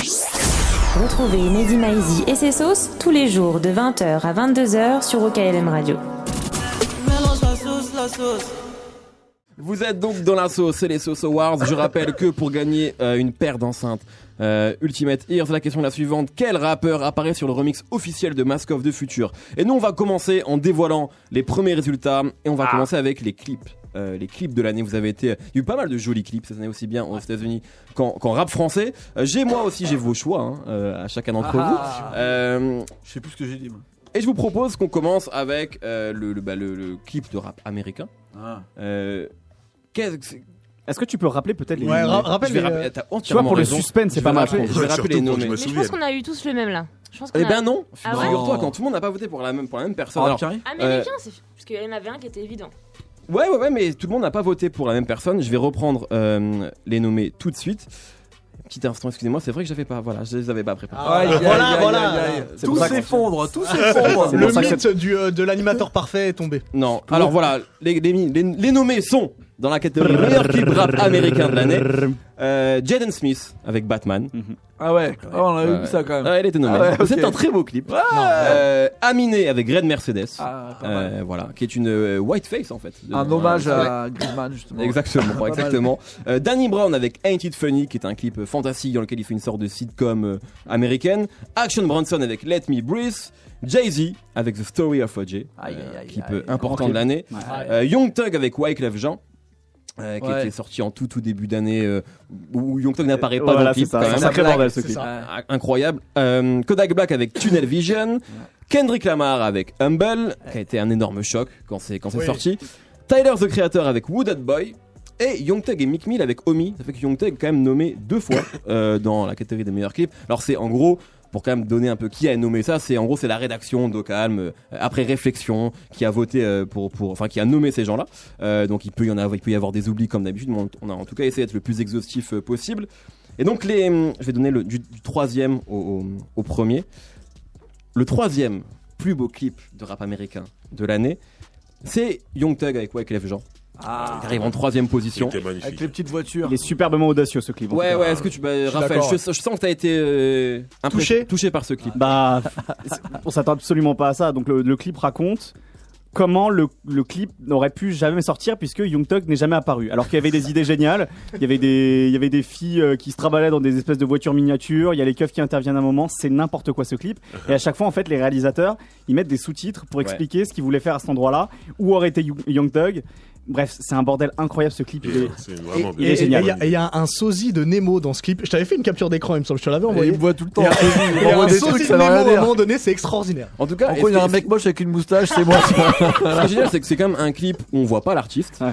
Retrouvez Mehdi Maizi et ses sauces tous les jours de 20h à 22h sur OKLM Radio. Mélange la sauce. Vous êtes donc dans la sauce, c'est les Sauce Awards. Je rappelle que pour gagner une paire d'enceintes Ultimate Ears, la question est la suivante: quel rappeur apparaît sur le remix officiel de Mask of the Future? Et nous on va commencer en dévoilant les premiers résultats et on va commencer avec les clips. Les clips de l'année, il y a eu pas mal de jolis clips cette année, aussi bien aux États-Unis qu'en rap français. J'ai vos choix à chacun d'entre vous. Je sais plus ce que j'ai dit moi. Et je vous propose qu'on commence avec le clip de rap américain. Est-ce que tu peux rappeler peut-être les noms? Rappelle les... Tu vois, pour le suspense, c'est pas mal. Je vais rappeler les noms. Mais je pense qu'on a eu tous le même là. Eh ben non. Ah ouais. Figure-toi, quand tout le monde n'a pas voté pour la même personne. Alors, américain, c'est parce qu'il y en avait un qui était évident. Ouais, mais tout le monde n'a pas voté pour la même personne. Je vais reprendre les nommer tout de suite. Petit instant, excusez-moi, c'est vrai que je les avais pas préparés. Voilà. Tout s'effondre. Le mythe de l'animateur parfait est tombé. Non, alors voilà, les nommés sont dans la catégorie meilleur clip rap américain de l'année. Jaden Smith avec Batman. Ah ouais, on a vu ça quand même. Elle était nommée. Okay. C'est un très beau clip. Aminé avec Red Mercedes. Voilà, qui est une whiteface en fait. Un hommage à Griezmann justement. Exactement. Danny Brown avec Ain't It Funny, qui est un clip fantastique dans lequel il fait une sorte de sitcom américaine. Action Bronson avec Let Me Breathe. Jay-Z avec The Story of O.J., clip important de l'année. Young Thug avec Wyclef Jean. Qui était sorti en tout début d'année où Young Thug n'apparaît pas dans le clip. C'est un sacré bordel ce clip. Incroyable. Kodak Black avec Tunnel Vision. Kendrick Lamar avec Humble, qui a été un énorme choc quand c'est sorti. Tyler the Creator avec Wooded Boy. Et Young Thug et Meek Mill avec Omi. Ça fait que Young Thug est quand même nommé 2 fois dans la catégorie des meilleurs clips. Alors c'est en gros, pour quand même donner un peu qui a nommé ça, c'est la rédaction d'Ocalm après réflexion qui a voté qui a nommé ces gens-là. Donc il peut y avoir des oublis comme d'habitude, mais on a en tout cas essayé d'être le plus exhaustif possible. Et donc je vais donner du troisième au premier. Le troisième plus beau clip de rap américain de l'année, c'est Young Thug avec Wyclef Jean. Il arrive en 3ème position. Avec les petites voitures. Il est superbement audacieux ce clip. Ouais, est-ce que Raphaël, je sens que t'as été touché par ce clip. On s'attend absolument pas à ça. Donc le clip raconte comment le clip n'aurait pu jamais sortir puisque Young Thug n'est jamais apparu. Alors qu'il y avait des idées géniales, il y avait des filles qui se travaillaient dans des espèces de voitures miniatures, il y a les keufs qui interviennent à un moment, c'est n'importe quoi ce clip. Et à chaque fois en fait les réalisateurs, ils mettent des sous-titres pour expliquer ce qu'ils voulaient faire à cet endroit-là, où aurait été Young Thug. Bref, c'est un bordel incroyable ce clip. Il est génial. Et il y a un sosie de Nemo dans ce clip. Je t'avais fait une capture d'écran, il me semble. Je te l'avais envoyé. Il me voit tout le temps. Il y a un sosie de Nemo à un moment donné, c'est extraordinaire. En tout cas, il y a un mec moche avec une moustache, c'est moi. Ce qui est génial, c'est que c'est quand même un clip où on voit pas l'artiste.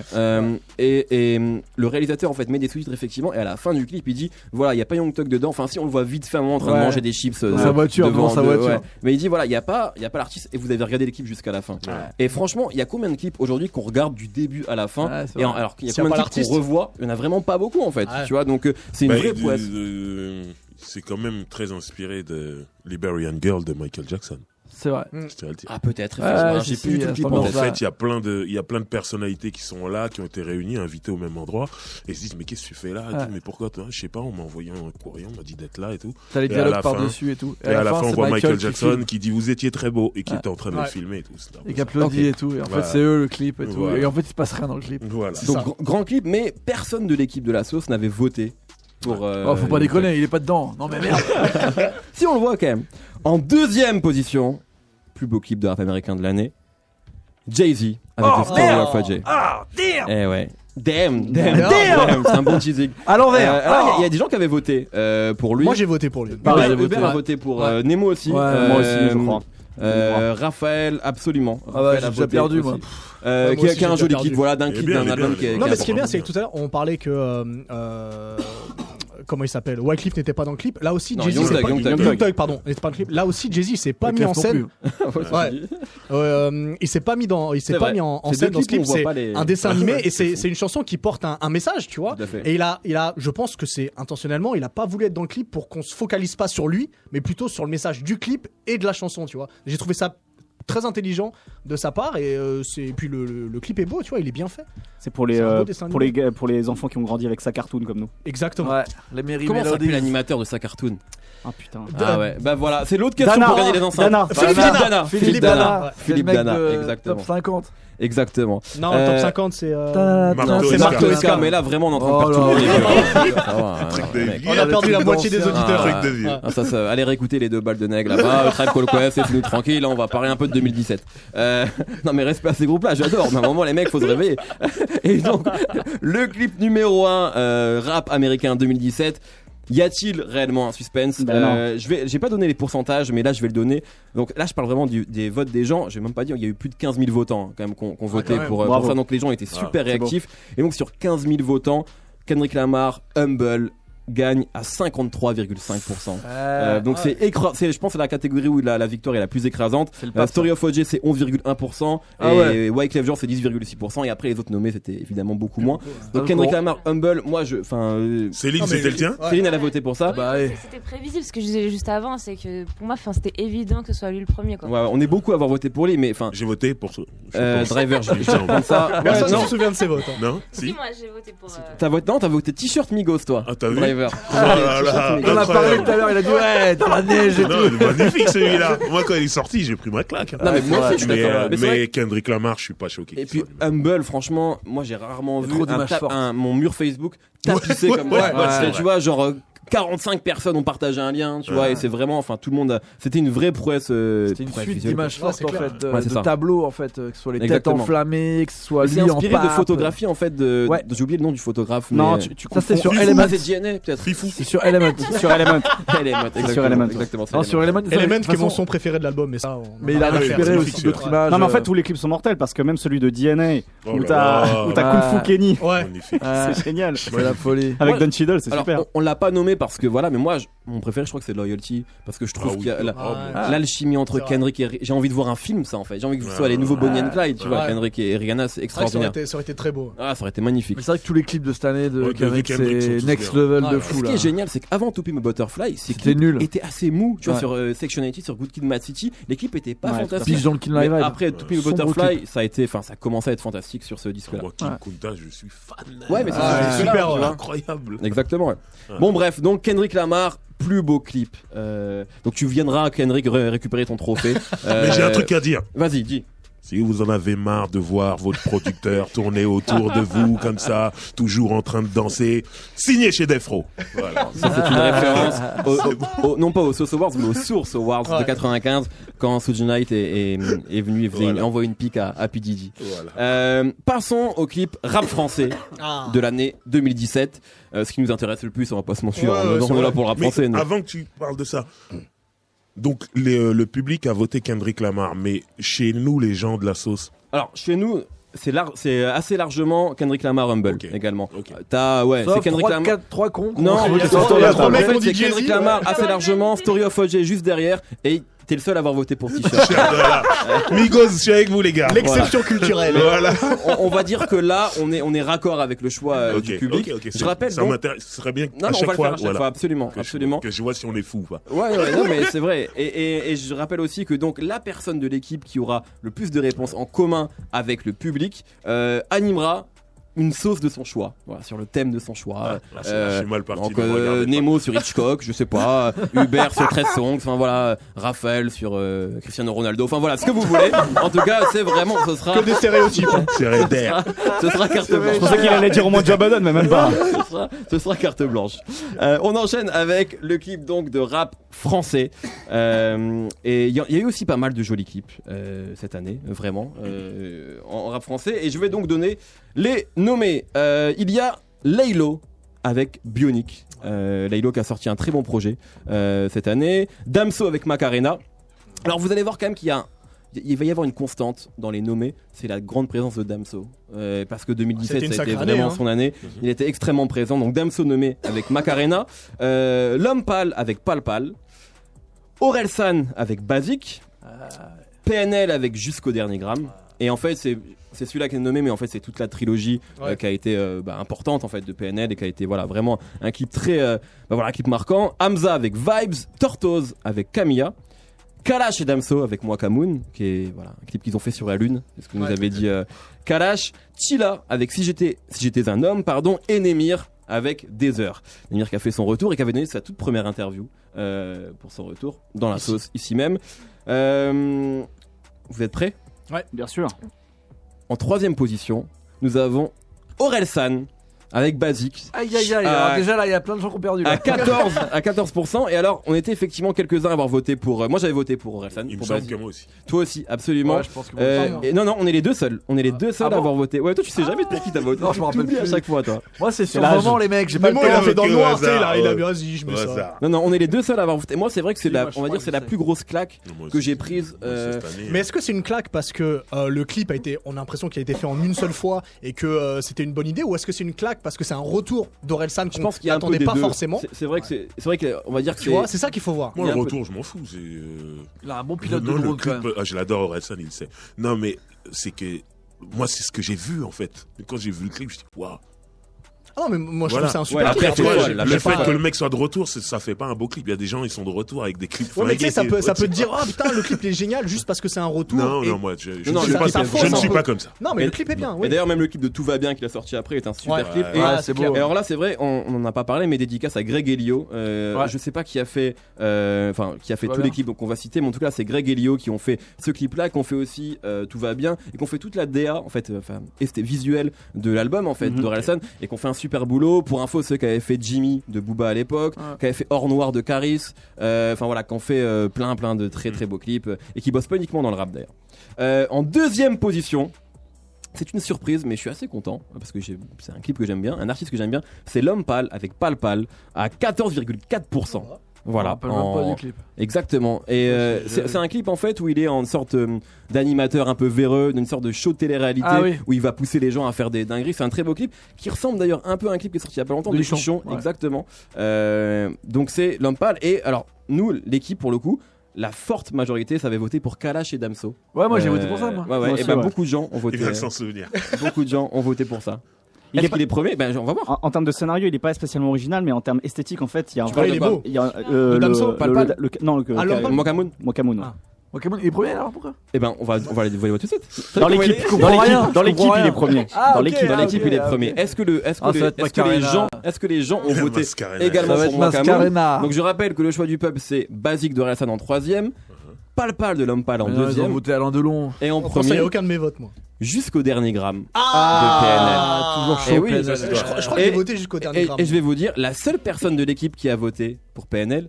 Et le réalisateur en fait met des sous-titres effectivement. Et à la fin du clip, il dit voilà, il y a pas Young Thug dedans. Enfin, si on le voit vite fait un moment en train de manger des chips dans sa voiture, devant sa voiture. Mais il dit voilà, il y a pas l'artiste et vous avez regardé les clips jusqu'à la fin. Et franchement, il y a combien de clips aujourd'hui qu'on regarde du début à la fin? Alors qu'il y a combien de clips qu'on revoit? Il y en a vraiment pas beaucoup en fait. Tu vois, donc c'est une vraie prouesse. C'est quand même très inspiré de Liberian Girl de Michael Jackson. C'est vrai. Peut-être. J'ai plus du tout le clip en fait, il y a plein de personnalités qui sont là, qui ont été réunies, invitées au même endroit, et ils se disent mais qu'est-ce que tu fais là? Mais pourquoi toi? Je sais pas, on m'a envoyé un courrier, on m'a dit d'être là et tout. T'as les dialogues par-dessus et tout. Et à la fin, on voit Michael Jackson qui dit vous étiez très beau et qui était en train de le filmer et tout. Et qui applaudit et tout. Et en fait, c'est eux le clip et tout. Et en fait, il se passe rien dans le clip. Donc grand clip, mais personne de l'équipe de la sauce n'avait voté. Faut pas déconner, il est pas dedans. Non mais merde. Si on le voit quand même. En 2ème position, plus beau clip de rap américain de l'année, Jay-Z avec The Story of O.J. Damn. Eh ouais. Damn. C'est un bon teasing. À l'envers. Il y a des gens qui avaient voté pour lui. Moi j'ai voté pour lui. Hubert a voté pour Nemo aussi. Moi aussi, je crois. Raphaël, absolument. J'ai déjà perdu moi. Qui a un joli clip, d'un clip d'un album qui est. Non mais ce qui est bien, c'est que tout à l'heure on parlait que comment il s'appelle, Wyclef n'était pas dans le clip. Là aussi, Jay-Z Young Thug, pardon, n'était pas dans le clip. Là aussi, Jay-Z s'est pas mis en scène. Il s'est pas mis en scène dans ce clip. C'est un dessin animé et c'est une chanson qui porte un message, tu vois. Et il a, je pense que c'est intentionnellement, il a pas voulu être dans le clip pour qu'on se focalise pas sur lui, mais plutôt sur le message du clip et de la chanson, tu vois. J'ai trouvé ça très intelligent de sa part et puis le clip est beau, tu vois, il est bien fait. C'est pour les enfants qui ont grandi avec sa cartoon comme nous. Exactement. Ouais, les Mary Comment Melody. s'appelle l'animateur de sa cartoon? Ah putain. Ah ouais, bah voilà, c'est l'autre question pour gagner les enceintes. Philippe Dana. Philippe Dana, exactement. Top 50. Exactement. Non, top 50, c'est. Marco Esca, mais là vraiment on est en train de perdre tout le monde. On a perdu la moitié des auditeurs. Allez réécouter les 2 balles de nègre là-bas. Trêve Call Quest, c'est nous tranquille. Là, on va parler un peu de 2017. Non, mais respect à ces groupes-là, j'adore. Mais à un moment, les mecs, faut se réveiller. Et donc, le clip numéro 1, rap américain 2017. Y a-t-il réellement un suspense? J'ai pas donné les pourcentages, mais là je vais le donner. Donc là je parle vraiment des votes des gens. Je vais même pas dire, il y a eu plus de 15 000 votants quand même qu'on voté pour ça. Donc les gens étaient super réactifs. Et donc sur 15 000 votants, Kendrick Lamar, Humble gagne à 53,5%. Donc c'est je pense c'est la catégorie où la victoire est la plus écrasante. Story of OJ c'est 11,1% et Wyclef Jean c'est 10,6% et après les autres nommés c'était évidemment beaucoup moins. Donc Kendrick Lamar, Humble, moi Céline, c'était le tien? Céline elle a voté pour ça. C'était prévisible, ce que je disais juste avant, c'est que pour moi c'était évident que ce soit lui le premier quoi. Ouais, on est beaucoup à avoir voté pour lui mais enfin j'ai voté pour ça. Driver, je pense ça. Personne ne se souvient de ses votes. Non? Si moi j'ai voté pour t'as voté t-shirt Migos toi. Ah t'as vu? Driver. Oh là là, on a parlé tout à l'heure, il a dit ouais, dans la neige et tout. Magnifique celui-là. Moi quand il est sorti, j'ai pris ma claque. Non mais moi aussi je suis d'accord. Mais Kendrick Lamar, je suis pas choqué. Et puis Humble, franchement, moi j'ai rarement vu mon mur Facebook tapissé comme ça. Tu vois, genre 45 personnes ont partagé un lien, tu vois, et c'est vraiment, enfin, tout le monde c'était une vraie prouesse. C'était une suite d'images fortes, en fait, de tableaux, en fait, que ce soit les têtes enflammées, que ce soit lui en pape. C'est inspiré de photographie, en fait, j'ai oublié le nom du photographe. Non, mais... tu ça c'est sur Element. C'est DNA, peut-être. C'est sur Element. Sur Element. Exactement. Sur Element, qui est mon son préféré de l'album, mais ça. Mais il a récupéré aussi d'autres images. Non, mais en fait, tous les clips sont mortels parce que même celui de DNA où t'as Kung Fu Kenny. Ouais. C'est génial. C'est la folie. Avec Don Cheadle, c'est super. On l'a pas nommé parce que voilà, mais moi, mon préféré, je crois que c'est Loyalty parce que je trouve qu'il y a l'alchimie entre Kendrick et j'ai envie de voir un film, ça en fait. J'ai envie que ce soit les nouveaux Bonnie and Clyde, tu vois, Kendrick et Rihanna, c'est extraordinaire. Ça aurait été très beau. Ah, ça aurait été magnifique. Mais c'est vrai que tous les clips de cette année de Kendrick, c'est next level de fou. Ce qui est génial, c'est qu'avant To Pimp a Butterfly, c'était nul. Était assez mou, tu vois, sur Section 80, sur Good Kid, Mad City, les clips étaient pas fantastiques. Après To Pimp a Butterfly, ça a commencé à être fantastique sur ce disque-là. Moi, Kim Kunta, je suis fan. Ouais, mais c'est super, incroyable. Exactement. Bon, bref, donc Kendrick Lamar. Plus beau clip. Donc tu viendras, Kendrick, récupérer ton trophée. Mais j'ai un truc à dire. Vas-y, dis. Si vous en avez marre de voir votre producteur tourner autour de vous comme ça, toujours en train de danser, signez chez Defro. Voilà. Ça, c'est une référence non pas aux Source Awards, mais aux Source Awards de 95, quand Suge Knight est venu et envoie une pique à P. Diddy. Voilà. Passons au clip rap français de l'année 2017. Ce qui nous intéresse le plus, on va pas se mentir, on est là pour le rap français. Mais avant que tu parles de ça, donc le public a voté Kendrick Lamar, mais chez nous, les gens de la sauce. Alors chez nous, c'est assez largement Kendrick Lamar Humble également. Sauf c'est Kendrick Lamar. 3 cons. Non, c'est Kendrick Lamar assez largement, Story of OJ juste derrière et t'es le seul à avoir voté pour T-shirt. Migos, je suis avec vous les gars. L'exception culturelle. Voilà. On va dire que là, on est raccord avec le choix du public. Je rappelle. Ça m'intéresse. Ce serait bien à chaque fois. Absolument. Que je vois si on est fou ou pas. Ouais, non, mais c'est vrai. Et je rappelle aussi que donc la personne de l'équipe qui aura le plus de réponses en commun avec le public animera une sauce de son choix, voilà, sur le thème de son choix. C'est mal parti. Donc Nemo sur Hitchcock, je sais pas, Hubert sur 13 Songs, enfin voilà, Raphaël sur Cristiano Ronaldo, enfin voilà, ce que vous voulez. En tout cas, c'est vraiment, ce sera que des stéréotypes. Ce sera carte blanche. Je pensais qu'il allait dire au moins Joe Biden, mais même pas. Ce sera carte blanche. On enchaîne avec le clip donc de rap français. Et il y a eu aussi pas mal de jolis clips cette année, vraiment, en rap français. Et je vais donc donner les nommés. Il y a Laylo avec Bionic. Laylo qui a sorti un très bon projet cette année. Damso avec Macarena. Alors vous allez voir quand même il va y avoir une constante dans les nommés, c'est la grande présence de Damso. Parce que 2017 ça a été vraiment son année. Il était extrêmement présent. Donc Damso nommé avec Macarena. L'Homme Pâle avec Pal Pal. Orelsan avec Basic. PNL avec Jusqu'au Dernier Gramme. Et en fait c'est celui-là qui est nommé, mais en fait c'est toute la trilogie qui a été importante en fait de PNL et qui a été vraiment un clip très un clip marquant. Hamza avec Vibes, Tortoise avec Camilla, Kalash et Damso avec Moi Kamoun, qui est un clip qu'ils ont fait sur la lune, c'est ce que nous avait dit Kalash, Chila avec Si j'étais un homme, et Némir avec Deezer. Nemir qui a fait son retour et qui avait donné sa toute première interview pour son retour dans la sauce ici même. Vous êtes prêts ? Ouais, bien sûr. En 3e position, nous avons Orelsan avec Basic. Aïe. Alors déjà là, il y a plein de gens qui ont perdu. Là. À 14%. Et alors, on était effectivement quelques-uns à avoir voté pour. Moi, j'avais voté pour Orelsan. Il me pour semble Basic. que moi aussi. Toi aussi, absolument. Ouais, je pense que et non, on est les deux seuls. On est les deux seuls à avoir voté. Ouais, toi, tu sais jamais pour qui t'as voté. Non, je me rappelle plus à chaque fois, toi. Moi, c'est sur le moment, les mecs. J'ai pas le moi, il a temps. fait dans le noir, tu sais, il a ouais. vas-y, je mets ça. Non, on est les deux seuls à avoir voté. Moi, c'est vrai que c'est Si, la, moi, je on va crois dire, c'est que la je plus grosse claque Moi que aussi. j'ai prise. Moi aussi, cette année, Mais est-ce que c'est une claque parce que le clip a été, on a l'impression qu'il a été fait en une seule fois et que c'était une bonne idée, ou est-ce que c'est une claque parce que c'est un retour d'Orelsan Je qu'on pense qu'il y a un peu n'attendait des pas deux. forcément? C'est vrai que c'est vrai que on va dire que Tu vois, c'est ça qu'il faut voir. Moi, Il y a le un peu retour, je m'en fous. C'est. Il a un bon pilote de Non, le drone quand clip, même. je l'adore, Orelsan, il le sait. Non, mais c'est que. Moi, c'est ce que j'ai vu en fait. Quand j'ai vu le clip, je dis waouh. Ah non, mais moi je Voilà. trouve que c'est un Ouais, super la clip. perte, Après, ouais, j'ai- la j'ai Le pas- fait que le mec soit de retour, ça fait pas un beau clip. Il y a des gens, ils sont de retour avec des clips. Ouais, mais tu sais, ça flingués, peut te dire, ah putain, le clip il est génial juste parce que c'est un retour. Non, et- non, moi, je Non, ne suis le pas clip est je ne vraiment suis un pas peu- comme ça. Non, mais le clip est bien, Et oui. d'ailleurs, même le clip de Tout va bien qu'il a sorti après est un super Ouais. clip. Ouais, Et- c'est Et beau. alors là, c'est vrai, on n'en a pas parlé, mais dédicace à Greg Elio. Je sais pas qui a fait, qui a fait Tout va tous les bien. clips donc on va citer, mais en tout cas, c'est Greg Elio qui ont fait ce clip-là, qui ont fait aussi Tout va bien, et qui ont fait toute la DA en fait, et c'était visuel de l'album en fait d'Orelsan, et qui ont fait un super boulot. Pour info, ceux qui avaient fait Jimmy de Booba à l'époque, qui avaient fait Or Noir de Caris, enfin voilà, qui ont fait plein de très très beaux clips et qui bossent pas uniquement dans le rap d'ailleurs. En 2e position. C'est une surprise, mais je suis assez content parce que c'est un clip que j'aime bien, un artiste que j'aime bien. C'est L'Homme Pâle avec Pal Pal à 14,4%. Voilà. On parle même pas du clip. Exactement. Et c'est un clip en fait où il est en sorte d'animateur un peu véreux, d'une sorte de show de télé-réalité où il va pousser les gens à faire des dingueries. C'est un très beau clip qui ressemble d'ailleurs un peu à un clip qui est sorti il y a pas longtemps de Chichon. Ouais. Exactement. Donc c'est L'Homme Pâle. Et alors nous, l'équipe pour le coup. La forte majorité, ça avait voté pour Kalash et Damso. Ouais, moi j'ai voté pour ça, moi. Ouais, Moi et aussi, ben ouais. beaucoup de gens ont voté. Il va s'en souvenir. Beaucoup de gens ont voté pour ça. Il Est-ce est pas- qu'il est premier? Ben on va voir. En termes de scénario, il est pas spécialement original, mais en termes esthétiques, en fait, il y a un vois, il est beau. Il y a Le Damso, Pal Pal. non, Ah, L'Homme Pâle. Mokamoun. Mokamoun. Ouais. Ah. Ok, il est premier alors pourquoi? Eh ben on va les voir tout de suite. Dans l'équipe, je comprends rien, dans je l'équipe, comprends il est rien. premier. Ah, Dans ok, l'équipe, Dans ah, l'équipe, ok, il est ah, premier. ok. Est-ce que est-ce que les gens ont voté Mascarena. également Ça va pour être Mokamoun? Mascarena. Donc je rappelle que le choix du peuple c'est Basique de Orelsan en 3e, Pal Pal de L'Homme Pâle en Mais non, ils ont 2e voté Alain Delon. et en Pour ça, il n'y premier a aucun de mes votes, moi. jusqu'au dernier gramme Ah, de PNL. Toujours Et chaud, oui, PNL. Je crois que Et- j'ai voté jusqu'au dernier gramme. Et je vais vous dire, la seule personne de l'équipe qui a voté pour PNL,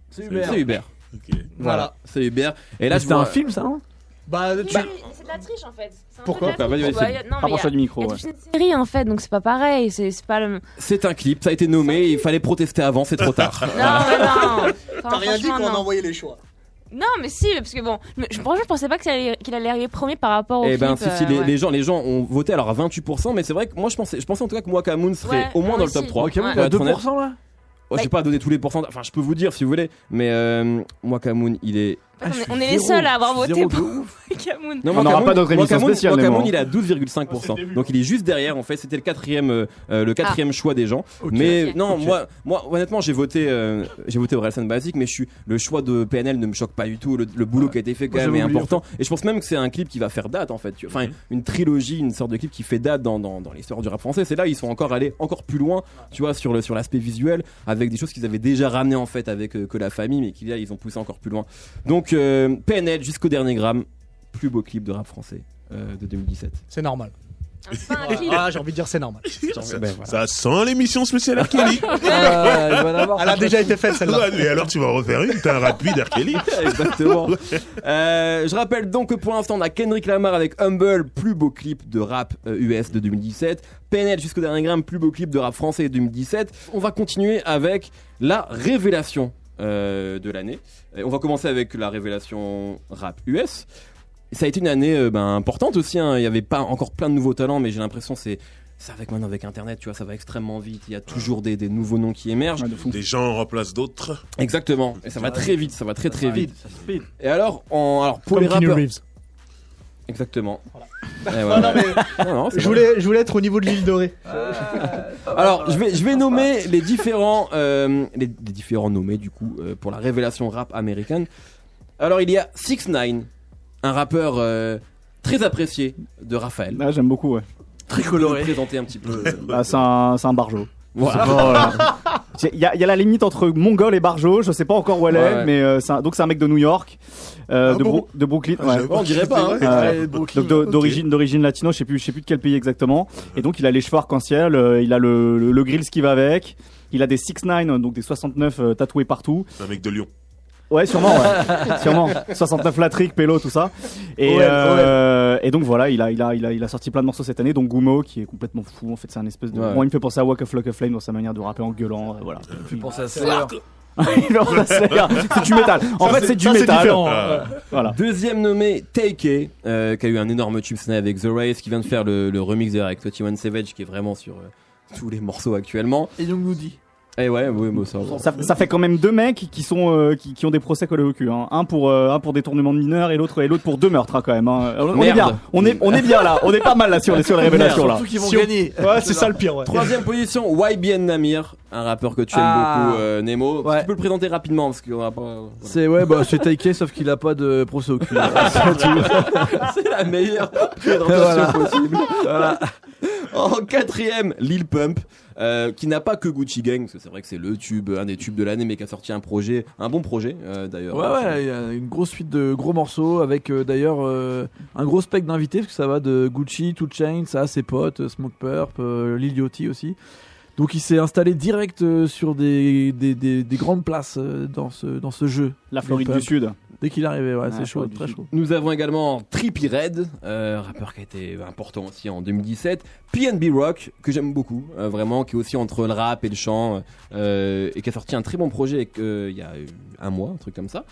C'est c'est Hubert. Ok. Voilà. C'est Hubert. Et là, je C'était vois un film ça, non? Bah, tu- C'est de la triche en fait. C'est un Pourquoi peu de la Vas-y, triche. vas-y, Bah, non, mais Rapproche-toi du micro. il y a Ouais. toute une série en fait, donc c'est pas pareil. C'est pas le. C'est un clip, ça a été nommé, il fallait protester avant, c'est trop tard. Non, mais non. T'as rien dit quand on a non. envoyé les choix. Non, mais si, parce que bon, franchement, je pensais pas qu'il allait arriver premier par rapport au Eh clip. ben, si, ouais. les gens ont voté alors à 28%, mais c'est vrai que moi je pensais en tout cas que Mokamoun serait Ouais, au moins moi dans le top aussi. 3. Ok, il Ouais. a Pour être honnête. 2% là? Oh, je vais pas donner tous les pourcentages, enfin je peux vous dire si vous voulez, mais Mokamoun il est. En fait, on est les seuls à avoir voté Zéro pour de Camoun. Non, On n'aura pas d'autre émission spéciale, mais Mokamoun bon. il est à 12,5%. Donc il est juste derrière en fait, c'était le quatrième choix des gens. Ok. Mais Ok. non, moi honnêtement j'ai voté Orelsan Basique, mais le choix de PNL ne me choque pas du tout. Le boulot qui a été fait quand Moi, même est j'avais oublié, important. Et je pense même que c'est un clip qui va faire date en fait. Enfin une trilogie, une sorte de clip qui fait date dans l'histoire du rap français. C'est là ils sont encore allés encore plus loin, tu vois, sur l'aspect visuel, avec des choses qu'ils avaient déjà ramenées en fait avec que la famille, mais qu'ils là ils ont poussé encore plus loin. Donc PNL jusqu'au dernier gramme, plus beau clip de rap français de 2017. C'est normal. C'est pas un clip. Ah, j'ai envie de dire c'est normal. Ben, voilà. Ça sent l'émission spéciale R. Kelly. Elle a déjà été faite celle-là. Et alors tu vas refaire une, t'as un rapide R. Kelly. Exactement. Je rappelle donc que pour l'instant on a Kendrick Lamar avec Humble, plus beau clip de rap US de 2017. PNL jusqu'au dernier gramme, plus beau clip de rap français de 2017. On va continuer avec la révélation de l'année. On va commencer avec la révélation rap US. Ça a été une année importante aussi, hein. Il y avait pas encore plein de nouveaux talents, mais j'ai l'impression c'est maintenant avec internet, tu vois, ça va extrêmement vite, il y a toujours des nouveaux noms qui émergent. Ouais, de fou. Des gens remplacent d'autres. Exactement, et ça va très vite, ça va très très vite. Ça speed. Et alors pour Comme les Keanu rappeurs, Reeves. exactement. Eh ouais, Non, ouais. mais Non, c'est je vrai. voulais être au niveau de l'île dorée. Alors, je vais nommer les différents nommés du coup pour la révélation rap américaine. Alors, il y a 6ix9ine, un rappeur très apprécié de Raphaël. Ah, j'aime beaucoup, ouais. Très coloré. Présenter un petit peu. Bah, c'est un barjo. Voilà. Il y a la limite entre Mongol et Barjo, je sais pas encore où elle est, mais donc c'est un mec de New York, de Brooklyn. On dirait pas. Donc d'origine latino, je sais plus de quel pays exactement. Et donc il a les cheveux arc-en-ciel, il a le grill qui va avec, il a des 6ix9ine, donc des 69 tatoués partout. C'est un mec de Lyon. Ouais, sûrement. 69 Latrick, Pélo, tout ça. Et donc voilà, il a sorti plein de morceaux cette année, dont Gumo, qui est complètement fou. En fait, c'est un espèce de. Moi, il me fait penser à Walk of Lock of Flame dans sa manière de rapper en gueulant. Voilà. Il me fait penser à Slayer. C'est du métal. En fait, c'est du métal. Voilà. Deuxième nommé, Take, qui a eu un énorme tube avec The Race, qui vient de faire le remix d'ailleurs avec 21 Savage, qui est vraiment sur tous les morceaux actuellement. Et Young Nudy. Eh ouais, oui, mais ça fait quand même deux mecs qui sont qui ont des procès collés au cul. Hein. Un pour détournement de mineurs et l'autre pour 2 meurtres hein, quand même. Hein. On est bien. On est bien là. On est pas mal là sur les révélations là. Surtout qu'ils vont gagner. Ouais, c'est ça le pire. Ouais. Troisième position, YBN Namir, un rappeur que tu aimes beaucoup, Nemo. Ouais. Tu peux le présenter rapidement parce qu'on va pas. Voilà. C'est Taike sauf qu'il a pas de procès au cul. C'est la meilleure présentation possible. Voilà. En quatrième, Lil Pump. Qui n'a pas que Gucci Gang, parce que c'est vrai que c'est un des tubes de l'année, mais qui a sorti un bon projet d'ailleurs. Ouais, il y a une grosse suite de gros morceaux avec d'ailleurs un gros spectre d'invités, parce que ça va de Gucci, 2 Chainz, ses potes, Smoke Purp, Lil Yachty aussi. Donc il s'est installé direct sur des grandes places dans ce jeu. La Floride du Sud. Dès qu'il est arrivé, c'est chaud, très chaud. Nous avons également Trippie Redd, rappeur qui a été important aussi en 2017. PNB Rock, que j'aime beaucoup, vraiment, qui est aussi entre le rap et le chant, et qui a sorti un très bon projet il y a un mois, un truc comme ça.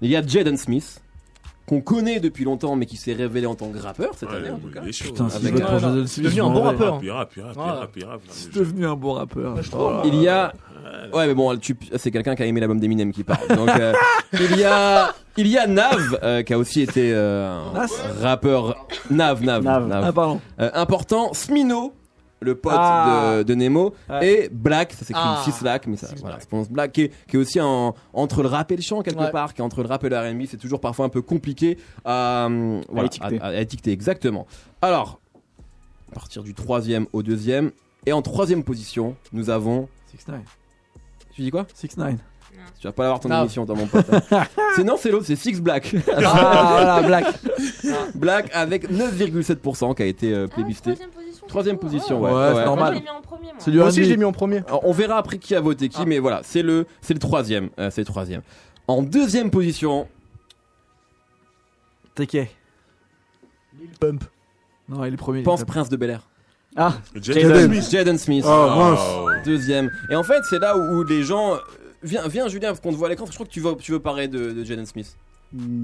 Il y a Jaden Smith, qu'on connaît depuis longtemps, mais qui s'est révélé en tant que rappeur cette année en tout cas. Putain, c'est devenu un bon rappeur. C'est devenu un bon rappeur. Il y a... Ouais, mais bon, c'est quelqu'un qui a aimé l'album d'Eminem qui parle. Donc, il y a Nav, qui a aussi été un rappeur. Nav. Ah, pardon. Important. Smino, le pote de Nemo, et Black, ça s'écrit 6 lacs, mais ça se prononce Black, qui est aussi entre le rap et le chant quelque part, qui est entre le rap et le R&B. C'est toujours parfois un peu compliqué à étiqueter. Exactement. Alors, à partir du 3e au 2e, et en 3e position, nous avons 6ix9ine. Tu dis quoi? 6ix9ine. Tu vas pas l'avoir ton émission, toi, mon pote. C'est l'autre, c'est Six Black. Voilà, Black. Black avec 9,7% qui a été plébiscité. Troisième position, ouais. C'est normal. Moi aussi, je l'ai mis en premier. Alors, on verra après qui a voté qui, mais voilà, c'est le troisième. En 2e position, Taike. Lil Pump. Non, il est premier. Pense Prince de Bel-Air. Jaden Smith. Oh, mince. 2e. Et en fait, c'est là où les gens. Viens Julien, parce qu'on te voit à l'écran. Je crois que tu veux parler de Jaden Smith.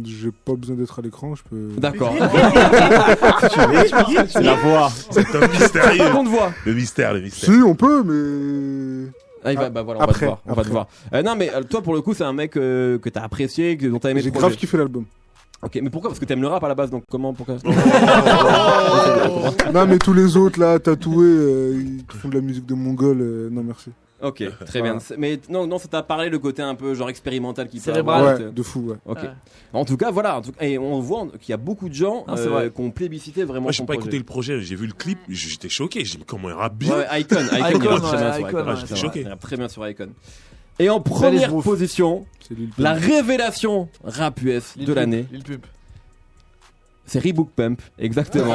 J'ai pas besoin d'être à l'écran, je peux. D'accord. C'est la voix. C'est un mystérieux. On te voit. Le mystère. Si, on peut, mais. Voilà, on va te voir. Non, mais toi, pour le coup, c'est un mec que t'as apprécié, dont t'as aimé le projet. J'ai grave kiffé l'album. Ok, mais pourquoi? Parce que t'aimes le rap à la base, donc pourquoi? Non, mais tous les autres là, tatoués, qui font de la musique de mongol, non merci. Ok, très bien. Mais non, ça t'a parlé le côté un peu genre expérimental qui cérébral. Ouais, de fou, ouais. Ok. En tout cas, voilà. Et on voit qu'il y a beaucoup de gens qui ont plébiscité vraiment. Moi, j'ai pas écouté le projet. J'ai vu le clip, j'étais choqué. J'ai dit comment il rappe bien. Ouais, Icon. J'étais choqué. Très bien sur Icon. Et en première position, la révélation rap US de l'année. Lil Pump. C'est Reebok Pump, exactement.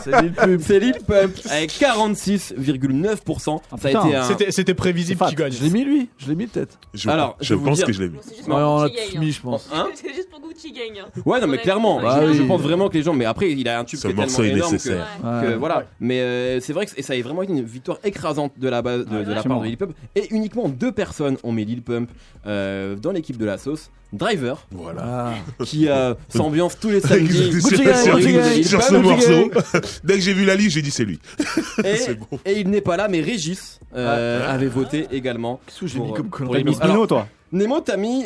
C'est Lil Pump avec 46,9%. Ça a été C'était prévisible qu'il gagne. Je l'ai mis lui, je l'ai mis peut-être. Je pense que je l'ai mis. On l'a tous mis, je pense. C'est juste pour Gucci Gang. Ouais, non, mais clairement. Je pense vraiment que les gens. Mais après, il a un tube qui est tellement énorme que voilà. Mais c'est vrai que ça a vraiment été une victoire écrasante de la part de Lil Pump. Et uniquement 2 personnes ont mis Lil Pump dans l'équipe de la sauce. Driver, voilà, qui s'ambiance tous les samedis sur ce morceau. Dès que j'ai vu la liste, j'ai dit c'est lui. Et il n'est pas là, mais Régis avait voté également. Qu'est-ce que j'ai mis comme pour les Smino, toi? Nemo, t'as mis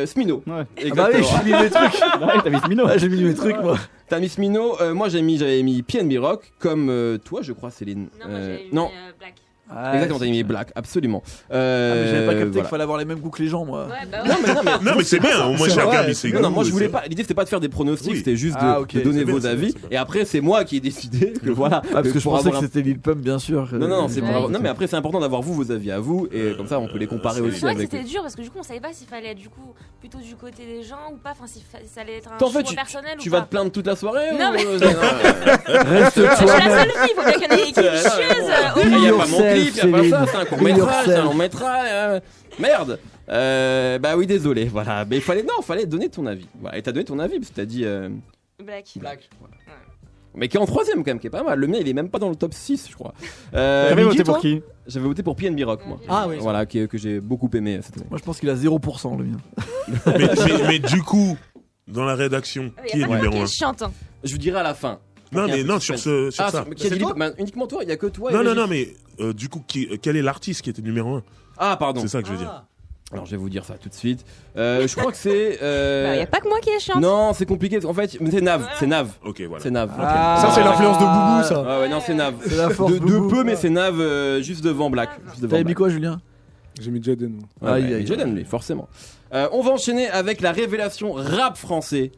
Smino. Ouais. Bah oui, j'ai mis mes trucs. T'as mis Smino. J'ai mis mes trucs, moi. T'as mis Smino. Moi, j'avais mis PNB Rock, comme toi, je crois, Céline. Non, moi j'avais mis Black. Exactement, t'as mis Black, absolument. Mais j'avais pas capté qu'il fallait avoir les mêmes goûts que les gens, moi. Non, mais c'est bien, au moins chacun mis ses goûts. Non, moi je voulais pas. L'idée c'était pas de faire des pronostics, c'était juste de donner vos avis. Et après, c'est moi qui ai décidé que voilà. Parce que je pensais que c'était Lil Pump, bien sûr. Non, c'est pour. Non, mais après, c'est important d'avoir vos avis à vous. Et comme ça, on peut les comparer aussi avec. C'était dur parce que du coup, on savait pas s'il fallait être du coup plutôt du côté des gens ou pas. Enfin, si ça allait être un choix personnel ou pas. Tu vas te plaindre toute la soirée? Non, mais. Reste toi. Je suis la seule fille, faut bien qu'il y en ait qui me chieuse. Il y a pas mon clip, il y a pas ça, c'est un court métrage, c'est un long métrage. Merde. Bah oui, désolé. Voilà. Mais fallait donner ton avis. Voilà. Et t'as donné ton avis parce que t'as dit. Black. Voilà. Mais qui est en 3ème quand même, qui est pas mal. Le mien, il est même pas dans le top 6, je crois. T'avais voté pour qui? J'avais voté pour PNB Rock, moi. Ah oui. Voilà, que j'ai beaucoup aimé cette année. Moi, je pense qu'il a 0% le mien. mais du coup, dans la rédaction, qui est numéro 1? Je vous dirai à la fin. Non, mais non, sur ça. Uniquement toi, il y a que toi. Non, mais du coup, quel est l'artiste qui était numéro 1? Ah, pardon. C'est ça que je veux dire. Alors je vais vous dire ça tout de suite. Je crois que c'est. Y a pas que moi qui est chiante. Non, c'est compliqué. En fait, c'est Nav. C'est Nav. Ok, voilà. C'est Nav. Ça, c'est l'influence de Boubou, ça. Ah ouais, non, c'est Nav. C'est la force de peu, mais c'est Nav juste devant Black. T'avais mis quoi, Julien? J'ai mis Jaden. Jaden, lui, forcément. On va enchaîner avec la révélation rap français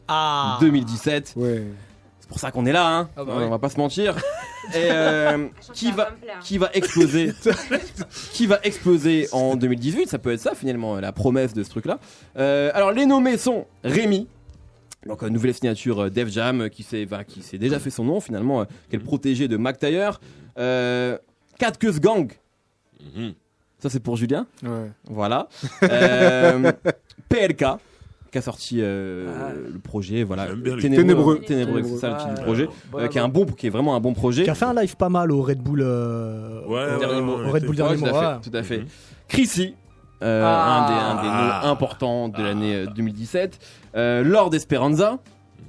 2017. Ouais. C'est pour ça qu'on est là, hein. On va pas se mentir. Et qui va exploser en 2018. Ça peut être ça finalement, la promesse de ce truc-là. Alors les nommés sont Rémi. Donc nouvelle signature Def Jam qui s'est déjà fait son nom finalement, qui est le protégé de Mac Taylor. Cat Queus Gang. Ça c'est pour Julien. Ouais. Voilà. PLK qui a sorti le projet, voilà, Ténébreux, c'est ça le titre du projet, qui est vraiment un bon projet. Qui a fait un live pas mal au Red Bull. Au Red Bull dernier mois. Tout à fait. Chrissy, un des noms importants de l'année 2017. Lord Esperanza.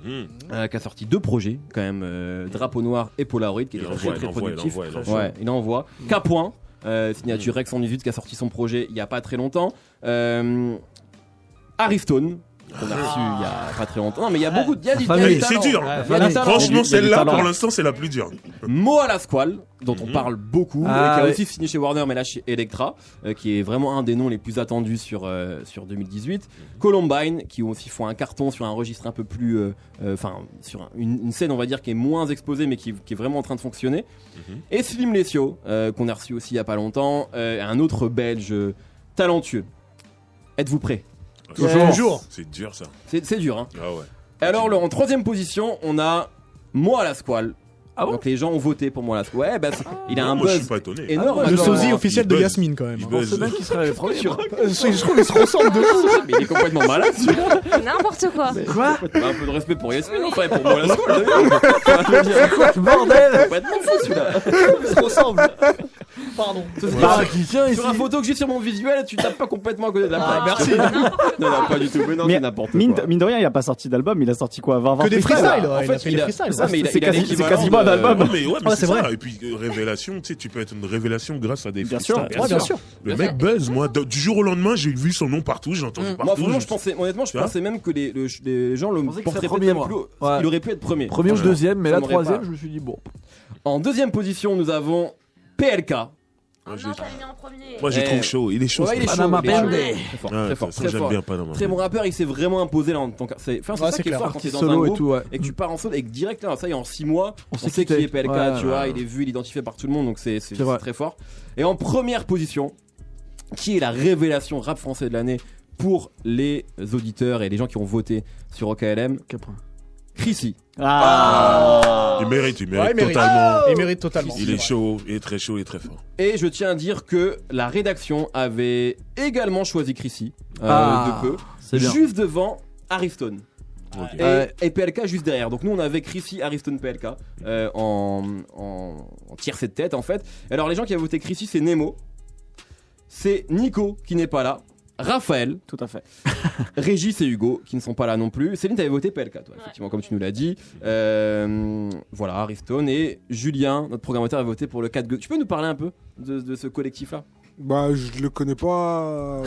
Qui a sorti 2 projets quand même, Drapeau Noir et Polaroid, qui est très productif. Il envoie. K-Point, signature Rex 118 qui a sorti son projet il y a pas très longtemps. Aristone, qu'on a reçu il y a pas très longtemps. Non, mais il y a beaucoup de. C'est dur. Franchement, celle-là, pour l'instant, c'est la plus dure. Mo à la Squale, dont on parle beaucoup, qui a aussi signé chez Warner, mais là chez Elektra, qui est vraiment un des noms les plus attendus sur 2018. Columbine, qui aussi font un carton sur un registre un peu plus. Sur une scène, on va dire, qui est moins exposée, mais qui est vraiment en train de fonctionner. Et Slim Lesio, qu'on a reçu aussi il y a pas longtemps, un autre belge talentueux. Êtes-vous prêts? Toujours. C'est dur ça. C'est dur, hein. Ah ouais. Alors, en 3ème position, on a Moi à la Squale. Ah bon? Donc les gens ont voté pour Moi à la Squale. Ouais, il a un moi, buzz je suis pas étonné. énorme. Le sosie officiel de Yasmine quand même. C'est même qui serait le premier. Je trouve qu'il se ressemble de fou. Mais il est complètement malade celui-là. N'importe quoi. Quoi? Un peu de respect pour Yasmine, enfin, et pour Moi à la Squale. C'est quoi ce bordel? Complètement fou celui-là. Il se ressemble. Pardon. Sur la photo que j'ai sur mon visuel, tu tapes pas complètement à côté de la plaque. Merci. Non, pas du tout. Mais non, c'est n'importe quoi. Mine de rien, il a pas sorti d'album, il a sorti quoi? 20 Que des freestyles. En fait, il a freestyles. C'est quasiment un album. Mais c'est vrai. Et puis révélation, tu sais, tu peux être une révélation grâce à des freestyles. Bien sûr. Le mec buzz, moi, du jour au lendemain, j'ai vu son nom partout, j'ai entendu partout. Moi, franchement, je pensais même que les gens le porteraient premier. Il aurait pu être premier. Premier ou deuxième, mais la 3ème, je me suis dit bon. En 2ème position, nous avons PLK. Moi, je l'ai mis en premier. Moi, j'ai trouvé chaud. Il est chaud. Ouais, il est chaud. Très fort. J'aime bien Panama. Très bon rappeur. Il s'est vraiment imposé là en tant que. C'est ça qui est fort quand t'es dans un groupe et que tu pars en solo et que direct là, ça y est, en 6 mois, on sait qui est PLK. Tu vois, il est vu, il est identifié par tout le monde, donc c'est très fort. Et en première position, qui est la révélation rap français de l'année pour les auditeurs et les gens qui ont voté sur OKLM? Chrissy. Il mérite totalement. Il mérite totalement. Il est chaud, il est très chaud, il est très fort. Et je tiens à dire que la rédaction avait également choisi Chrissy de peu, juste devant Aristone. Et PLK juste derrière. Donc nous on avait Chrissy, Aristone, PLK en tiercé de tête en fait. Alors les gens qui avaient voté Chrissy, c'est Nemo, c'est Nico qui n'est pas là, Raphaël, tout à fait. Régis et Hugo qui ne sont pas là non plus. Céline, t'avais voté PLK, toi, effectivement, comme tu nous l'as dit. Voilà, Aristone et Julien, notre programmateur, a voté pour le 4G. Tu peux nous parler un peu de ce collectif-là? Bah, je le connais pas.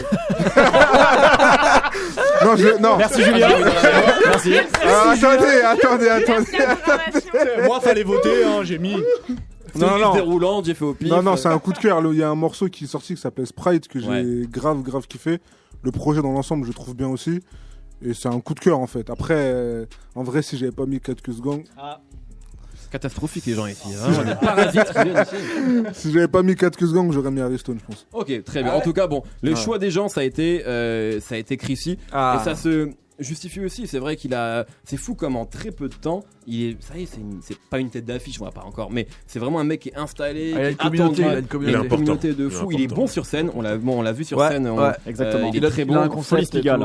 non. Merci Julien. Merci. Attendez. Moi, fallait voter, hein, j'ai mis. liste déroulante, j'ai fait au pif. Non, c'est un coup de cœur. Il y a un morceau qui est sorti qui s'appelle Sprite que j'ai grave kiffé. Le projet dans l'ensemble, je trouve bien aussi. Et c'est un coup de cœur en fait. Après, en vrai, si j'avais pas mis 4 Cus Gang. Catastrophique les gens ici. Hein, des parasites qui viennent ici. Si j'avais pas mis 4 Cus Gang, j'aurais mis Ariston, je pense. Ok, très bien. En tout cas, bon, le choix des gens, ça a été Chrissy. Et ça se justifie aussi. C'est vrai c'est fou comme en très peu de temps, c'est pas une tête d'affiche, on va pas encore, mais c'est vraiment un mec qui est installé, il a une communauté de fou. Il est bon sur scène. On l'a vu sur scène. Exactement. Il est très bon. Il a un concept égal.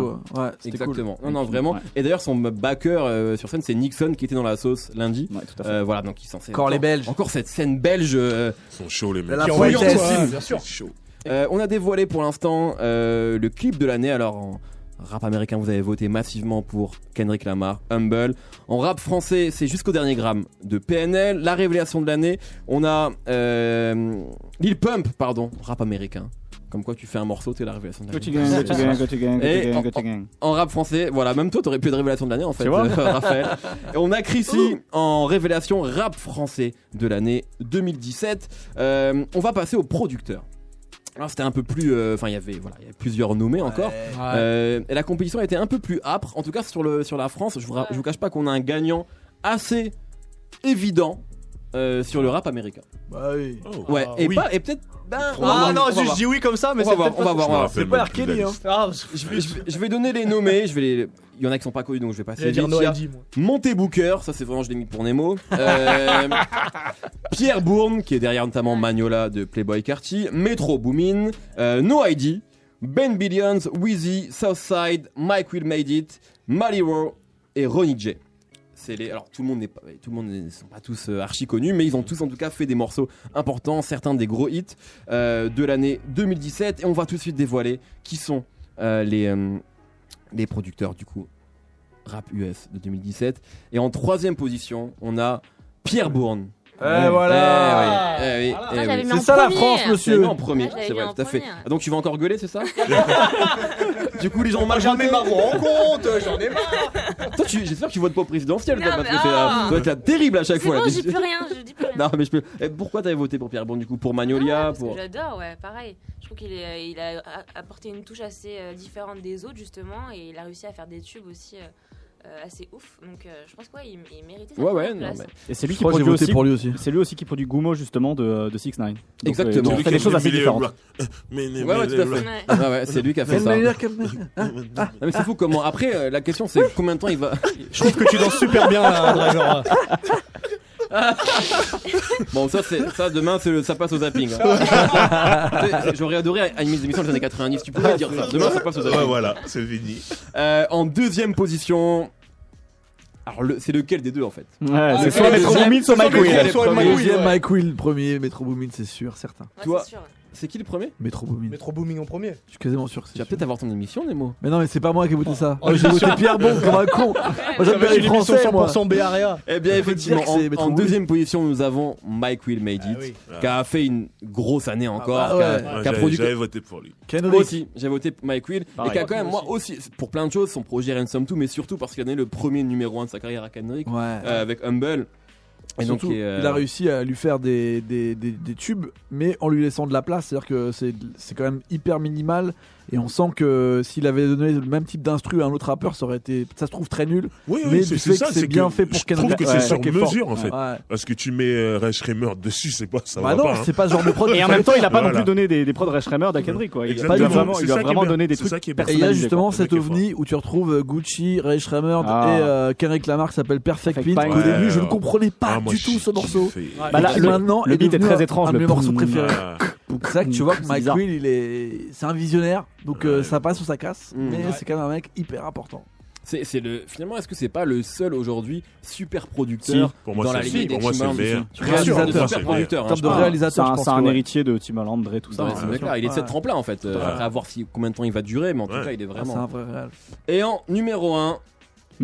Exactement. Cool. Non, vraiment. Et d'ailleurs, son backer sur scène, c'est Nixon qui était dans la sauce lundi. Ouais, tout à fait. Voilà, donc il s'en sait. Encore les Belges. Encore cette scène belge. Ils sont chauds les mecs. Bien sûr. On a dévoilé pour l'instant le clip de l'année. Alors en rap américain, vous avez voté massivement pour Kendrick Lamar, Humble. En rap français, c'est Jusqu'au dernier gramme de PNL. La révélation de l'année, on a Lil Pump, rap américain. Comme quoi tu fais un morceau, t'es la révélation de l'année. En rap français, voilà, même toi t'aurais pu être révélation de l'année en fait, Raphaël. Et on a Chrissy en révélation rap français de l'année 2017. On va passer au producteur. Alors c'était un peu plus, il y avait plusieurs nommés encore. Et la compétition était un peu plus âpre. En tout cas sur la France, je vous cache pas qu'on a un gagnant assez évident sur le rap américain. Bah oui. Ouais. Et peut-être. Je dis oui comme ça, mais on va voir. C'est pas R. Kelly, hein. Je vais donner les nommés. Il y en a qui sont pas connus, donc je vais passer. Je vais dire Noël-Di, moi. Monté Booker, ça c'est vraiment, je l'ai mis pour Nemo. Pierre Bourne, qui est derrière notamment Magnola de Playboi Carti. Metro Boomin, No ID, Ben Billions, Wheezy, Southside, Mike Will Made It, Maliro et Ronnie J. Alors tout le monde ne sont pas tous archi connus, mais ils ont tous en tout cas fait des morceaux importants, certains des gros hits de l'année 2017. Et on va tout de suite dévoiler qui sont les producteurs du coup rap US de 2017. Et en troisième position, on a Pierre Bourne. Voilà. C'est ça la France, monsieur. En premier, c'est vrai, tout à fait. Donc tu vas encore gueuler, c'est ça? Du coup, les gens mal j'en ai marre, en compte, j'en ai marre. Toi, j'espère que tu votes pas au présidentiel, toi, parce que ça doit être terrible à chaque fois. Bon, je dis plus rien. Non, mais je peux. Pourquoi t'avais voté pour Pierre Bourne du coup? Pour Magnolia, pour. J'adore, pareil. Je trouve qu'il a apporté une touche assez différente des autres justement, et il a réussi à faire des tubes aussi. Assez ouf, donc je pense qu'il méritait sa place. Et c'est lui qui produit aussi, pour lui aussi. C'est lui aussi qui produit Gummo justement de 6ix9ine. Exactement. Il fait des choses assez différentes. Ouais, tout à fait. C'est lui qui a fait ça. Mais c'est fou comment. Après, la question c'est combien de temps il va. Je trouve que tu danses super bien, Driver. Bon, ça demain ça passe au zapping. J'aurais adoré à une mise d'émission des années 90. Tu pourrais dire ça. Demain ça passe au zapping. Ouais, voilà, c'est fini. En deuxième position. Alors c'est lequel des deux en fait? C'est soit Metro Boomin, soit Mike Will. Mike Will premier, Metro Boomin c'est sûr, certain. Toi, c'est qui le premier? Metro Boomin. Metro Boomin en premier. Je suis quasiment sûr que c'est. Tu vas peut-être avoir ton émission, Nemo. Mais non, mais c'est pas moi qui ai voté ça. J'ai voté Pierre Bourne comme un con. Moi j'aime les Français, 100% Béarea. Eh bien effectivement, en deuxième position nous avons Mike Will Made It, qui a fait une grosse année encore, qui a produit. J'avais voté pour lui. Moi aussi, j'ai voté Mike Will, et qui a quand même moi aussi pour plein de choses, son projet Ransom 2, mais surtout parce qu'il a donné le premier numéro 1 de sa carrière à Kendrick avec Humble. Et surtout, donc, il a réussi à lui faire des tubes, mais en lui laissant de la place. C'est-à-dire que c'est quand même hyper minimal. Et on sent que s'il avait donné le même type d'instru à un autre rappeur, ça aurait été, ça se trouve, très nul. Oui, mais c'est ça. C'est bien fait pour Kendrick. Je trouve que c'est sur mesure en fait. Parce que tu mets Ray Schremer dessus, c'est pas ça. Bah non, c'est pas ce genre de prod. Et en même temps, il a pas non plus donné des prods Ray Schremer à Kendrick. Il lui a vraiment donné des trucs. Et il y a justement cet ovni où tu retrouves Gucci, Ray Schremer et Kendrick Lamar qui s'appelle Perfect Pint. Au début, je ne comprenais pas du tout ce morceau. Maintenant, le beat est très étrange. Le morceau préféré. C'est ça que tu vois que Mike Will, c'est un visionnaire, donc ça passe ou ça casse, mais c'est quand même un mec hyper important. Finalement, est-ce que c'est pas le seul aujourd'hui super producteur dans la lignée des Timbaland? Réalisateur, super producteur. En termes de réalisateur, c'est un héritier de Timbaland, Dre, tout ça. Il est de cette trempe-là en fait. Après, à voir combien de temps il va durer, mais en tout cas, il est vraiment. C'est un vrai réal. Et en numéro 1. Eh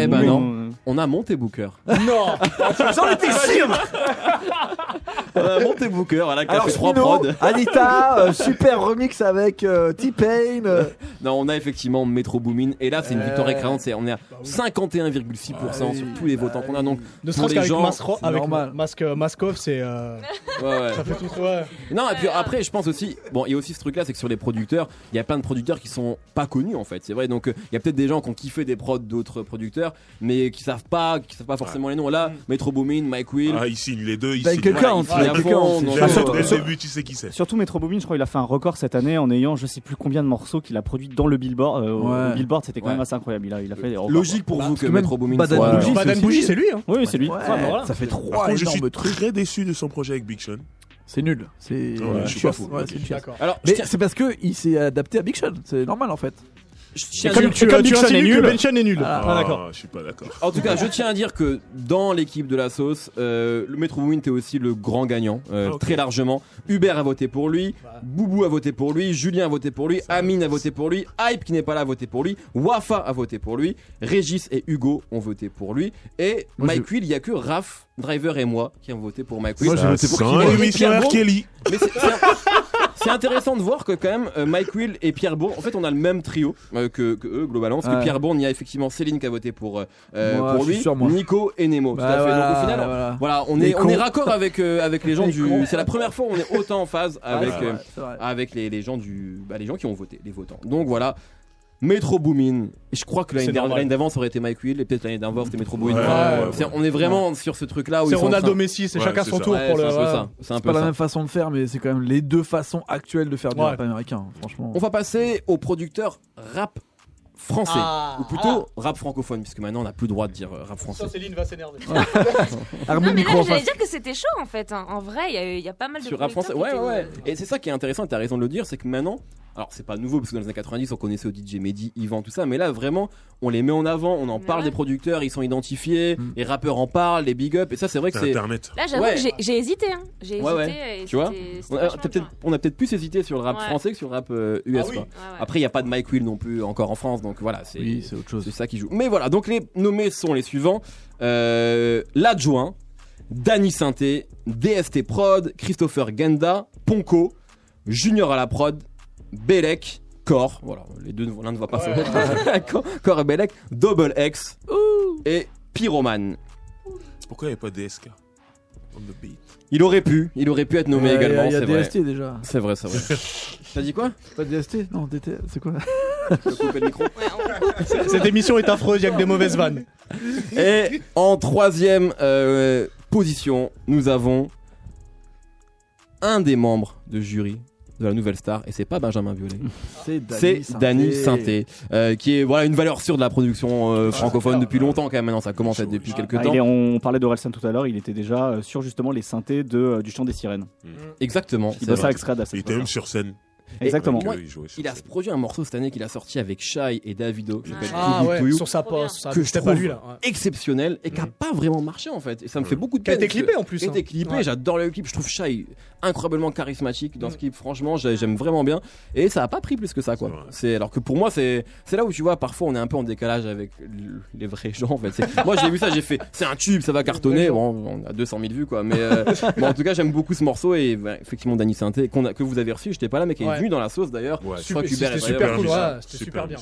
ben non, on a Monté Booker. Non, j'en étais sûr. Monté Booker, qui a fait 3 prods. Anita, super remix avec T-Pain. Non, on a effectivement Metro Boomin et là c'est une victoire écrasante, on est à 51,6% sur tous les votants qu'on a, donc ne pour les gens Maskov c'est ça fait tout Non, et puis après je pense aussi, bon il y a aussi ce truc là, c'est que sur les producteurs, il y a plein de producteurs qui sont pas connus en fait, c'est vrai, donc il y a peut-être des gens qui ont kiffé des prods d'autres producteurs mais qui savent pas forcément les noms. Là, Metro Boomin, Mike Will, ils signent les deux, dès le début tu sais qui c'est. Surtout Metro Boomin, je crois qu'il a fait un record cette année en ayant je sais plus combien de morceaux qu'il a produit dans le Billboard. Au Billboard, c'était quand même assez incroyable. Il a fait des records. Logique pour vous que Metro Boomin Badan Bougie, c'est lui. Oui, c'est lui. Ça fait 3 Par contre, je suis énormes trucs. très déçu de son projet avec Big Sean. C'est nul. Je suis pas fou. D'accord. Alors, mais c'est parce que il s'est adapté à Big Sean. C'est normal en fait. Comme Big Sean est nul, Ben Sean est nul. D'accord. Je suis pas d'accord. En tout cas, je tiens à dire que dans l'équipe de la sauce, le Metro Boomin était aussi le grand gagnant, très largement. Hubert a voté pour lui, Boubou a voté pour lui, Julien a voté pour lui, Amine a voté pour lui, Hype qui n'est pas là a voté pour lui, Wafa a voté pour lui, Régis et Hugo ont voté pour lui, et Mike Will, il y a que Raph, Driver et moi qui ont voté pour Mike Will. Moi j'ai voté pour l'émission R. Kelly. Mais c'est intéressant de voir que quand même Mike Will et Pierre Bourne, en fait on a le même trio que eux globalement, parce que Pierre Bourne, il y a effectivement Céline qui a voté pour lui, Nico et Nemo. Tout à fait. Donc au final, voilà, on est raccord avec les gens du. C'est la première fois où on est autant en phase avec les gens les gens qui ont voté, les votants. Donc voilà. Metro Boomin, et je crois que l'année d'avant ça aurait été Mike Will et peut-être l'année d'avant c'était Metro Boomin. On est vraiment sur ce truc là où c'est Ronaldo Messi, c'est chacun son tour pour le. C'est un peu pas la même façon de faire, mais c'est quand même les deux façons actuelles de faire du rap américain, franchement. On va passer au producteur rap français, ou plutôt rap francophone, puisque maintenant on n'a plus le droit de dire rap français. Céline va s'énerver. Non, mais là, j'allais dire que c'était chaud en fait. En vrai, il y a pas mal de sur rap français. Ouais. Et c'est ça qui est intéressant, et t'as raison de le dire, c'est que maintenant, alors c'est pas nouveau parce que dans les années 90 on connaissait au DJ Mehdi, Yvan, tout ça, mais là vraiment on les met en avant, on en parle des producteurs, ils sont identifiés, les rappeurs en parlent, les big up, et ça c'est vrai que c'est Internet. Là j'avoue que j'ai hésité, J'ai hésité. Et tu vois, on a peut-être plus hésité sur le rap français que sur le rap US. Après il y a pas de Mike Will non plus encore en France, donc voilà, c'est autre chose. C'est ça qui joue. Mais voilà, donc les nommés sont les suivants. L'adjoint, Danny Sainté, DST Prod, Christopher Genda, Ponko, Junior à la prod, Belek, Core, voilà, les deux, l'un ne va pas se mettre. Core et Belek, Double X et Pyroman. Pourquoi il n'y a pas DSK on the beat? Il aurait pu être nommé également. Il y a DST déjà. C'est vrai. T'as dit quoi? Pas DST? Non, DT, c'est quoi? Je peux couper le micro. Cette émission est affreuse, il y a que des mauvaises vannes. Et en troisième position, nous avons un des membres de jury de la Nouvelle Star, et c'est pas Benjamin Violet, c'est Danny Sainté, qui est une valeur sûre de la production francophone depuis longtemps quand même. Maintenant ça commence à être depuis quelques temps. On parlait d'Orelsan tout à l'heure, il était déjà sur justement les synthés du chant des sirènes. Exactement. Il bossait avec Scred. Il était même sur scène. Exactement. Il a produit un morceau cette année qu'il a sorti avec Shai et Davido qui s'appelle sur sa poste, que je trouve exceptionnel et qui a pas vraiment marché en fait, et ça me fait beaucoup de peine. Qui a été clippé en plus. Qui a été clippé, j'adore le clip, je trouve Shai incroyablement charismatique dans ce clip, franchement j'aime vraiment bien, et ça a pas pris plus que ça quoi. C'est alors que pour moi c'est là où tu vois parfois on est un peu en décalage avec les vrais gens en fait. Moi j'ai vu ça, j'ai fait c'est un tube, ça va cartonner, bon on a 200 000 vues quoi, mais en tout cas j'aime beaucoup ce morceau, et effectivement Danny Sainté que vous avez reçu, j'étais pas là mais qui est venu dans la sauce d'ailleurs. C'était super cool, c'était super bien.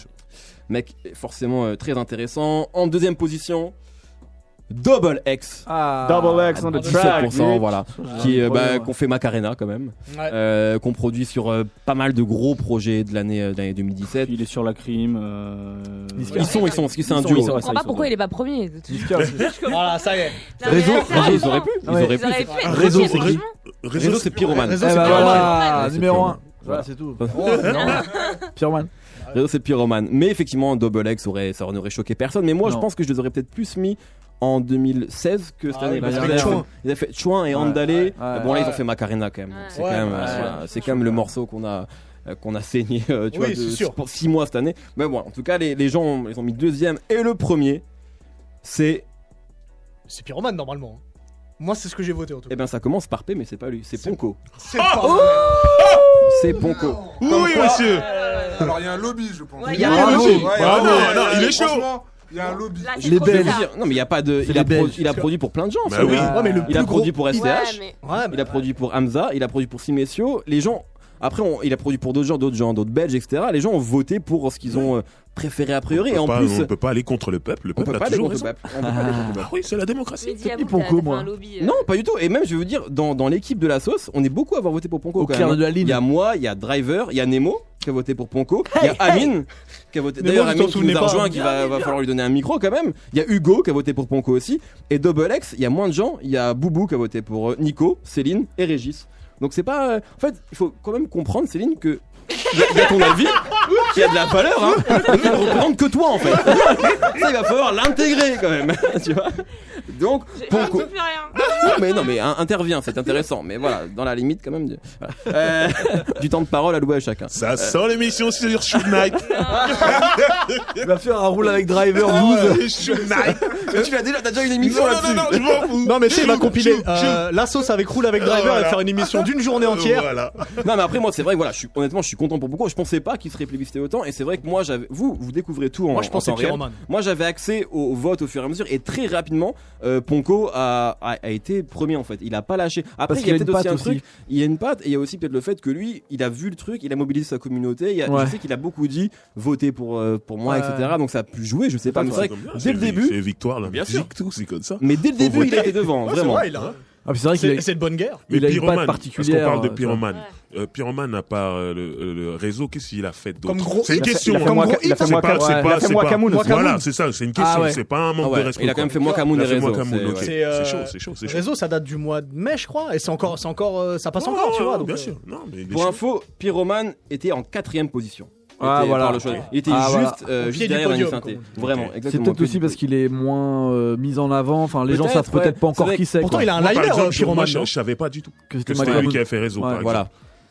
Mec, forcément très intéressant. En deuxième position, Double X. Double X on the track. 17%, voilà. Qu'on fait Macarena quand même. Qu'on produit sur pas mal de gros projets de l'année 2017. Il est sur la crime. Ils sont, c'est un duo. Je comprends pas pourquoi il est pas premier. Voilà, ça y est. Réseau, ils auraient pu. Réseau, c'est Pyroman. Voilà, numéro 1. Voilà, c'est tout. Pyroman. Réseau, c'est Pyroman. Mais effectivement, Double X ça n'aurait choqué personne. Mais moi, je pense que je les aurais peut-être plus mis en 2016 que cette année. Ils ont fait Chouin et Andalé. Bon, là, ils ont fait Macarena quand même. C'est quand même le morceau qu'on a saigné, tu vois, pour 6 mois cette année. Mais bon, en tout cas, les gens, ils ont mis deuxième, et le premier, c'est Pyroman normalement. Moi, c'est ce que j'ai voté en tout cas. Eh ben, ça commence par P, mais c'est pas lui, c'est Ponko. C'est pas C'est Ponko. Oui, monsieur. Alors, il y a un lobby, je pense. Il y a un lobby. Bravo, il est chaud. Il y a un lobby. Les Belges. Non, mais il y a pas de. Il a produit pour plein de gens. Oui. Il a produit pour STH. Il a produit pour Hamza. Il a produit pour Simesio. Les gens. Après, il a produit pour d'autres gens, d'autres Belges, etc. Les gens ont voté pour ce qu'ils ont préféré a priori. Et en plus, on peut pas aller contre le peuple. Le peuple a toujours raison. Oui, c'est la démocratie. Mais Ponko, moi. Non, pas du tout. Et même, je veux dire, dans l'équipe de la sauce, on est beaucoup à avoir voté pour Ponko. Au clair de la ligne. Il y a moi, il y a Driver, il y a Nemo qui a voté pour Ponko, il y a Amine qui a voté. D'ailleurs, Amine qui nous a rejoint, qui va falloir lui donner un micro quand même. Il y a Hugo qui a voté pour Ponko aussi. Et Double X, il y a moins de gens. Il y a Boubou qui a voté pour Nico, Céline et Régis. Donc c'est pas. En fait, il faut quand même comprendre, Céline, que. Il y a ton avis qui a de la valeur, hein, qui ne représente que toi en fait. Ça, il va falloir l'intégrer quand même, tu vois. Donc, Ponko. Mais intervient, c'est intéressant. Mais voilà, dans la limite quand même. Du temps de parole alloué à chacun. Ça sent l'émission sur Shoot Night. Il va faire un roule avec Driver 12. Shoot Night. T'as déjà une émission là-dessus. Non, je m'en fous. Non, mais tu sais, il va compiler la sauce avec roule avec Driver et faire une émission d'une journée entière. Voilà. Non, mais après, moi, c'est vrai que voilà, honnêtement, je suis content pour Ponko. Je pensais pas qu'il serait plébiscité autant. Et c'est vrai que moi, vous découvrez tout en. Moi, je pensais Pyroman. Moi, j'avais accès au vote au fur et à mesure. Et très rapidement, Ponko a été premier en fait. Il a pas lâché. Après, il y a peut-être aussi un truc. Il y a une patte. Et il y a aussi peut-être le fait que lui, il a vu le truc, il a mobilisé sa communauté. Je sais qu'il a beaucoup dit votez pour moi, etc. Donc ça a pu jouer. Je sais pas. Mais c'est vrai que dès le début. C'est victoire là. Bien sûr. C'est comme ça. Mais dès le début, il a été devant. Vraiment. C'est vrai qu'il c'est de bonne guerre. Mais il a une Pyroman, patte particulière. parce qu'on parle de Pyroman. Pyroman, à part le réseau, qu'est-ce qu'il a fait d'autre? Comme gros. C'est une question. Il a fait Mwakamoun. Voilà, c'est ça, c'est une question. C'est pas un manque de respect. Il a quand même fait Mwakamoun et réseau. C'est chaud. Réseau, ça date du mois de mai, je crois. Et ça passe encore, tu vois. Bien sûr. Pour info, Pyroman était en 4ème position. Voilà. Il était juste derrière Annie Synthé. Vraiment, exactement. C'est peut-être aussi parce qu'il est moins mis en avant. Enfin, les gens savent peut-être pas encore qui c'est. Pourtant, il a un liner, Pyroman. Je savais pas du tout que c'était lui qui a fait réseau. Voilà.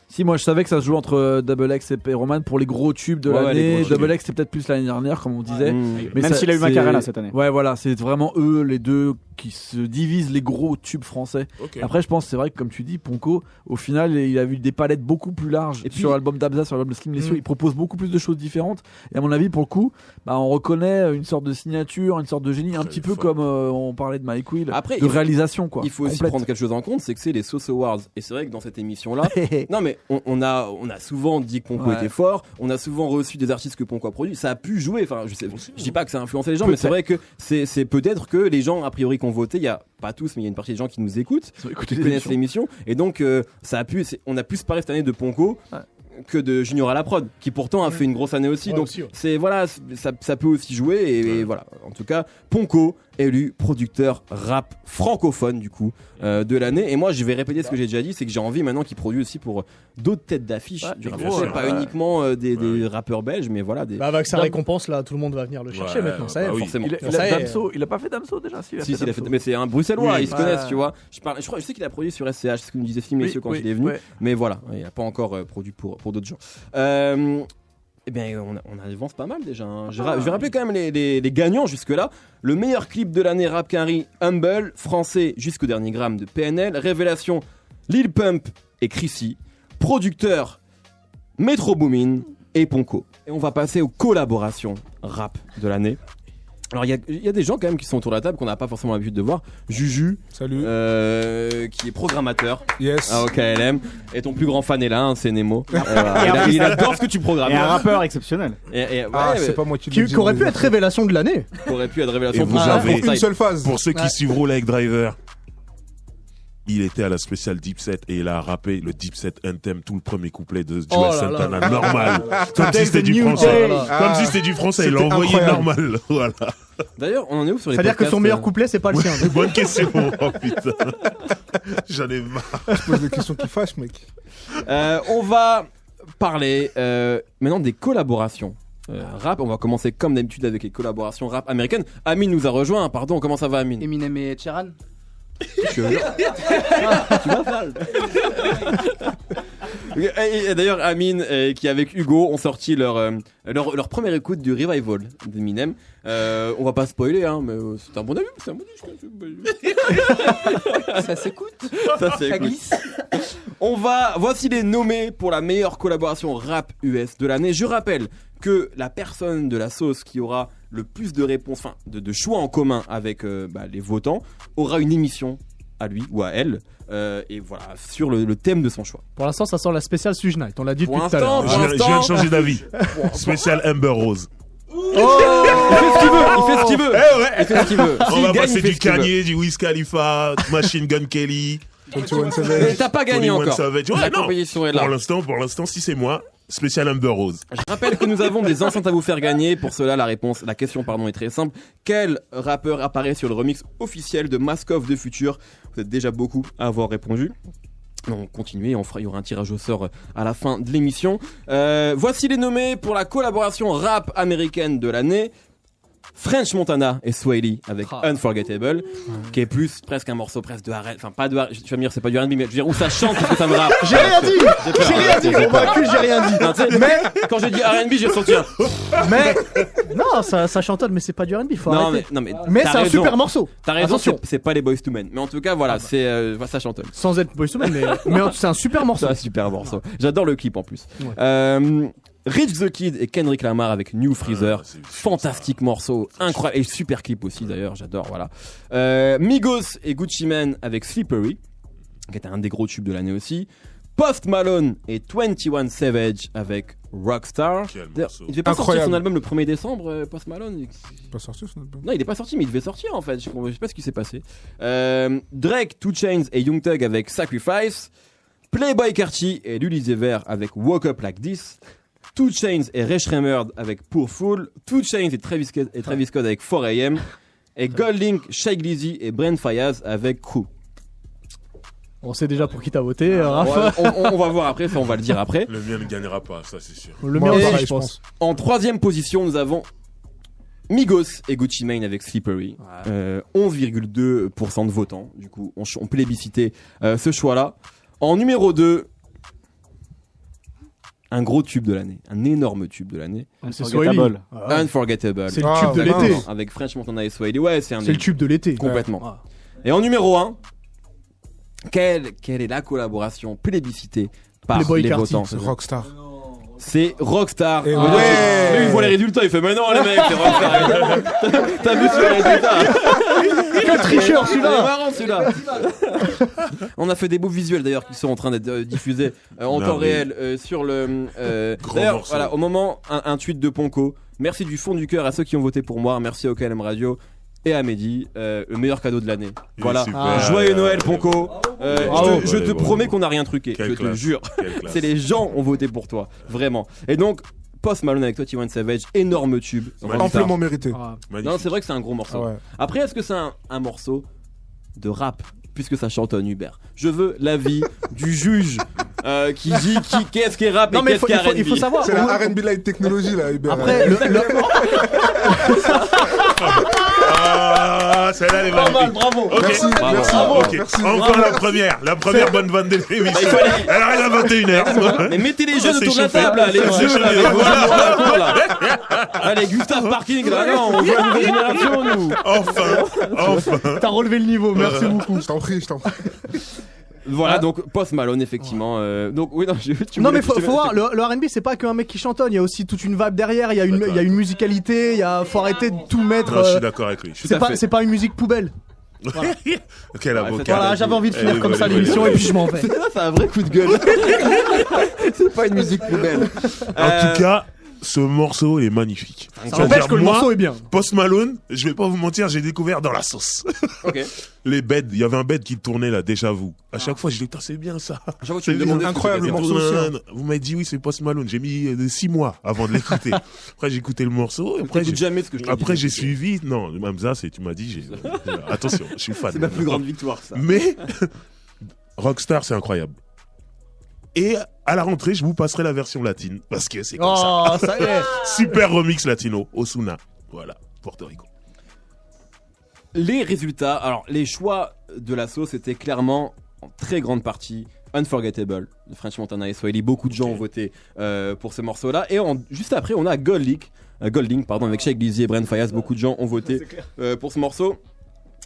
Si, moi je savais que ça se joue entre Double X et Pyroman pour les gros tubes de l'année. Double X c'est peut-être plus l'année dernière, comme on disait. Mais même s'il a eu Macarena cette année. Ouais, voilà, c'est vraiment eux les deux qui se divisent les gros tubes français. Après, je pense, c'est vrai que comme tu dis, Ponko, au final, il a vu des palettes beaucoup plus larges. Et puis, sur l'album d'Abza, sur l'album de Slim Lessio, il propose beaucoup plus de choses différentes. Et à mon avis, pour le coup, on reconnaît une sorte de signature, une sorte de génie, un petit peu comme on parlait de Mike Will, après, de réalisation, quoi. Il faut aussi prendre quelque chose en compte, c'est que c'est les Sauce Awards. Et c'est vrai que dans cette émission-là, non mais on a souvent dit que Ponko était fort, on a souvent reçu des artistes que Ponko a produits, ça a pu jouer. Enfin, je dis pas que ça a influencé les gens, mais c'est vrai que c'est peut-être que les gens a priori qui ont voté, il y a pas tous, mais il y a une partie des gens qui nous écoutent, qui connaissent l'émission, et donc on a pu se parler cette année de Ponko que de Junior à la prod, qui pourtant a fait une grosse année aussi. Donc c'est voilà, ça peut aussi jouer et voilà. En tout cas, Ponko élu producteur rap francophone du coup de l'année. Et moi, je vais répéter ce que j'ai déjà dit, c'est que j'ai envie maintenant qu'il produit aussi pour d'autres têtes d'affiche du rap français, pas uniquement des rappeurs belges, mais voilà des. Avec sa récompense là, tout le monde va venir le chercher maintenant. Ça y est, forcément. Il a pas fait Damso déjà. Si, il a fait, mais c'est un Bruxellois, ils se connaissent, tu vois. Je sais qu'il a produit sur SCH, c'est ce que nous disait Slim Lessio quand il est venu, mais voilà, il a pas encore produit pour d'autres gens. Eh bien, on avance pas mal déjà. Je vais rappeler quand même les gagnants jusque-là. Le meilleur clip de l'année Rap Quinry, Humble, français jusqu'au dernier gramme de PNL. Révélation, Lil Pump et Chrissy. Producteur, Metro Boomin et Ponko. Et on va passer aux collaborations rap de l'année. Alors il y a des gens quand même qui sont autour de la table qu'on n'a pas forcément l'habitude de voir. Juju, salut, qui est programmateur à OKLM, et ton plus grand fan est là, c'est Nemo. Il adore ce que tu programmes. Et un rappeur exceptionnel. C'est pas moi qui aurait pu être révélation de l'année. Aurait pu être révélation pour une seule phase. Pour ceux qui suivent Roll avec Driver. Il était à la spéciale Deep Set et il a rappé le Deep Set Anthem, tout le premier couplet de Joel Santana, normal. Comme si c'était du français. Comme si c'était du français, il l'a envoyé normal. Voilà. D'ailleurs, on en est où sur les C'est-à-dire que son meilleur couplet, c'est pas le sien. Bonne question. Oh putain. J'en ai marre. Je pose des questions qui fâchent, mec. On va parler maintenant des collaborations. Rap, on va commencer comme d'habitude avec les collaborations rap américaines. Amine nous a rejoint, pardon, comment ça va Amine? Eminem et Sheeran. Tu vas faire. Et d'ailleurs Amine qui avec Hugo ont sorti leur première écoute du Revival d'Eminem. On va pas spoiler mais c'est un bon avis, c'est un bon disque. Ça s'écoute. Ça glisse. Voici les nommés pour la meilleure collaboration rap US de l'année. Je rappelle que la personne de la sauce qui aura le plus de réponses, de choix en commun avec les votants, aura une émission à lui ou à elle et voilà, sur le thème de son choix. Pour l'instant, ça sent la spéciale Suge Knight. On l'a dit Pour depuis tout à l'heure. Je viens de changer d'avis. Spécial Amber Rose. Il fait ce qu'il veut. Il fait ce qu'il veut. On va passer du Kanye, du Wiz Khalifa, Machine Gun Kelly. Mais t'as pas gagné encore. La compétition est là. Pour l'instant, si c'est moi, spécial Amber Rose. Je rappelle que nous avons des enceintes à vous faire gagner. Pour cela, la question est très simple. Quel rappeur apparaît sur le remix officiel de Mask of the Future? Vous êtes déjà beaucoup à avoir répondu. Donc continuez, il y aura un tirage au sort à la fin de l'émission. Voici les nommés pour la collaboration rap américaine de l'année. French Montana et Sway avec Unforgettable, qui est plus presque un morceau presque de R&B, enfin pas de R&B, tu vas me dire c'est pas du R&B, mais je veux dire où ça chante parce que ça me rappe. J'ai rien dit, convaincu, j'ai rien dit. Non, mais quand je dis R&B, j'ai ressenti un. Mais non, ça chantonne, mais c'est pas du R&B, faut arrêter. Mais c'est un super morceau. T'as raison, c'est pas les Boyz II Men, mais en tout cas voilà, c'est ça chantonne. Sans être Boyz II Men, mais c'est un super morceau. C'est un super morceau. J'adore le clip en plus. Rich the Kid et Kendrick Lamar avec New Freezer, fantastique morceau, incroyable et super clip aussi d'ailleurs, j'adore, voilà. Migos et Gucci Mane avec Slippery, qui était un des gros tubes de l'année aussi. Post Malone et 21 Savage avec Rockstar. Il devait pas sortir son album le 1er décembre, Post Malone. Il est pas sorti son album. Non, il est pas sorti, mais il devait sortir en fait. Je sais pas ce qui s'est passé. Drake, 2 Chainz et Young Thug avec Sacrifice. Playboi Carti et Lil Vert avec Woke Up Like This. 2 Chainz et Ray Shremerd avec Poor Fool. 2 Chainz et Travis Scott avec 4am. Et Goldlink, Shy Glizzy et Brent Faiyaz avec Crew. On sait déjà pour qui t'as voté, Raph. On va voir après, ça on va le dire après. Le mien ne gagnera pas, ça c'est sûr. Le mien pareil, je pense. En 3ème position, nous avons Migos et Gucci Mane avec Slippery. 11,2% de votants. Du coup, on plébiscitait ce choix-là. En numéro 2, un gros tube de l'année, un énorme tube de l'année. Unforgettable. Unforgettable. C'est le tube de l'été. Avec French Montana et Sway. Ouais, c'est le tube de l'été. Complètement. Et en numéro 1, quelle est la collaboration plébiscitée par les votants? C'est Rockstar. C'est Rockstar. Et lui, il voit les résultats, il fait mais non les mecs, c'est Rockstar. T'as vu sur les résultats? Quel tricheur celui-là. C'est marrant celui-là. On a fait des beaux visuels d'ailleurs qui sont en train d'être diffusés en temps réel sur le. D'ailleurs, voilà, au moment un tweet de Ponko. Merci du fond du cœur à ceux qui ont voté pour moi. Merci au KLM Radio. Et à Mehdi, le meilleur cadeau de l'année. Voilà. Joyeux Noël, Ponko. Je te promets qu'on n'a rien truqué. Je te jure. C'est les gens ont voté pour toi. Vraiment. Et donc, Post Malone avec 21 Savage, énorme tube. Amplement mérité. Non, c'est vrai que c'est un gros morceau. Après, est-ce que c'est un morceau de rap? Puisque ça chantonne Hubert. Je veux l'avis du juge qui dit qu'est-ce qui est rap et qu'est-ce qui est R&B. Il faut savoir. C'est la R&B light technologie là, Hubert. Après, celle-là elle est magnifique. Bravo. Merci. Enfin la première bonne vanne de l'émission. Elle arrive à 21h. Mais mettez les jeunes autour de la table là, les jeux là. Allez, Gustave Parking là, non, on voit une nouvelle génération nous. Enfin. T'as relevé le niveau, merci beaucoup. Je t'en prie. Voilà, donc Post Malone effectivement. Donc oui, non mais faut voir, le R&B c'est pas qu'un mec qui chantonne, il y a aussi toute une vibe derrière, il y a une musicalité, faut arrêter de tout mettre. Non, je suis d'accord avec lui. C'est pas une musique poubelle. Voilà. Quel avocat. Voilà, j'avais envie de finir comme ça l'émission et puis je m'en vais. C'est un vrai coup de gueule. C'est pas une musique poubelle. En tout cas, ce morceau est magnifique. Ça empêche que le morceau est bien. Post Malone, je vais pas vous mentir, j'ai découvert dans la sauce. Ok. Les beds, il y avait un bed qui tournait là, déjà vu. À chaque fois, je dis, c'est bien ça. À chaque fois, tu me demandes incroyable morceau aussi. Vous m'avez dit oui, c'est Post Malone. J'ai mis 6 mois avant de l'écouter. Après, j'ai écouté le morceau. Après, j'ai suivi. Non, Hamza, tu m'as dit, attention, je suis fan. C'est ma plus grande victoire, ça. Mais Rockstar, c'est incroyable. Et à la rentrée, je vous passerai la version latine parce que c'est comme ça. Y est. Super remix latino, Ozuna. Voilà, Porto Rico. Les résultats, alors les choix de la sauce étaient clairement en très grande partie Unforgettable de French Montana et Sway. Beaucoup de gens ont voté pour ce morceau-là. Et juste après, on a Goldlink avec Shy Glizzy et Brent Faiyaz. Beaucoup de gens ont voté pour ce morceau.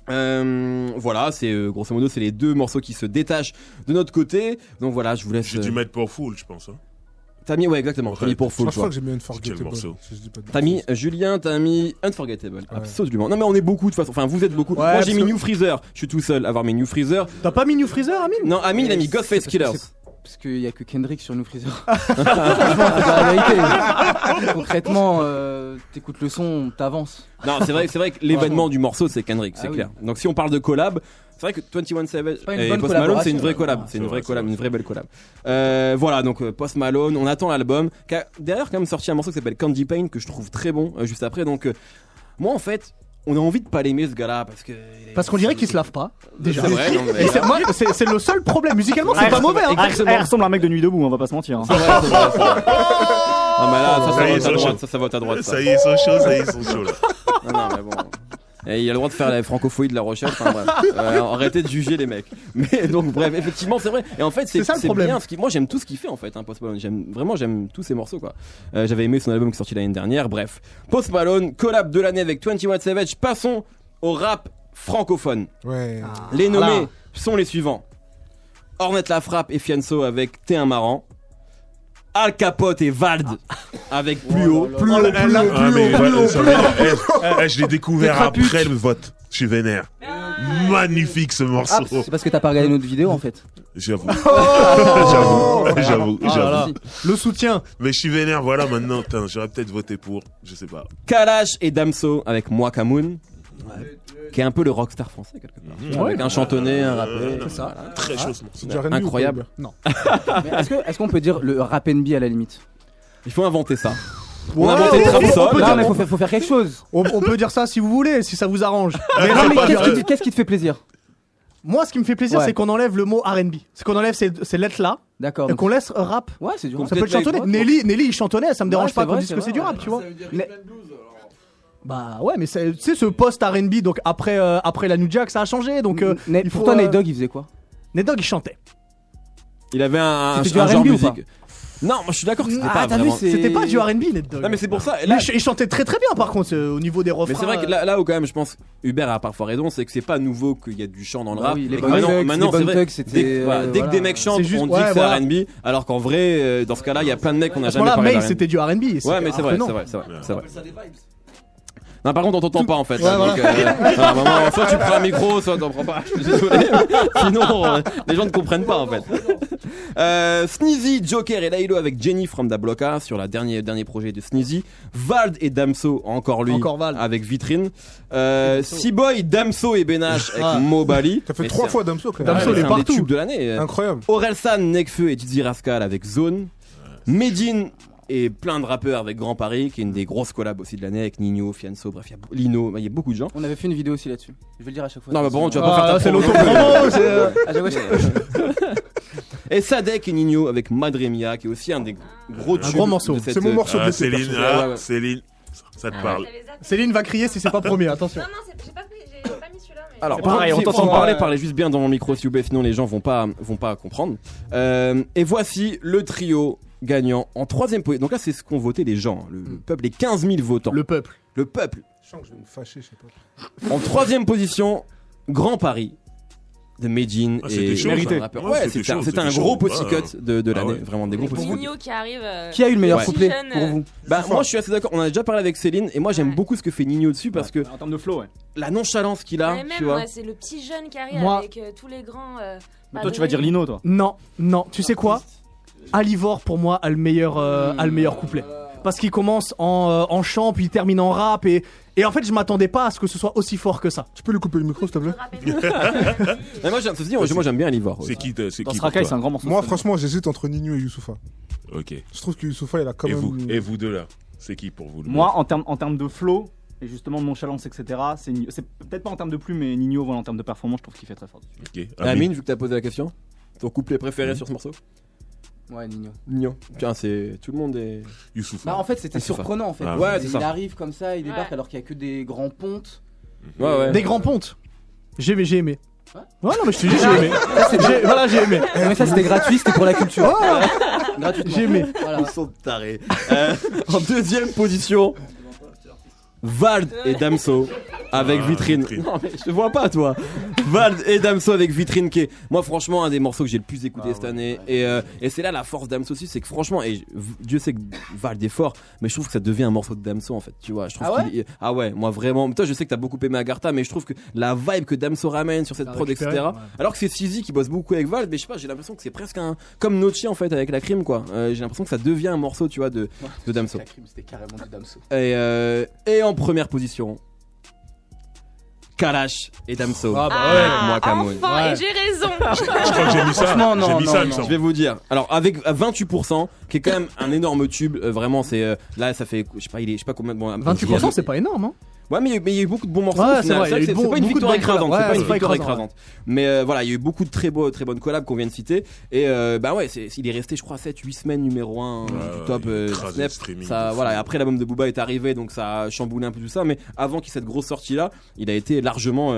Voilà, c'est grosso modo c'est les deux morceaux qui se détachent de notre côté. Donc voilà, je vous laisse. J'ai dû mettre pour full, je pense. T'as mis, ouais, exactement. T'as mis pour full. Je crois que j'ai mis Unforgettable. T'as mis Julien, t'as mis Unforgettable. Absolument. Non, mais on est beaucoup de toute façon. Enfin, vous êtes beaucoup. Moi, j'ai mis New Freezer. Je suis tout seul à avoir mis New Freezer. T'as pas mis New Freezer, Amine? Non, Amine, il a mis Ghostface Killers. Parce qu'il y a que Kendrick sur New Freezer. Franchement, c'est la vérité. Concrètement, t'écoutes le son, t'avances. Non, c'est vrai que l'événement du morceau, c'est Kendrick, c'est clair. Donc si on parle de collab, c'est vrai que 21 Savage et Post Malone, c'est une vraie collab. C'est une vraie collab, une vraie belle collab. Voilà, donc Post Malone, on attend l'album. Derrière, quand même sorti un morceau qui s'appelle Candy Paint que je trouve très bon juste après. Donc moi, en fait, on a envie de pas l'aimer ce gars-là parce qu'on dirait qu'il se lave pas. Déjà. C'est vrai, non, mais... Et moi, c'est le seul problème. Musicalement, c'est pas mauvais. Il ressemble à un mec de Nuit debout, on va pas se mentir. C'est vrai. Ah mais là, ça vote à droite. Ça y est, ils sont chauds là. Non, mais bon. Et il a le droit de faire la francophonie de La Rochelle. Enfin bref, arrêtez de juger les mecs. Mais donc bref, effectivement c'est vrai. Et en fait c'est ça le problème. Bien. Moi j'aime tout ce qu'il fait en fait. Post Malone. J'aime tous ses morceaux quoi. J'avais aimé son album qui est sorti l'année dernière. Bref, Post Malone, collab de l'année avec 21 Savage. Passons au rap francophone. Ouais. Les nommés sont les suivants: Ornette La Frappe et Fianso avec T'es un marrant. Al Capote et Vald avec Plus haut. Je l'ai découvert après le vote. Je suis vénère. Magnifique ce morceau. C'est parce que t'as pas regardé notre vidéo en fait. J'avoue. Le soutien. Mais je suis vénère, voilà maintenant. J'aurais peut-être voté pour. Je sais pas. Kalash et Damso avec Moi Kamoun. Qui est un peu le rockstar français quelque part. Avec un chantonné, un rappeur. C'est ça. Très chaud ce morceau. Incroyable. Non. Est-ce qu'on peut dire le rap NB à la limite? Il faut inventer ça. On a inventé Trapsol. Non, mais faut faire quelque chose. On peut dire ça si vous voulez, si ça vous arrange. Mais non, mais qu'est-ce qui te fait plaisir? Moi, ce qui me fait plaisir, c'est qu'on enlève le mot R&B. C'est qu'on enlève ces lettres-là. D'accord. Et qu'on laisse rap. Ouais, c'est du rap. Ça peut être chantonné. Nelly, il chantonnait, ça me dérange pas qu'on dise que c'est du rap, tu vois. Bah ouais, mais tu sais, ce post R&B, donc après la New Jack, ça a changé. Donc, pour toi, Nate Dogg, il faisait quoi? Nate Dogg, il chantait. Il avait un genre R&B musique. Non, moi je suis d'accord que c'était pas vraiment. C'était pas du R&B, Nate Dogg. Non, mais c'est pour ça. Là, il chantait très très bien par contre au niveau des refrains. Mais c'est vrai que là où quand même je pense Hubert a parfois raison, c'est que c'est pas nouveau qu'il y a du chant dans le rap. Oui, maintenant c'est vrai. Dès que des mecs chantent, on dit que c'est R&B, alors qu'en vrai, dans ce cas-là, il y a plein de mecs qu'on a jamais parlé. Mais c'était du R&B. Ouais, mais c'est vrai. Non, par contre, on t'entend pas en fait. Ouais, donc, à un moment, soit tu prends un micro, soit t'en prends pas. Je suis désolé. Sinon, les gens ne comprennent pas en fait. Sneezy, Joker et Laylo avec Jenny from Da Blocka sur la dernier projet de Sneezy. Vald et Damso, encore Vald. Avec Vitrine. C-Boy, Damso et Benache avec Mobali. T'as fait 3 fois Damso quand même. Damso, il est partout. C'est un des tubes de l'année. Incroyable. Orelsan, Nekfeu et Dizzy Rascal avec Zone. Medine et plein de rappeurs avec Grand Paris, qui est une des grosses collabs aussi de l'année avec Nino, Fianso, bref, Lino, il y a beaucoup de gens. On avait fait une vidéo aussi là-dessus. Je vais le dire à chaque fois. Non, mais bon, tu vas pas faire ta c'est l'auto-promo. Et Sadek et Nino avec Madremia, qui est aussi un des gros tubes. Un gros morceau. C'est mon morceau de Céline, Céline, ça te parle. Céline va crier si c'est pas premier, attention. Non, j'ai pas mis celui-là. Mais... Alors, pareil, on t'entend parler juste bien dans mon micro, s'il vous plaît, sinon les gens vont pas comprendre. Et voici le trio gagnant en 3ème position. Donc là, c'est ce qu'ont voté les gens, le peuple, les 15 000 votants. Le peuple. Je sens que je vais me fâcher, je sais pas. En 3ème position, Grand Paris de Medine et mérité. Ouais, c'était un gros cut de l'année, vraiment des gros petits cuts. Nino qui arrive. Qui a eu le meilleur couplet pour vous? Bah moi je suis assez d'accord, on a déjà parlé avec Céline et moi j'aime beaucoup ce que fait Nino dessus parce que en termes de flow, la nonchalance qu'il a, tu vois. C'est le petit jeune qui arrive avec tous les grands. Mais toi tu vas dire Lino toi. Non, tu sais quoi? Alivore pour moi a le meilleur couplet. Parce qu'il commence en chant puis il termine en rap et en fait je m'attendais pas à ce que ce soit aussi fort que ça. Tu peux lui couper le micro s'il te plaît? Mais moi j'aime bien Alivore. C'est qui Rakai, c'est un grand morceau. Moi franchement j'hésite entre Nino et Youssoupha. Ok. Je trouve que Youssoupha il a quand même. Et vous deux là, c'est qui pour vous? Moi en termes de flow et justement de nonchalance etc. C'est peut-être pas en termes de plume mais Nino voilà en termes de performance je trouve qu'il fait très fort. Ok. Amine, vu que t'as posé la question, ton couplet préféré sur ce morceau? Ouais, Nino. Tiens, c'est tout le monde est. Youssoupha. Bah en fait c'était surprenant en fait. Ouais, c'est ça. Il arrive comme ça, il débarque alors qu'il y a que des grands pontes. Ouais. Des grands pontes. J'ai aimé. Ouais, non mais je te dis j'ai aimé. J'ai aimé. Mais ça c'était gratuit, c'était pour la culture. Gratuitement. J'ai aimé. Voilà. Ils sont tarés. En 2ème position, Vald et Damso avec Vitrine. Non mais je te vois pas toi. Vald et Damso avec Vitrine qui est moi franchement un des morceaux que j'ai le plus écouté cette année et c'est là la force d'Amso aussi, c'est que franchement Dieu sait que Vald est fort mais je trouve que ça devient un morceau de Damso en fait, tu vois. Je trouve ouais moi vraiment toi je sais que t'as beaucoup aimé Agartha mais je trouve que la vibe que Damso ramène sur cette prod etc. Alors que c'est Sizi qui bosse beaucoup avec Vald mais je sais pas, j'ai l'impression que c'est presque comme Nocchi en fait avec la crime quoi. J'ai l'impression que ça devient un morceau tu vois de Damso. La crime c'était carrément du Damso. Et en première position Kalash et Damso. Moi Camoun. Enfin, et j'ai raison. Je crois que j'ai mis ça. Non. Je vais vous dire. Alors avec 28%, qui est quand même un énorme tube. Vraiment, c'est là, ça fait, je sais pas combien. Bon, 28%, c'est pas énorme, hein. Ouais, mais il y a eu beaucoup de bons morceaux. Ouais, c'est vrai, c'est pas une victoire écrasante. Ouais, c'est pas une c'est victoire écrasante. Mais voilà, il y a eu beaucoup de très bonnes collabs qu'on vient de citer. Et bah ouais, il est resté, je crois, 7-8 semaines numéro 1 du top Snap. Ça, voilà. Après, l'album de Booba est arrivé, donc ça a chamboulé un peu tout ça. Mais avant qu'il y ait cette grosse sortie là, il a été largement.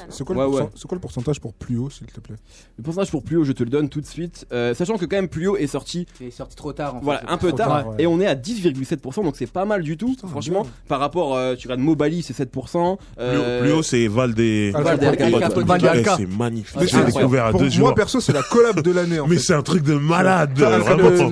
C'est quoi le pourcentage pour Plus haut, s'il te plaît? Le pourcentage pour Plus haut, je te le donne tout de suite. Sachant que quand même Plus haut est sorti. Il est sorti trop tard. Voilà, un peu tard. Et on est à 10,7%, donc c'est pas mal du tout. Franchement, par rapport, tu regardes Mobali, c'est 7%. Plus haut, c'est Vald et Alka. C'est magnifique. J'ai découvert à 2 jours. Moi, perso, c'est la collab de l'année. Mais c'est un truc de malade.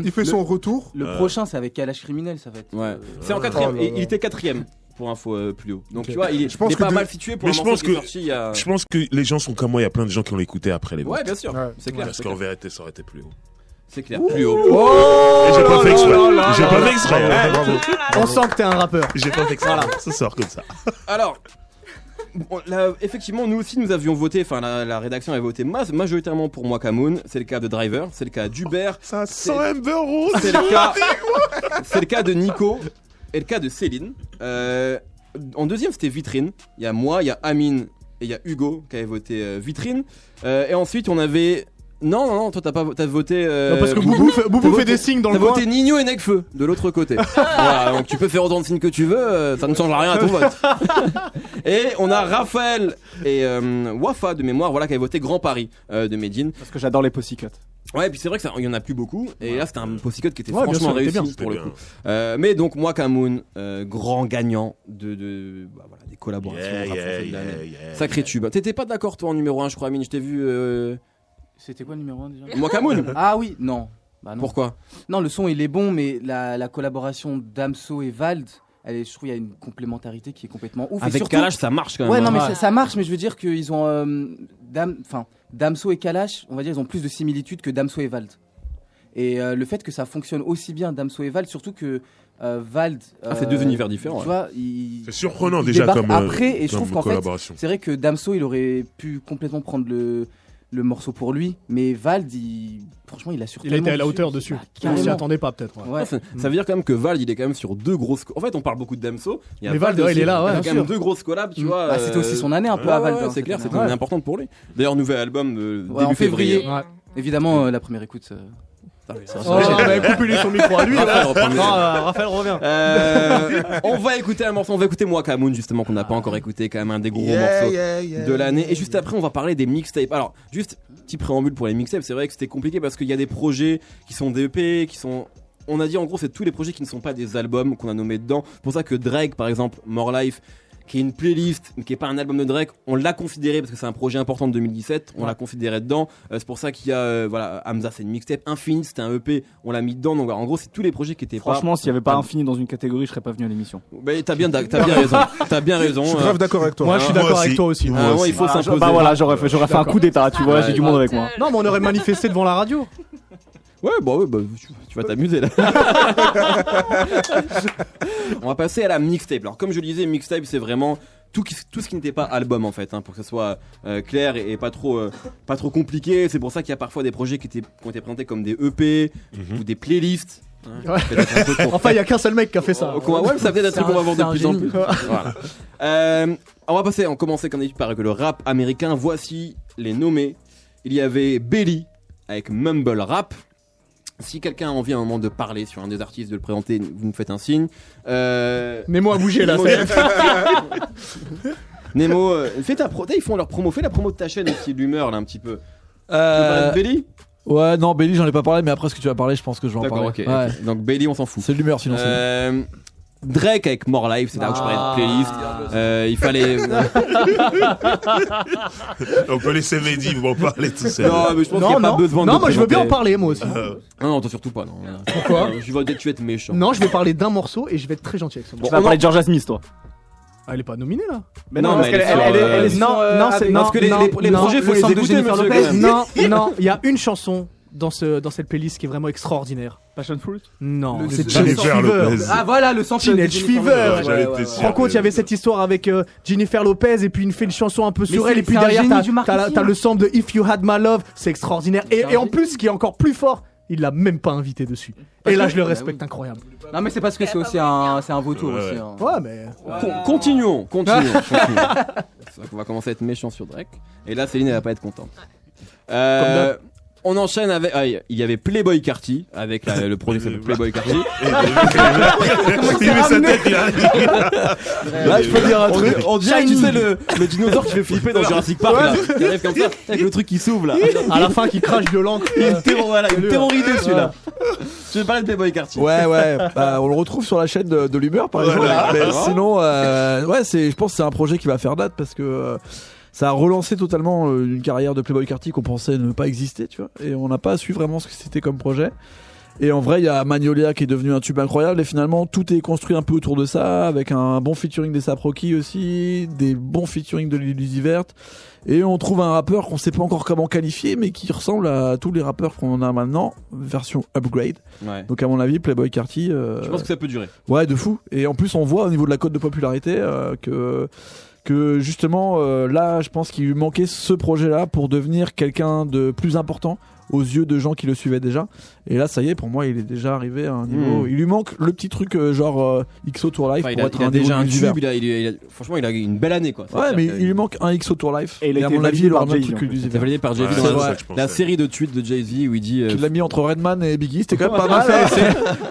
Il fait son retour. Le prochain, c'est avec Kalash Criminel, ça va être. Ouais. C'est en 4ème. Il était 4ème. Pour info Plus haut. Donc tu vois, il est pas mal situé pour un morceau qui est sorti il y a... Je pense que les gens sont comme moi, il y a plein de gens qui ont écouté après les votes. Ouais, bien sûr. C'est clair. Parce qu'en vérité, ça aurait été Plus haut. C'est clair, Plus haut. Et j'ai pas fait exprès. J'ai pas fait exprès. On sent que t'es un rappeur. J'ai pas fait exprès. Ça sort comme ça. Alors, là, effectivement, nous aussi, nous avions voté, enfin, la rédaction avait voté majoritairement pour moi, Camoun. C'est le cas de Driver, c'est le cas d'Hubert. Ça sent Amber Rose. C'est le cas de Nico et le cas de Céline. En deuxième, c'était Vitrine. Il y a moi, il y a Amine et il y a Hugo qui avait voté Vitrine. Et ensuite, on avait. Non, toi t'as voté. Non, parce que Boubou fait des signes dans le coin. T'as voté Nino et Nekfeu de l'autre côté. Voilà, donc tu peux faire autant de signes que tu veux, ça ne change rien à ton vote. Et on a Raphaël et Wafa de mémoire, voilà, qui avait voté Grand Paris de Medine. Parce que j'adore les Pussycuts. Ouais, et puis c'est vrai qu'il y en a plus beaucoup. Et là, c'était un Pussycut qui était franchement réussi pour le coup. Mais donc, moi, Camoun, grand gagnant des collaborations. Sacré tube. T'étais pas d'accord, toi, en numéro 1, je crois, Amine. Je t'ai vu. C'était quoi le numéro 1 déjà? Moi, Camoun. Ah oui, non. Bah non. Pourquoi? Non, le son il est bon, mais la collaboration d'Amso et Vald, je trouve qu'il y a une complémentarité qui est complètement ouf. Avec Kalash, ça marche quand même. Ouais, non, mais ça marche, mais je veux dire qu'ils ont. Damso et Kalash, on va dire, ils ont plus de similitudes que Damso et Vald. Et le fait que ça fonctionne aussi bien, Damso et Vald, surtout que Vald. C'est deux univers différents. Tu vois, c'est surprenant déjà comme après, et je trouve qu'en fait, collaboration. c'est vrai que Damso, il aurait pu complètement prendre le morceau pour lui, mais Vald, franchement, il a surtout. Il a été à la hauteur dessus. On s'y attendait pas, peut-être. Ouais. Ça veut dire quand même que Vald, il est quand même sur deux grosses. En fait, on parle beaucoup de Damso. Mais Vald, il est là, ouais. Il y a quand même deux grosses collabs, tu vois. C'était aussi son année un peu à Vald. C'est clair, c'était une année importante pour lui. D'ailleurs, nouvel album en début février. Évidemment, la première écoute. Coupez-lui son micro à lui. Raphaël revient. On va écouter un morceau. On va écouter Moi Camoun, justement, qu'on n'a pas encore écouté. Quand même un des gros morceaux de l'année. Et juste après, on va parler des mixtapes. Alors, juste petit préambule pour les mixtapes. C'est vrai que c'était compliqué parce qu'il y a des projets qui sont des EP, qui sont. On a dit en gros, c'est tous les projets qui ne sont pas des albums qu'on a nommés dedans. C'est pour ça que Drake, par exemple, More Life, qui est une playlist, qui est pas un album de Drake, on l'a considéré parce que c'est un projet important de 2017, on l'a considéré dedans. C'est pour ça qu'il y a Hamza, c'est une mixtape. Infinite, c'était un EP, on l'a mis dedans. Donc en gros, c'est tous les projets qui étaient Franchement, s'il y avait pas Infinite dans une catégorie, je serais pas venu à l'émission. Bah, t'as bien raison. T'as bien raison. Je suis grave d'accord avec toi. Moi, je suis d'accord avec toi aussi. Il faut s'imposer. Bah voilà, j'aurais fait un coup d'état, tu vois, j'ai du monde avec moi. Non, mais on aurait manifesté devant la radio. Ouais, tu vas t'amuser là. On va passer à la mixtape. Alors, comme je le disais, mixtape, c'est vraiment tout ce qui n'était pas album en fait, pour que ce soit clair et pas trop compliqué. C'est pour ça qu'il y a parfois des projets qui ont été présentés comme des EP ou des playlists. Enfin, il y a qu'un seul mec qui a fait ça. Ouais, ça peut-être un truc qu'on va voir de plus en plus. Voilà. On commencer comme d'habitude par le rap américain. Voici les nommés. Il y avait Belly avec Mumble Rap. Si quelqu'un a envie à un moment de parler sur un des artistes, de le présenter, vous me faites un signe. Nemo a bougé là. Nemo, fais ta promo. Ils font leur promo. Fais la promo de ta chaîne aussi, l'humeur là un petit peu. Tu veux parler de Belly ? Ouais, non, Belly, j'en ai pas parlé, mais après ce que tu vas parler, je pense que je vais en parler. D'accord, ok. Donc Belly, on s'en fout. C'est l'humeur sinon. Drake avec More Life, c'est là où je parlais de playlist. Il fallait. On peut laisser Mehdi en parler tout seul. Non, mais je pense qu'il n'y a pas besoin de. Non, moi je veux bien en parler, moi aussi. Non, toi surtout pas. Non. Pourquoi Je vais tu vas être méchant. Non, je vais parler d'un morceau et je vais être très gentil avec ça. Tu vas parler de Georgia Smith, toi. Ah, elle est pas nominée là. Mais non, parce qu'elle est sur. Non, c'est parce que les projets, faut les écouter, monsieur. Non, il y a une chanson dans cette playlist qui est vraiment extraordinaire. Passion Fruit? Non, c'est Teenage Fever. Ah voilà le sample. Teenage Fever. Je Rends compte, il y avait cette histoire avec Jennifer Lopez et puis il fait une chanson un peu sur elle et puis c'est un derrière génie du t'as marketing. le sample de If You Had My Love, c'est extraordinaire. Et en plus, ce qui est encore plus fort, il l'a même pas invité dessus. Et là, je le respecte, incroyable. Non mais c'est parce que c'est aussi un vautour aussi. hein. Ouais, mais Continuons. On va commencer à être méchant sur Drake. Et là, Céline, elle va pas être contente. On enchaîne avec. Il y avait Playboy Carti avec le projet qui s'appelle Playboy Carti. Il met sa tête là. Là, je peux dire un truc. On dirait, tu sais, le dinosaure qui fait flipper dans Jurassic Park, là. Qui arrive comme ça, avec le truc qui s'ouvre, là. à la fin, qui crache de l'encre. Il y a une terrorisé dessus, là. Je vais parler de Playboy Carti. Ouais, on le retrouve sur la chaîne de l'humeur par exemple. Mais sinon, je pense que c'est un projet qui va faire date parce que ça a relancé totalement une carrière de Playboy Carti qu'on pensait ne pas exister, tu vois. Et on n'a pas su vraiment ce que c'était comme projet. Et en vrai, il y a Magnolia qui est devenu un tube incroyable. Et finalement, tout est construit un peu autour de ça, avec un bon featuring des A$AP Rocky aussi, des bons featuring de Lil Uzi Vert. Et on trouve un rappeur qu'on sait pas encore comment qualifier, mais qui ressemble à tous les rappeurs qu'on a maintenant, version upgrade. Ouais. Donc à mon avis, Playboy Carti. Je pense que ça peut durer. Ouais, de fou. Et en plus, on voit au niveau de la cote de popularité que justement là, je pense qu'il lui manquait ce projet-là pour devenir quelqu'un de plus important aux yeux de gens qui le suivaient déjà. Et là, ça y est, pour moi, il est déjà arrivé à un niveau. Il lui manque le petit truc genre XO Tour Life pour être un déjà un tube. Franchement, il a une belle année, quoi. Ouais, mais il lui manque un XO Tour Life. Et il a à été mon avis, il aura un validé truc par que C'est validé par Jay-Z dans la série de tweets de Jay-Z où il dit. Qu'il l'a mis entre Redman et Biggie, c'était quand même pas mal.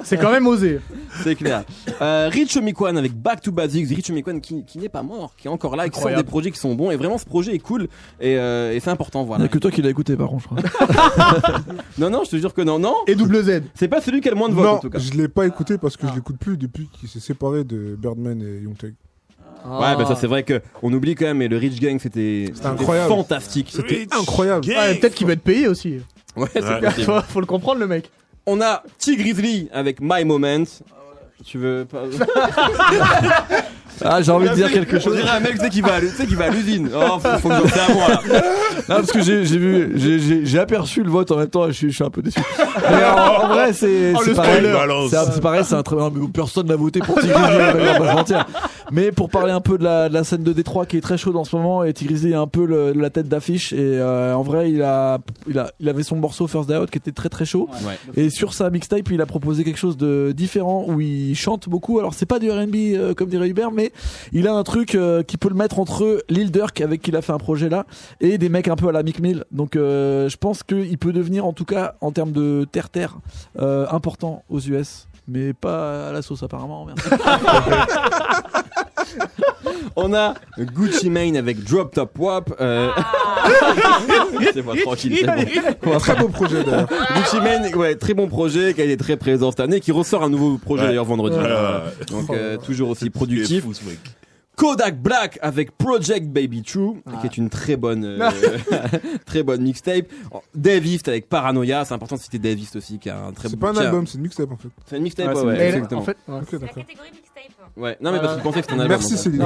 C'est quand même osé. C'est clair. Rich Homie avec Back to Basics. Rich Homie qui n'est pas mort, qui est encore là, qui sort des projets qui sont bons. Et vraiment, ce projet est cool. Et c'est important, voilà. Il n'y a que toi qui l'as écouté, par contre, je crois. Non, je te jure que non. Et double Z. C'est pas celui qui a le moins de votes, en tout cas. Je l'ai pas écouté parce que je l'écoute plus depuis qu'il s'est séparé de Birdman et Young Thug. Ouais, bah ça c'est vrai que on oublie quand même, mais le Rich Gang c'était incroyable. Fantastique. C'était incroyable. Ouais, peut-être qu'il va être payé aussi. Ouais, c'est possible. Faut le comprendre, le mec. On a T Grizzly avec My Moment. Tu veux pas... Ah, j'ai envie de dire quelque chose. On dirait un mec qui va à l'usine. Oh, faut que j'en fasse à moi là. Non, parce que j'ai aperçu le vote en même temps et je suis un peu déçu. Mais en vrai, c'est pareil, c'est un très personne n'a voté pour T Grizzly, on va pas se mentir. Mais pour parler un peu de la scène de Détroit qui est très chaude en ce moment, et T Grizzly est un peu la tête d'affiche, et en vrai, il avait son morceau First Day Out qui était très très chaud. Ouais. Et sur sa mixtape, il a proposé quelque chose de différent où il chante beaucoup. Alors c'est pas du R&B comme dirait Hubert, mais il a un truc qui peut le mettre entre Lil Durk avec qui il a fait un projet là et des mecs un peu à la Meek Mill. Donc je pense qu'il peut devenir en tout cas en termes de terre important aux US, mais pas à la sauce apparemment. Merci. On a Gucci Mane avec Drop Top Wap. C'est moi tranquille. C'est bon. Très beau projet d'ailleurs. Gucci Mane, ouais, très bon projet qui a été très présent cette année, qui ressort un nouveau projet d'ailleurs vendredi. Donc toujours aussi productif. Kodak Black avec Project Baby True, qui est une très bonne mixtape. Dave East avec Paranoia, c'est important de citer Dave East aussi, qui a un très bon. C'est pas un album, c'est une mixtape en fait. C'est une mixtape, ouais, exactement. En fait, Ok, La d'accord. catégorie mixtape. Ouais, non mais parce que je pensais que c'était un album. Merci Céline. Mais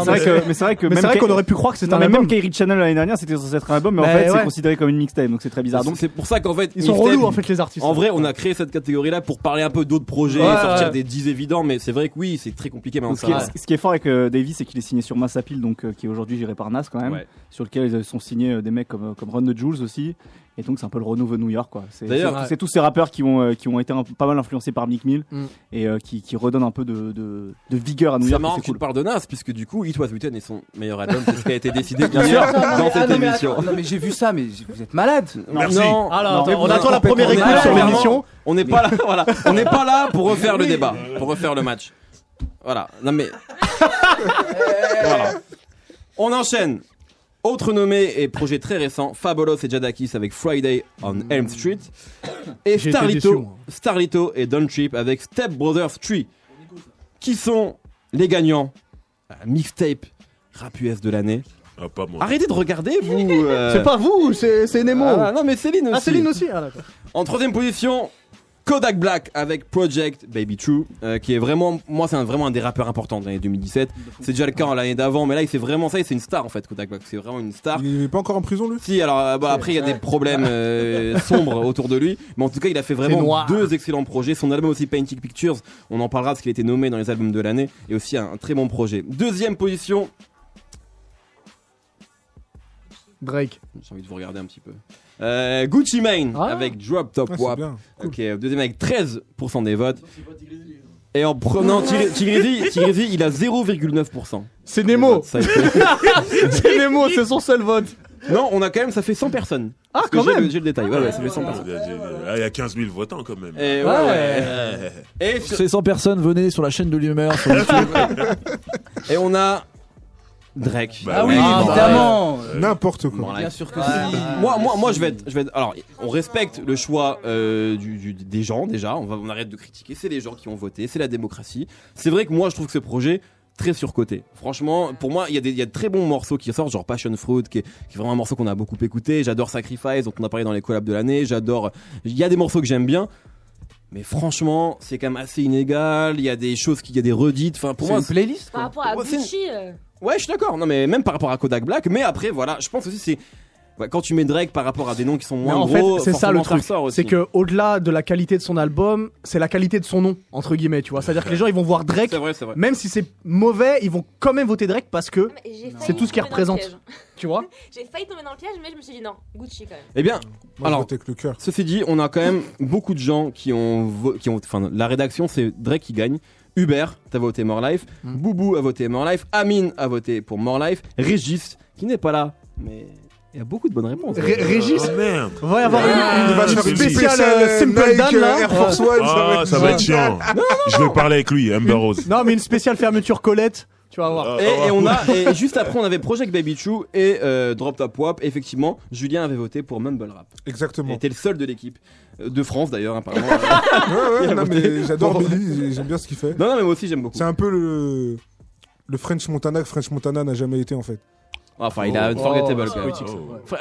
c'est vrai que c'est vrai qu'on aurait pu croire que c'était un album. Même Kyrie Channel l'année dernière, c'était censé être un album, mais en Bah, fait, c'est ouais. considéré comme une mixtape, donc c'est très bizarre. Donc c'est pour ça qu'en fait Ils sont relous en fait les artistes. En vrai, on a créé cette catégorie-là pour parler un peu d'autres projets, sortir des 10 évidents, mais c'est vrai que oui, c'est très compliqué maintenant. Ce qui est fort avec Davey, c'est qu'il est signé sur Mass Appeal, donc qui est aujourd'hui géré par Nas quand même, sur lequel sont signés des mecs comme Run the Jewels aussi. Et donc c'est un peu le renouveau New York quoi. C'est tous ces rappeurs qui ont été pas mal influencés par Meek Mill et qui redonnent un peu de vigueur à New York. C'est marrant que tu parles de Nas puisque du coup It Was Written est son meilleur album, c'est ce qui a été décidé bien sûr dans cette émission. Non mais j'ai vu ça, mais vous êtes malade. Merci. Non, alors on attend la première écoute sur l'émission. On n'est pas là, voilà. On n'est pas là pour refaire le débat, pour refaire le match. Voilà. Non mais voilà. On enchaîne. Autre nommé et projet très récent, Fabolous et Jadakiss avec Friday on Elm Street. Et Starlito et Don Trip avec Step Brothers 3. Qui sont les gagnants, mixtape rap US de l'année. Ah, pas moi. Arrêtez de regarder, vous. C'est pas vous, c'est Nemo. Ah, non, mais Céline aussi. Ah, Céline aussi. Ah, d'accord. En troisième position, Kodak Black avec Project Baby True, qui est vraiment, moi c'est vraiment un des rappeurs importants de l'année 2017. C'est déjà le cas l'année d'avant, mais là il fait vraiment ça, et c'est une star en fait. Kodak Black, c'est vraiment une star. Il est pas encore en prison lui? Si, alors après il y a des problèmes sombres autour de lui, mais en tout cas il a fait vraiment 2 excellents projets. Son album aussi Painting Pictures, on en parlera parce qu'il a été nommé dans les albums de l'année, et aussi un très bon projet. Deuxième position, Drake. j'ai envie de vous regarder un petit peu. Gucci Mane avec Drop Top Wap. Cool. Ok, deuxième avec 13% des votes. Et en prenant Tigrizi, il a 0,9%. C'est Nemo. C'est Nemo, c'est son seul vote. Non, on a quand même, ça fait 100 personnes. Ah, quand même. J'ai le détail. Ouais, ça fait 100 personnes. Il y a 15 000 votants quand même. Et Et Ces 100 personnes, venez sur la chaîne de l'humeur sur YouTube. Et on a Drake. Ah oui, évidemment. N'importe quoi. Bien sûr que Moi, je vais être. Alors, on respecte le choix des gens déjà. On arrête de critiquer. C'est les gens qui ont voté. C'est la démocratie. C'est vrai que moi, je trouve que ce projet très surcoté. Franchement, pour moi, il y a de très bons morceaux qui sortent, genre Passion Fruit, qui est vraiment un morceau qu'on a beaucoup écouté. J'adore Sacrifice, dont on a parlé dans les collabs de l'année. Il y a des morceaux que j'aime bien. Mais c'est quand même assez inégal. Il y a des choses il y a des redites. Enfin, pour moi, une playlist. Par rapport à Gucci. Ouais, je suis d'accord. Non, mais même par rapport à Kodak Black. Mais après, voilà, je pense aussi quand tu mets Drake par rapport à des noms qui sont moins gros, c'est ça le truc. Ça c'est que au-delà de la qualité de son album, c'est la qualité de son nom entre guillemets, tu vois. C'est-à-dire que les gens ils vont voir Drake, c'est vrai. Même si c'est mauvais, ils vont quand même voter Drake parce que c'est tout ce qu'il représente. Tu vois. J'ai failli tomber dans le piège, mais je me suis dit non, Gucci quand même. Eh bien, Moi, alors, avec le cœur. ceci dit, on a quand même beaucoup de gens qui ont enfin, la rédaction, c'est Drake qui gagne. Hubert, t'as voté More Life. Boubou a voté More Life. Amine a voté pour More Life. Régis, qui n'est pas là, mais il y a beaucoup de bonnes réponses. Régis, merde. va y avoir une spéciale Simple Nike, Dan là. Air Force One, ça va être chiant. Je vais parler avec lui, Amber Rose. Non, mais une spéciale fermeture Colette. Tu vas voir. Et juste après, on avait Project Baby True et Drop Top Wap. Effectivement, Julien avait voté pour Mumble Rap. Exactement. Il était le seul de l'équipe. De France d'ailleurs, apparemment. Ouais, non, mais j'adore Billy, j'aime bien ce qu'il fait. Non, mais moi aussi j'aime beaucoup. C'est un peu le French Montana que French Montana n'a jamais été en fait. Enfin, il a une forgettable quand même.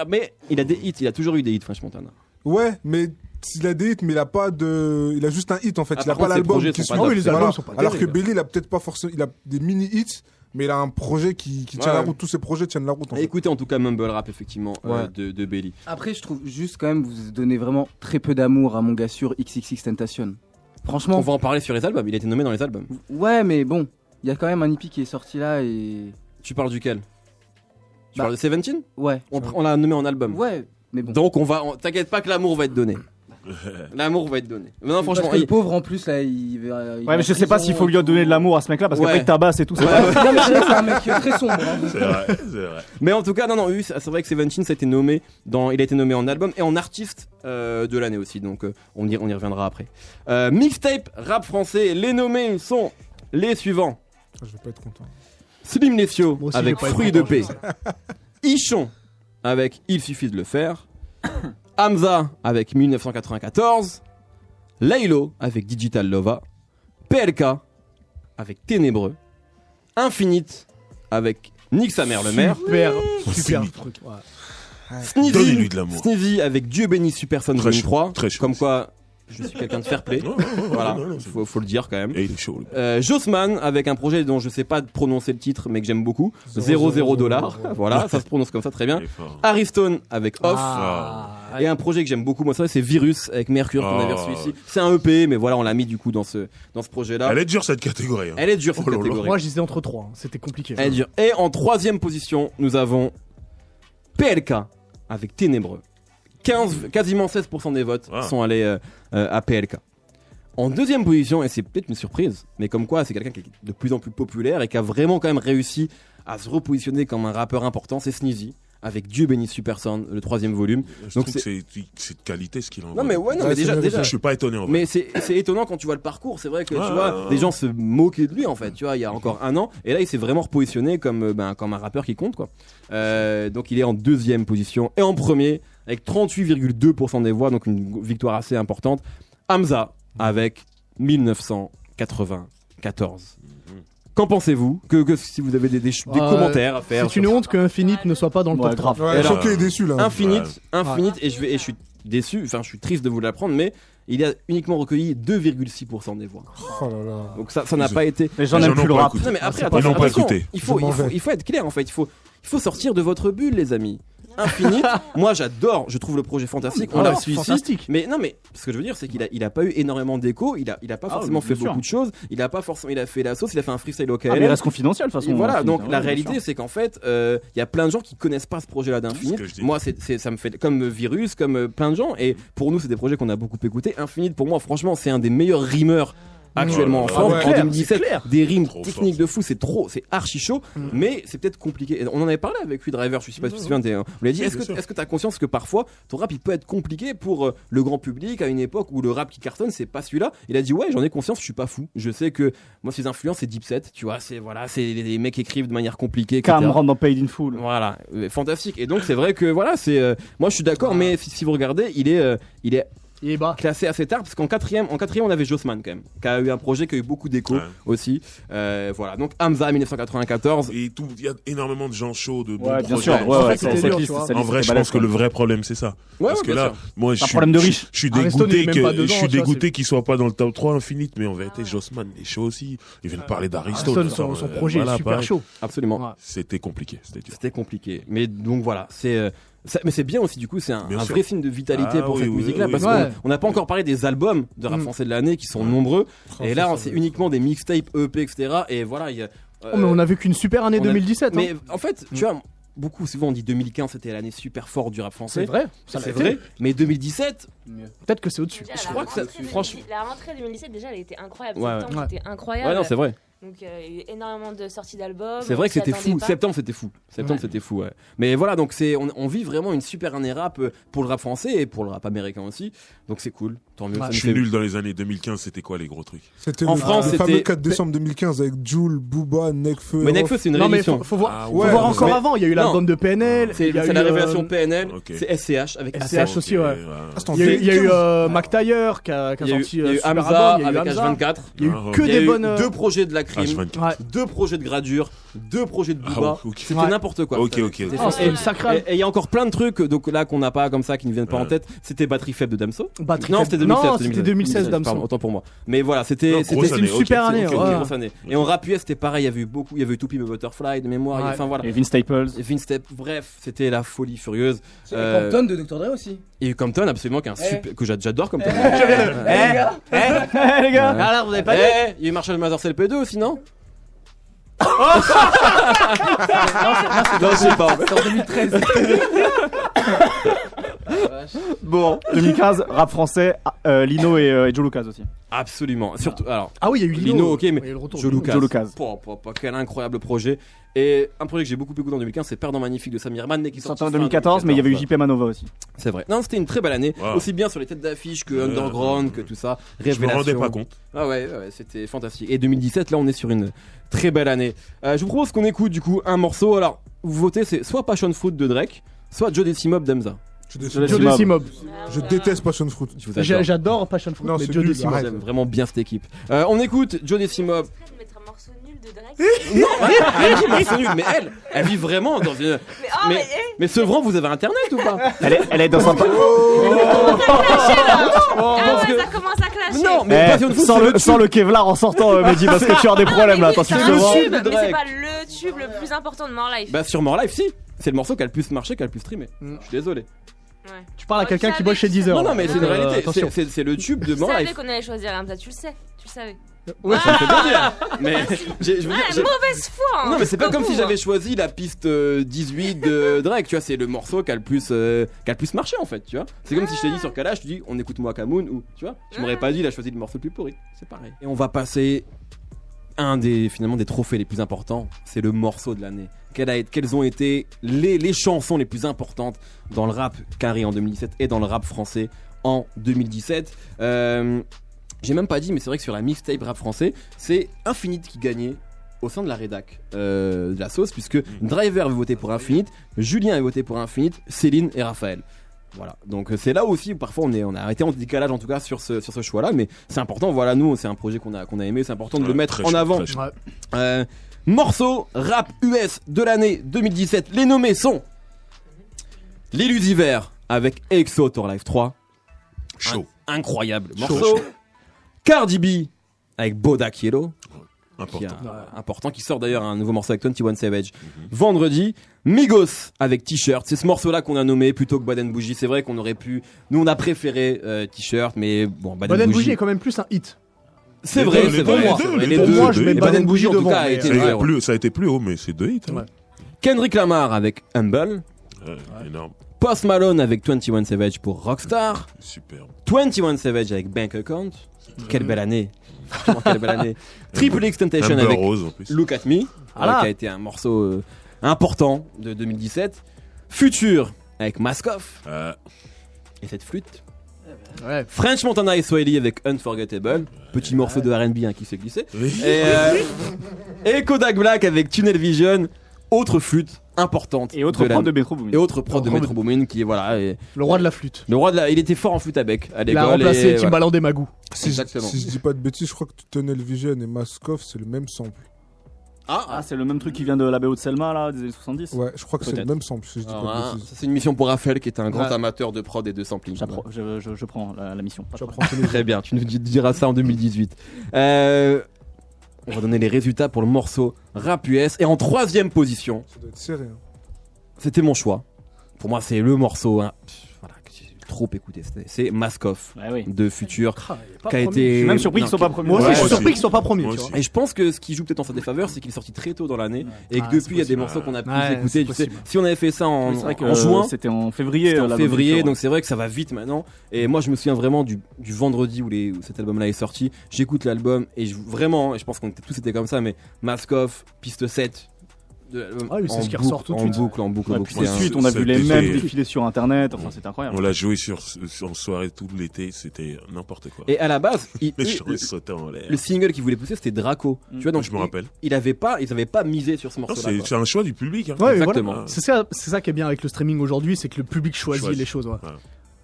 Mais il a des hits, il a toujours eu des hits, French Montana. Ouais, mais il a des hits, mais il a juste un hit en fait. Ah, il a pas l'album qui suit. Les albums sont pas Alors que Billy, il a peut-être pas forcément, il a des mini hits. Mais il a un projet qui tient la route. Tous ces projets tiennent la route. Écoutez en tout cas Mumble Rap effectivement de Belly. Après je trouve juste quand même vous donnez vraiment très peu d'amour à mon gars sur XXX Tentation. Franchement. On va en parler sur les albums. Il a été nommé dans les albums. Ouais mais bon, il y a quand même un hippie qui est sorti là et. Tu parles duquel? Tu parles de 17? Ouais. On l'a nommé en album. Ouais. Mais bon. Donc t'inquiète pas que l'amour va être donné. L'amour va être donné. Non, franchement, parce que le pauvre en plus là, il ouais, mais je sais pas s'il faut lui donner de l'amour à ce mec-là parce qu'après il tabasse et tout. Non, mais c'est vrai que c'est un mec très sombre. C'est vrai. Mais en tout cas, non, c'est vrai que Seventeen, ça a été nommé il a été nommé en album et en artiste de l'année aussi. Donc on y reviendra après. Mixtape rap français. Les nommés sont les suivants. Je vais pas être content. Slim Nessio avec Fruits de paix. Ichon avec Il suffit de le faire. Hamza avec 1994, Laylo avec Digital Lova, PLK avec Ténébreux, Infinite avec Nick sa mère le maire, Super truc. Ouais. Sneezy avec Dieu bénisse Super Son Volume 3, comme quoi je suis quelqu'un de fair play. Voilà, faut le dire quand même. Et il est chaud. Jossman avec un projet dont je sais pas prononcer le titre mais que j'aime beaucoup. $0. Voilà, ça se prononce comme ça très bien. Aristone avec Off. Et un projet que j'aime beaucoup, moi, c'est Virus avec Mercure qu'on avait reçu ici. C'est un EP, mais voilà, on l'a mis du coup dans ce projet-là. Elle est dure cette catégorie. Hein. Elle est dure cette catégorie. Moi, j'hésitais entre 3. C'était compliqué. Elle est dure. Et en troisième position, nous avons PLK avec Ténébreux. Quasiment 16% des votes sont allés à PLK. En deuxième position, et c'est peut-être une surprise, mais comme quoi c'est quelqu'un qui est de plus en plus populaire et qui a vraiment quand même réussi à se repositionner comme un rappeur important, c'est Sneezy avec Dieu bénisse Super Sound, le 3e volume. Donc c'est de qualité ce qu'il envoie. Non mais mais déjà je suis pas étonné en vrai. Mais c'est étonnant quand tu vois le parcours, c'est vrai que tu vois des gens se moquaient de lui en fait, tu vois, il y a encore un an et là il s'est vraiment repositionné comme un rappeur qui compte quoi. Donc il est en deuxième position et en premier avec 38,2% des voix, donc une victoire assez importante. Hamza avec 1994. Qu'en pensez-vous que si vous avez des commentaires à faire? C'est une honte que Infinite ne soit pas dans le top 3. Ouais, Choqué est déçu là. Infinite, et je suis déçu, enfin je suis triste de vous l'apprendre, mais il a uniquement recueilli 2,6% des voix. Oh là là. Donc ça n'a pas été. Les gens n'aiment plus le rap. Non mais après, Ils n'ont pas écouté. Il faut être clair en fait. Il faut sortir de votre bulle, les amis. Infinite, moi j'adore, je trouve le projet fantastique. On l'a su ici. Mais non, mais ce que je veux dire, c'est qu'il a pas eu énormément d'écho. Il a pas forcément fait beaucoup de choses. Il a fait la sauce. Il a fait un freestyle local. Il reste confidentiel de toute façon. Voilà. Donc la réalité, c'est qu'en fait, il y a plein de gens qui connaissent pas ce projet-là d'Infinite. Moi, ça me fait comme Virus, comme plein de gens. Et pour nous, c'est des projets qu'on a beaucoup écoutés. Infinite, pour moi, franchement, c'est un des meilleurs rimeurs actuellement en France. En 2017, des rimes techniques de fou, c'est archi chaud, mais c'est peut-être compliqué. On en avait parlé avec Driver, je sais pas si tu te souviens, on lui a dit, est-ce que tu as conscience que parfois ton rap il peut être compliqué pour le grand public à une époque où le rap qui cartonne c'est pas celui-là? Il a dit ouais, j'en ai conscience, je suis pas fou. Je sais que moi ses influences c'est Dipset, tu vois, c'est les mecs qui écrivent de manière compliquée. Cameron dans Paid in Full. Voilà, fantastique. Et donc c'est vrai que voilà, moi je suis d'accord, mais si vous regardez, il est classé assez tard parce qu'en quatrième on avait Jossman quand même qui a eu un projet qui a eu beaucoup d'écho aussi, voilà. Donc Hamza 1994 et tout, il y a énormément de gens chauds de bons bien projets. sûr, en vrai je pense que le vrai problème c'est ça, parce que là moi je suis dégoûté qu'il soit pas dans le top 3 Infinite, mais en vérité Jossman est chaud aussi, il vient de parler d'Aristote, son projet est super chaud, absolument. C'était compliqué, c'était compliqué, mais donc voilà, mais c'est bien aussi, du coup, c'est un vrai signe de vitalité pour cette musique-là, parce qu'on n'a pas encore parlé des albums de rap français de l'année qui sont nombreux, et là, c'est uniquement des mixtapes, EP, etc. Et voilà, mais on a vécu une super année 2017. Mais en fait, tu vois, souvent on dit 2015 c'était l'année super forte du rap français. C'est vrai, c'est vrai. Mais 2017, peut-être que c'est au-dessus. Déjà, je crois que franchement, la rentrée 2017 déjà, elle était incroyable. Septembre, c'était incroyable. Ouais, non, c'est vrai. Donc il y a eu énormément de sorties d'albums. C'est vrai que c'était fou. Septembre c'était fou. Ouais. Mais voilà, donc on vit vraiment une super année rap pour le rap français et pour le rap américain aussi. Donc c'est cool. Tant mieux. Je suis nul dans les années 2015. C'était quoi les gros trucs? C'était en France, le fameux 4 décembre 2015 avec Jul, Booba, Nekfeu. Mais Nekfeu c'est une réédition. Non mais faut voir encore avant. Il y a eu l'album de PNL. C'est la révélation PNL. C'est SCH avec SCH aussi, ouais. Il y a eu Mac Taylor qui a sorti. Il y a eu Hamza avec H24. Il y a eu que des bonnes. 2 projets de la crime. 2 projets de Gradure, 2 projets de Booba, c'était n'importe quoi. Ok. Et il y a encore plein de trucs donc là qu'on n'a pas comme ça, qui ne viennent pas en tête. C'était Batterie Faible de Damso. Non, c'était 2016 Damso. Pardon, autant pour moi. Mais voilà, c'était une super année. Grosse année. Et on rappuyait, c'était pareil, il y avait eu beaucoup, il y avait eu Toupie Butterfly de mémoire, enfin voilà. Et Vince Staples. Bref, c'était la folie furieuse. Il y a Compton de Dr. Dre aussi. Il y a eu Compton, absolument, que j'adore Compton. Les gars. Alors vous avez pas dit. Il y a eu Marshall Mathers LP2 aussi, non? Non, c'est pas. C'est en 2013. Bon, 2015, rap français, Lino et Joe Lucas aussi. Absolument. Surtout, alors. Ah oui, il y a eu Lino, ok, mais Joe Lucas. Quel incroyable projet. Et un projet que j'ai beaucoup écouté en 2015, c'est Perdant Magnifique de Samir Man, qui est sorti en 2014, mais il y avait eu JP Manova aussi. C'est vrai. Non, c'était une très belle année, aussi bien sur les têtes d'affiche que Underground, que tout ça. Je me rendais pas compte. Ah ouais, c'était fantastique. Et 2017, là, on est sur une très belle année. Je vous propose qu'on écoute du coup un morceau. Alors, vous votez, c'est soit Passion Fruit de Drake, soit Joe Decimob d'Amza. Joe Decimob. Je déteste Passion Fruit. J'adore Passion Fruit, mais Joe Decimob. J'aime vraiment bien cette équipe. On écoute Joe Decimob. Non, morceau nul, mais elle vit vraiment dans une. Mais Sevran, vous avez internet ou pas? Elle est dans son. Ça commence à clasher. Non, mais sans le Kevlar en sortant, Mehdi, parce que tu as des problèmes là. C'est le tube, mais c'est pas le tube le plus important de More Life. Bah sur More Life, si. C'est le morceau qui a le plus marché, qui a le plus streamé. Je suis désolé. Ouais. Tu parles à quelqu'un qui bosse chez Deezer. Non, mais c'est une réalité. C'est le tube de More Life. Tu savais qu'on allait choisir Hamza, tu le sais. Tu le savais. Ouais, ça me fait plaisir. Mais mauvaise foi. Non, mais c'est pas comme si j'avais choisi la piste 18 de Drake, tu vois, c'est le morceau qui a le plus marché en fait, tu vois. C'est comme si je t'ai dit sur Kalash, je te dis on écoute moi Kamoun ou tu vois, je m'aurais pas dit il a choisi le morceau le plus pourri, c'est pareil. Et on va passer un des trophées les plus importants, c'est le morceau de l'année. Quelles ont été les chansons les plus importantes dans le rap carré en 2017 et dans le rap français en 2017. J'ai même pas dit, mais c'est vrai que sur la mixtape rap français, c'est Infinite qui gagnait au sein de la rédac de la sauce, puisque Driver avait voté pour Infinite, Julien avait voté pour Infinite, Céline et Raphaël. Voilà, donc c'est là aussi où parfois on a été en décalage en tout cas sur ce choix-là, mais c'est important. Voilà, nous c'est un projet qu'on a aimé, c'est important de le mettre en avant. Morceau rap US de l'année 2017. Les nommés sont l'Illusiver avec EXO Tour Life 3. Chaud. Incroyable morceau. Cardi B avec Bodak Yellow. Important, qui sort d'ailleurs un nouveau morceau avec 21 Savage vendredi. Migos avec T-shirt, c'est ce morceau là qu'on a nommé plutôt que Bad and Bougie. C'est vrai qu'on aurait pu, nous on a préféré T-shirt, mais bon, Bad and Bougie est quand même plus un hit. C'est vrai, c'est vrai. Les deux, moi je mets Bad and Bougie en tout devant. cas Ça a été plus haut, mais c'est 2 hits. Kendrick Lamar avec Humble. Énorme. Post Malone avec 21 Savage pour Rockstar. Super. 21 Savage avec Bank Account. Quelle belle année. Quelle belle année. Triple X Temptation avec Look At Me, qui a été un morceau important de 2017. Future avec Mask Off. Et cette flûte. French Montana et Swahili avec Unforgettable. Petit morceau de R&B qui s'est glissé. Et Kodak Black avec Tunnel Vision. Autre flûte importante. Et autre prod de Metro Boomin. Et autre prod de Metro Boomin qui est le roi de la flûte. Il était fort en flûte à bec à l'école. Il a remplacé Timbaland et Magoo. Exactement. Si je dis pas de bêtises, je crois que Tunnel Vision et Mask Off c'est le même sample. C'est le même truc qui vient de la BO de Selma là, des années 70. Ouais, je crois que c'est le même sample. Si je dis pas de bêtises. C'est une mission pour Raphaël qui est un grand amateur de prod et de sampling. Je prends la mission. Très bien, tu nous diras ça en 2018. On va donner les résultats pour le morceau rap US. Et en 3ème position, ça doit être serré, c'était mon choix. Pour moi, c'est le morceau que j'ai trop écouté. C'est Mask Off de Future. Qui a été... Je suis même surpris qu'ils soient pas premiers. Moi aussi, je suis surpris qu'ils soient pas premiers. Et je pense que ce qui joue peut-être en sa défaveur, c'est qu'il est sorti très tôt dans l'année. Et que depuis, il y a des morceaux qu'on a pu écouter. Tu sais, si on avait fait ça en juin, c'était en février. Donc c'est vrai que ça va vite maintenant. Et moi, je me souviens vraiment du vendredi où cet album-là est sorti. J'écoute l'album et vraiment, je pense qu'on était tous été comme ça, mais Mask Off, piste 7. c'est ce qui ressort tout de suite. En boucle. Puis tout de suite, on a vu les mêmes défiler sur internet. Enfin, c'était incroyable. On l'a joué en soirée tout l'été, c'était n'importe quoi. Et à la base, le single qu'il voulait pousser, c'était Draco. Tu vois, donc je me rappelle. Ils avaient pas misé sur ce morceau-là. C'est un choix du public. Ouais, exactement. Voilà. C'est ça qui est bien avec le streaming aujourd'hui, c'est que le public choisit les choses.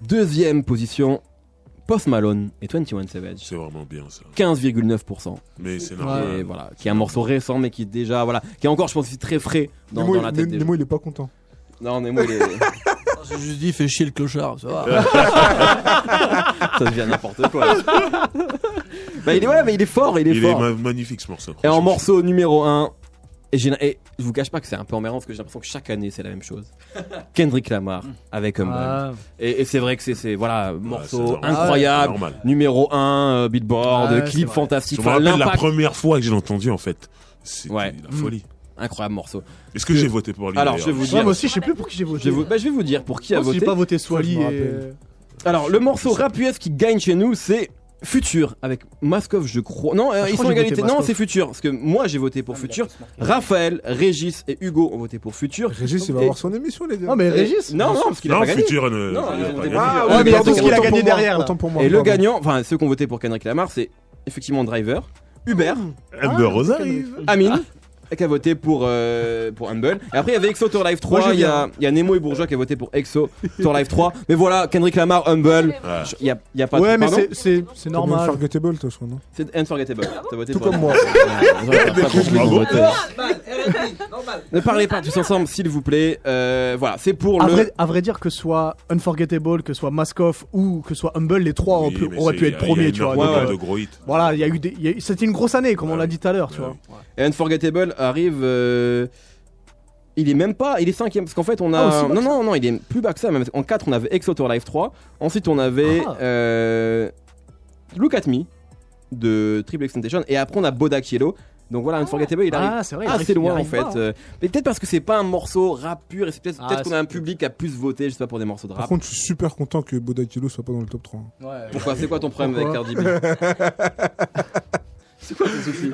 2ème position. Post Malone et 21 Savage. C'est vraiment bien ça. 15,9%. Mais c'est normal. Voilà, qui est un morceau récent, mais qui est déjà, qui est encore, je pense, aussi très frais dans la tête. Nemo, il est pas content. Non, Nemo, il est. J'ai juste dit, fais chier le clochard, ça va. Ça devient n'importe quoi. Mais il est fort, il est fort. Il est magnifique ce morceau. Et en morceau numéro 1, et je vous cache pas que c'est un peu emmerdant parce que j'ai l'impression que chaque année c'est la même chose. Kendrick Lamar avec Humble. Et c'est vrai que c'est morceau incroyable, numéro 1 Billboard, clip fantastique. Je me rappelle la première fois que j'ai entendu en fait. C'était la folie. Incroyable morceau. Est-ce que j'ai voté pour lui? Alors je vais vous dire. Moi aussi je sais plus pour qui j'ai voté. Je vais vous dire pour qui a voté. J'ai pas voté Swally. Alors le morceau rap US qui gagne chez nous c'est Future avec Mask Off, je crois. Non, ils sont égalité. Non, c'est Future. Parce que moi j'ai voté pour Future. Raphaël, Régis et Hugo ont voté pour Future. Régis, il va avoir son émission, les gars. Non, mais Régis. Non, parce qu'il a pas gagné. Future. Mais il y a tout ce qu'il a gagné derrière. Autant pour moi. Et le gagnant, enfin ceux qui ont voté pour Kendrick Lamar, c'est effectivement Driver, Hubert, Amber Rose arrive. Amine. Qui a voté pour Humble. Et après il y avait EXO Tour Life 3, il y a Nemo et Bourgeois qui a voté pour EXO Tour Life 3. Mais voilà, Kendrick Lamar, Humble, il y a pas de. Ouais, mais c'est normal. Unforgettable, toi, je crois, non? C'est Unforgettable. T'as voté tout comme moi. Ne parlez pas tous ensemble, s'il vous plaît. Voilà, c'est pour à vrai dire, que soit Unforgettable, que soit Mask Off ou que soit Humble, les trois auraient pu être premiers, tu vois. Voilà, c'était une grosse année, comme on l'a dit tout à l'heure, tu vois. Et Unforgettable arrive. Il est même pas. Il est 5ème. Parce qu'en fait, on a. Non, il est plus bas que ça. Même. En 4, on avait EXO Tour Life 3. Ensuite, on avait. Look At Me de Triple X Temptation. Et après, on a Bodak Yellow. Donc voilà, Unforgettable, il arrive assez loin en fait. Mais peut-être parce que c'est pas un morceau rap pur. Et c'est peut-être qu'on a un public qui a plus voté, je sais pas, pour des morceaux de rap. Par contre, je suis super content que Bodak Yellow soit pas dans le top 3. Pourquoi? C'est quoi ton problème avec Cardi B? C'est quoi ton souci?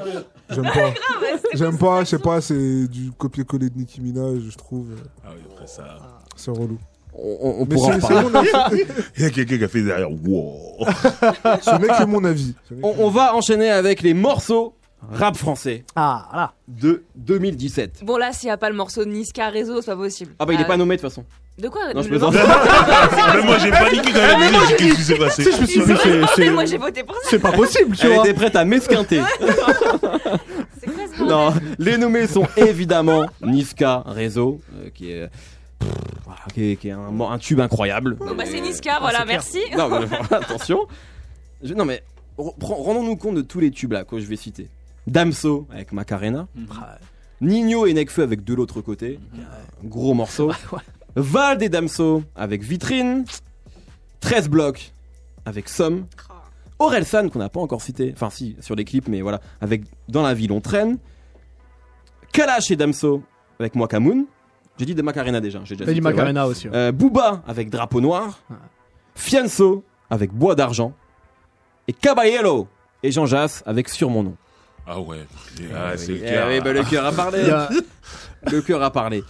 J'aime pas, je sais pas, c'est du copier-coller de Nicki Minaj, je trouve. Ah oui, après ça. C'est relou. On pourra en parler. Il y a quelqu'un qui a fait derrière. Wow. Ce mec est mon avis. On va enchaîner avec les morceaux rap français. Voilà. De 2017. Bon, là, s'il n'y a pas le morceau de Niska Réseau, c'est pas possible. Ah bah il est pas nommé de toute façon. De quoi Non, je plaisante. Même moi, j'ai paniqué quand elle a dit, j'ai dit, qu'est-ce qui s'est passé? Si, je me suis dit, Moi j'ai voté pour ça. c'est pas possible, tu Elle vois. était prête à m'esquinter. C'est quoi ce bordel? Non, les nommés sont évidemment Niska, Réseau, qui est. Voilà, qui est un tube incroyable. Bon bah c'est Niska, voilà, merci. Non, mais, attention. Non, mais rendons-nous compte de tous les tubes là que je vais citer. Damso avec Macarena. Nino et Nekfeu avec De l'autre côté. Un gros morceau. Vald et Damso avec Vitrine. 13 blocs avec Somme. Orelsan qu'on n'a pas encore cité. Enfin, si, sur les clips, mais voilà. Avec Dans la ville on traîne. Kalash et Damso avec Moi Kamoun. J'ai dit de Macarena déjà. J'ai dit Macarena aussi. Booba avec Drapeau Noir. Fianso avec Bois d'Argent. Et Caballero et Jean Jass avec Sur mon nom. Ah ouais, c'est le Eh cœur. oui, bah, le cœur a parlé. Le cœur a parlé.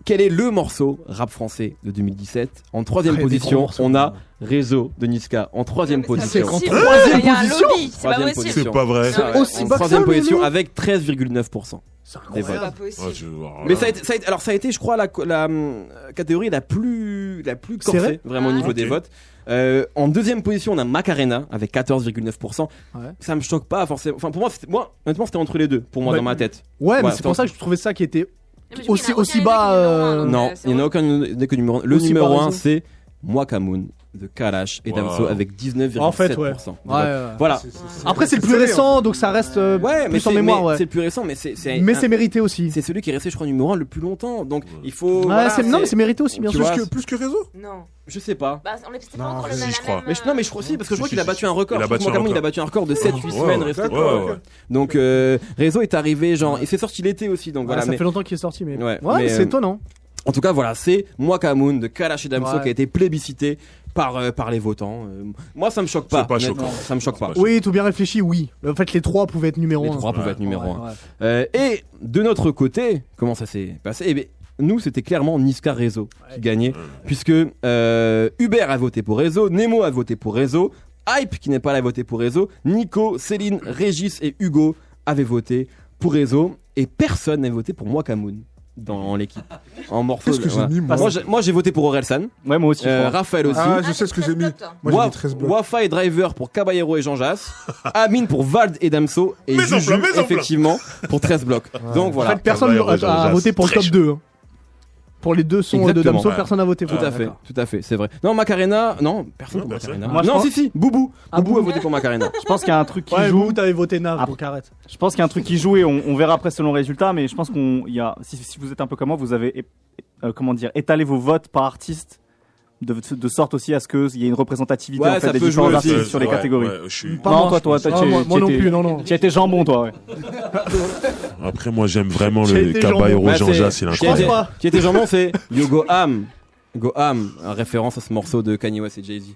Quel est le morceau rap français de 2017? En troisième position, on a Réseau de Niska. En troisième position. C'est troisième position. C'est pas possible. C'est pas vrai. C'est aussi En bas que troisième ça, position avec 13,9%. Des votes. C'est pas possible. Mais ça a été, je crois, la catégorie la plus corsée, vraiment au niveau des votes. En deuxième position, on a Macarena avec 14,9%. Ouais. Ça me choque pas forcément. Enfin, pour moi, honnêtement, c'était entre les deux. Pour moi, Ouais. dans ma tête. Ouais, mais Ouais, c'est pour ça que je trouvais ça qui était Mais du coup, il y en a aussi aucun bas. numéro un, Non, donc, il n'y en a aucun des que numéro 1. Le Aussi numéro par 1, raison. c'est Moi Kamoun de Kalash et Damso Wow. avec 19,7%. En fait, ouais. Voilà. Après, c'est le plus récent, donc ça reste Ouais, mais plus en mémoire. Ouais. c'est le plus récent, mais c'est Mais c'est mérité aussi. c'est celui qui est resté, je crois, numéro 1 le plus longtemps. Donc il faut. Ouais, voilà, non, mais c'est mérité aussi, bien Tu sûr. vois, Plus que réseau? Non. Je sais pas. Bah, on est pas Non, encore le si, même. je crois. même, Mais non, mais je crois aussi, parce que je crois Si, qu'il a si, battu si. un record. Il a Je crois que battu un Moi Kamoun, il a record. battu un record de 7-8 semaines resté. Ouais. Donc Réseau est arrivé, genre, et c'est sorti l'été aussi. Donc Ouais, voilà. ça mais- fait longtemps qu'il est sorti, mais. Ouais, Ouais, mais, c'est étonnant. En tout cas, voilà, c'est Moi Kamoun de Kalash et Damso Ouais. qui a été plébiscité par les votants. Moi, ça me choque pas. C'est pas honnêtement. choquant. Ça me choque pas. Oui, tout bien réfléchi, oui. En fait, les trois pouvaient être numéro 1. Les trois pouvaient être numéro 1. Ouais. Et de notre côté, comment ça s'est passé? Eh bien, nous, c'était clairement Niska Réseau qui gagnait, puisque Hubert a voté pour Réseau, Nemo a voté pour Réseau, Hype, qui n'est pas là, a voté pour Réseau, Nico, Céline, Régis et Hugo avaient voté pour Réseau, et personne n'a voté pour Moi Kamoun dans l'équipe. En morceau. Qu'est-ce que j'ai mis, moi Moi, j'ai voté pour Orelsan. Ouais, moi aussi. je crois. Raphaël aussi. Ah, je sais ce que j'ai mis. Moi, j'ai mis 13 blocs. Wafa et Driver pour Caballero et Jean Jass. Amine pour Vald et Damso. Et Mets en Juju, plat, mets en plat. effectivement, pour 13 blocs. Donc En voilà. fait, personne Caballero, a Jean-Jacques. voté pour le top Très 2. Pour les deux sons de Exactement. Damso, Ouais. personne n'a voté pour. Tout à fait, tout à fait, c'est vrai. Non, Macarena, non, personne Non, pour personne. Macarena. Moi, je non, pense- si, Boubou. Ah, Boubou a Boubou. voté pour Macarena. Je pense qu'il y a un truc qui Ouais, joue. vous, t'avais voté Nav, Ah. donc arrête. Je pense qu'il y a un truc qui joue et on verra après selon le résultat, mais je pense si vous êtes un peu comme moi, vous avez étalé vos votes par artiste de sorte aussi à ce qu'il y ait une représentativité Ouais, en fait, ça des peut différents jouer artistes aussi. sur les catégories. Ouais, je suis- Pas non, moi, toi, je pense. Ah, moi non plus, non. Tu as été jambon, toi, ouais. Après, moi, j'aime vraiment J'ai le été Caballero Bah, Jean c'est- Jass, il est qui pense était- incroyable. pas. Qui était jambon, c'est You Go Ham. Go Ham, en référence à ce morceau de Kanye West et Jay-Z.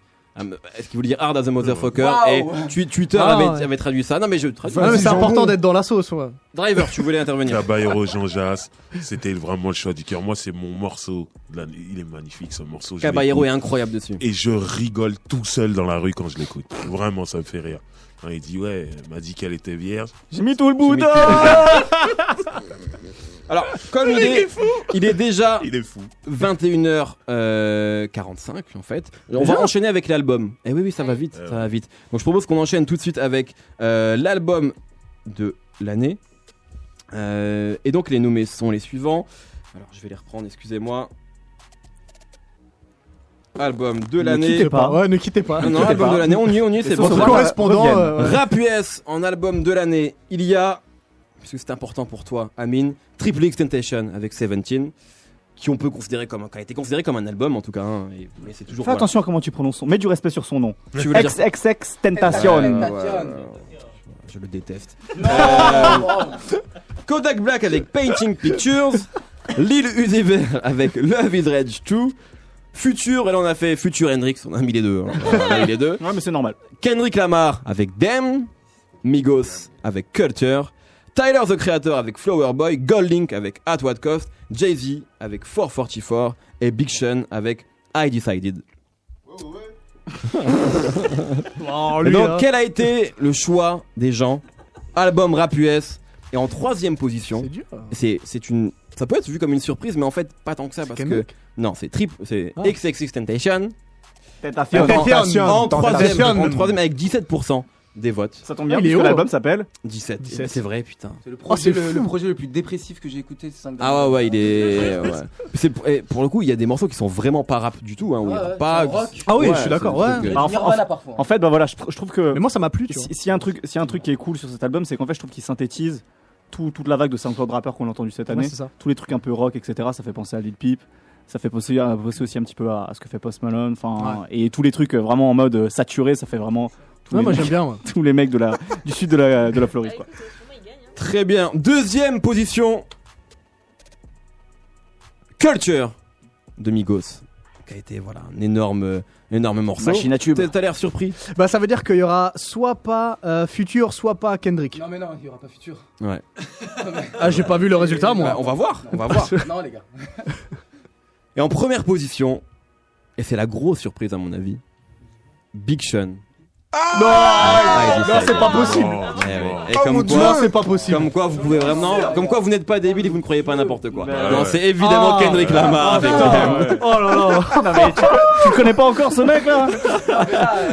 Est-ce qu'il voulait dire Hard as a Motherfucker? Et Twitter Ah, avait traduit ça. Non, mais je traduis. Ouais, mais c'est Jambon. important d'être dans la sauce, ouais. Driver, tu voulais intervenir. Caballero Jean Jass, c'était vraiment le choix du cœur. Moi, c'est mon morceau. de l'année. Il est magnifique, ce morceau. Je Caballero est l'écoute incroyable dessus. Et je rigole tout seul dans la rue quand je l'écoute. Vraiment, ça me fait rire. Quand il dit, ouais, elle m'a dit qu'elle était vierge. J'ai mis tout le bout. Alors, comme il est déjà Il est fou. 21h45 en fait. On va enchaîner avec l'album. Et oui, ça va vite, ça va vite. Donc je propose qu'on enchaîne tout de suite avec l'album de l'année. Et donc les nommés sont les suivants. Alors je vais les reprendre, excusez-moi. Album de l'année. Quittez pas. Ouais, ne quittez pas. Non, album de l'année, on y est, c'est Les bon. sauces Correspondant. reviennent. Rap US en album de l'année, il y a, puisque c'est important pour toi, Amine, Triple X Temptation avec 17, qui a été considéré comme un album en tout cas. Hein, mais c'est toujours. Fais attention à comment tu prononces son. Mets du respect sur son nom. Tu veux le dire XXX Tentation. Je le déteste. Kodak Black avec Painting Pictures, Lil Uzi Vert avec Love is Rage 2, Future, elle en a fait Future Hendrix, on a mis les deux. Hein. On a mis les deux. Ouais, mais c'est normal. Kendrick Lamar avec Damn, Migos avec Culture, Tyler the Creator avec Flower Boy, Goldlink avec At What Cost, Jay-Z avec 444 et Big Sean avec I Decided. Oh, Et lui, donc, là. quel a été le choix des gens? Album rap US Et en 3ème position, C'est dur. ça peut être vu comme une surprise, mais en fait pas tant que ça parce Kendrick. que non, c'est XXXTentacion. En troisième avec 17% des votes. Ça tombe bien, Il est parce que haut. l'album s'appelle 17. 17. C'est vrai, putain. C'est le c'est projet, fou. le projet le plus dépressif que j'ai écouté ces 5 Ah ouais, il est. Ouais. Pour le coup, il y a des morceaux qui sont vraiment pas rap du tout, hein, où il y a pas. Ah oui, Ouais, je suis d'accord. c'est Ouais. le truc, Nirvana parfois. En fait, bah voilà, je trouve que Mais moi, ça m'a plu, tu vois. s'il y a un truc qui est cool sur cet album, c'est qu'en fait, je trouve qu'il synthétise toute la vague de SoundCloud rappeurs qu'on a entendu cette année. Ouais, c'est ça. Tous les trucs un peu rock, etc. Ça fait penser à Lil Peep. Ça fait penser aussi un petit peu à ce que fait Post Malone. Enfin, et tous les trucs vraiment en mode saturé, ça fait vraiment tous Ouais, les moi, mecs- j'aime bien. Ouais. tous les mecs du sud de la Floride. Quoi. Écoute, sûrement, il gagne. Hein. Très bien. 2ème position. Culture de Migos. Qui a été un énorme morceau. Machine à tube. T'as l'air surpris. Bah, ça veut dire qu'il y aura soit pas Future, soit pas Kendrick. Non mais non, il y aura pas Futur. Ouais. Ah, j'ai pas vu le résultat, moi. Bah, on va voir. Non les gars. Et en première position, et c'est la grosse surprise à mon avis, Big Sean. Non, Ah, non, c'est pas possible. Et Oh mon Dieu. Non, c'est pas possible. Comme quoi vous pouvez vraiment, comme quoi vous n'êtes pas débile et vous ne croyez pas à n'importe quoi. Non, c'est évidemment Kendrick Lamar avec Oh là là. Non, mais tu le connais pas encore ce mec là?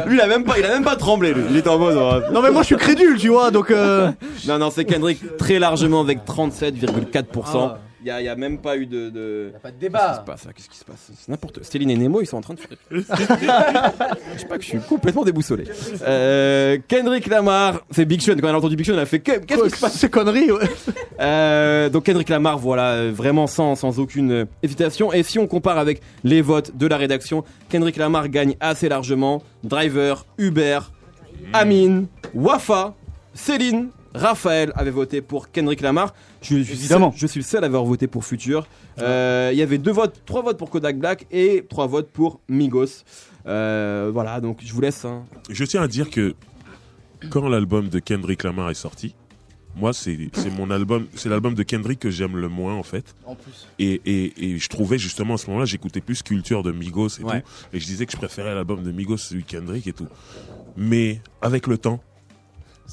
Lui, il a même pas tremblé, lui. Il est en mode. Non, mais moi, je suis crédule, tu vois, donc. Non, c'est Kendrick très largement avec 37,4%. Il y a même pas eu de. Y a pas de débat. Qu'est-ce qui se passe? C'est n'importe quoi. Céline et Nemo, ils sont en train de faire. Je sais pas que je suis complètement déboussolé. Kendrick Lamar, c'est Big Sean. Quand on a entendu Big Sean, on a fait qu'est-ce qui se passe? Ces conneries, ouais. Donc Kendrick Lamar, voilà, vraiment sans aucune hésitation. Et si on compare avec les votes de la rédaction, Kendrick Lamar gagne assez largement. Driver, Uber, Amine, Wafa, Céline, Raphaël avaient voté pour Kendrick Lamar. Je suis le seul à avoir voté pour Future. Il y avait 3 votes pour Kodak Black et 3 votes pour Migos. Voilà, donc je vous laisse. Hein. Je tiens à dire que quand l'album de Kendrick Lamar est sorti, moi c'est l'album de Kendrick que j'aime le moins en fait. En plus. Et je trouvais justement à ce moment-là, j'écoutais plus Culture de Migos et Ouais. tout, et je disais que je préférais l'album de Migos celui de Kendrick et tout. Mais avec le temps,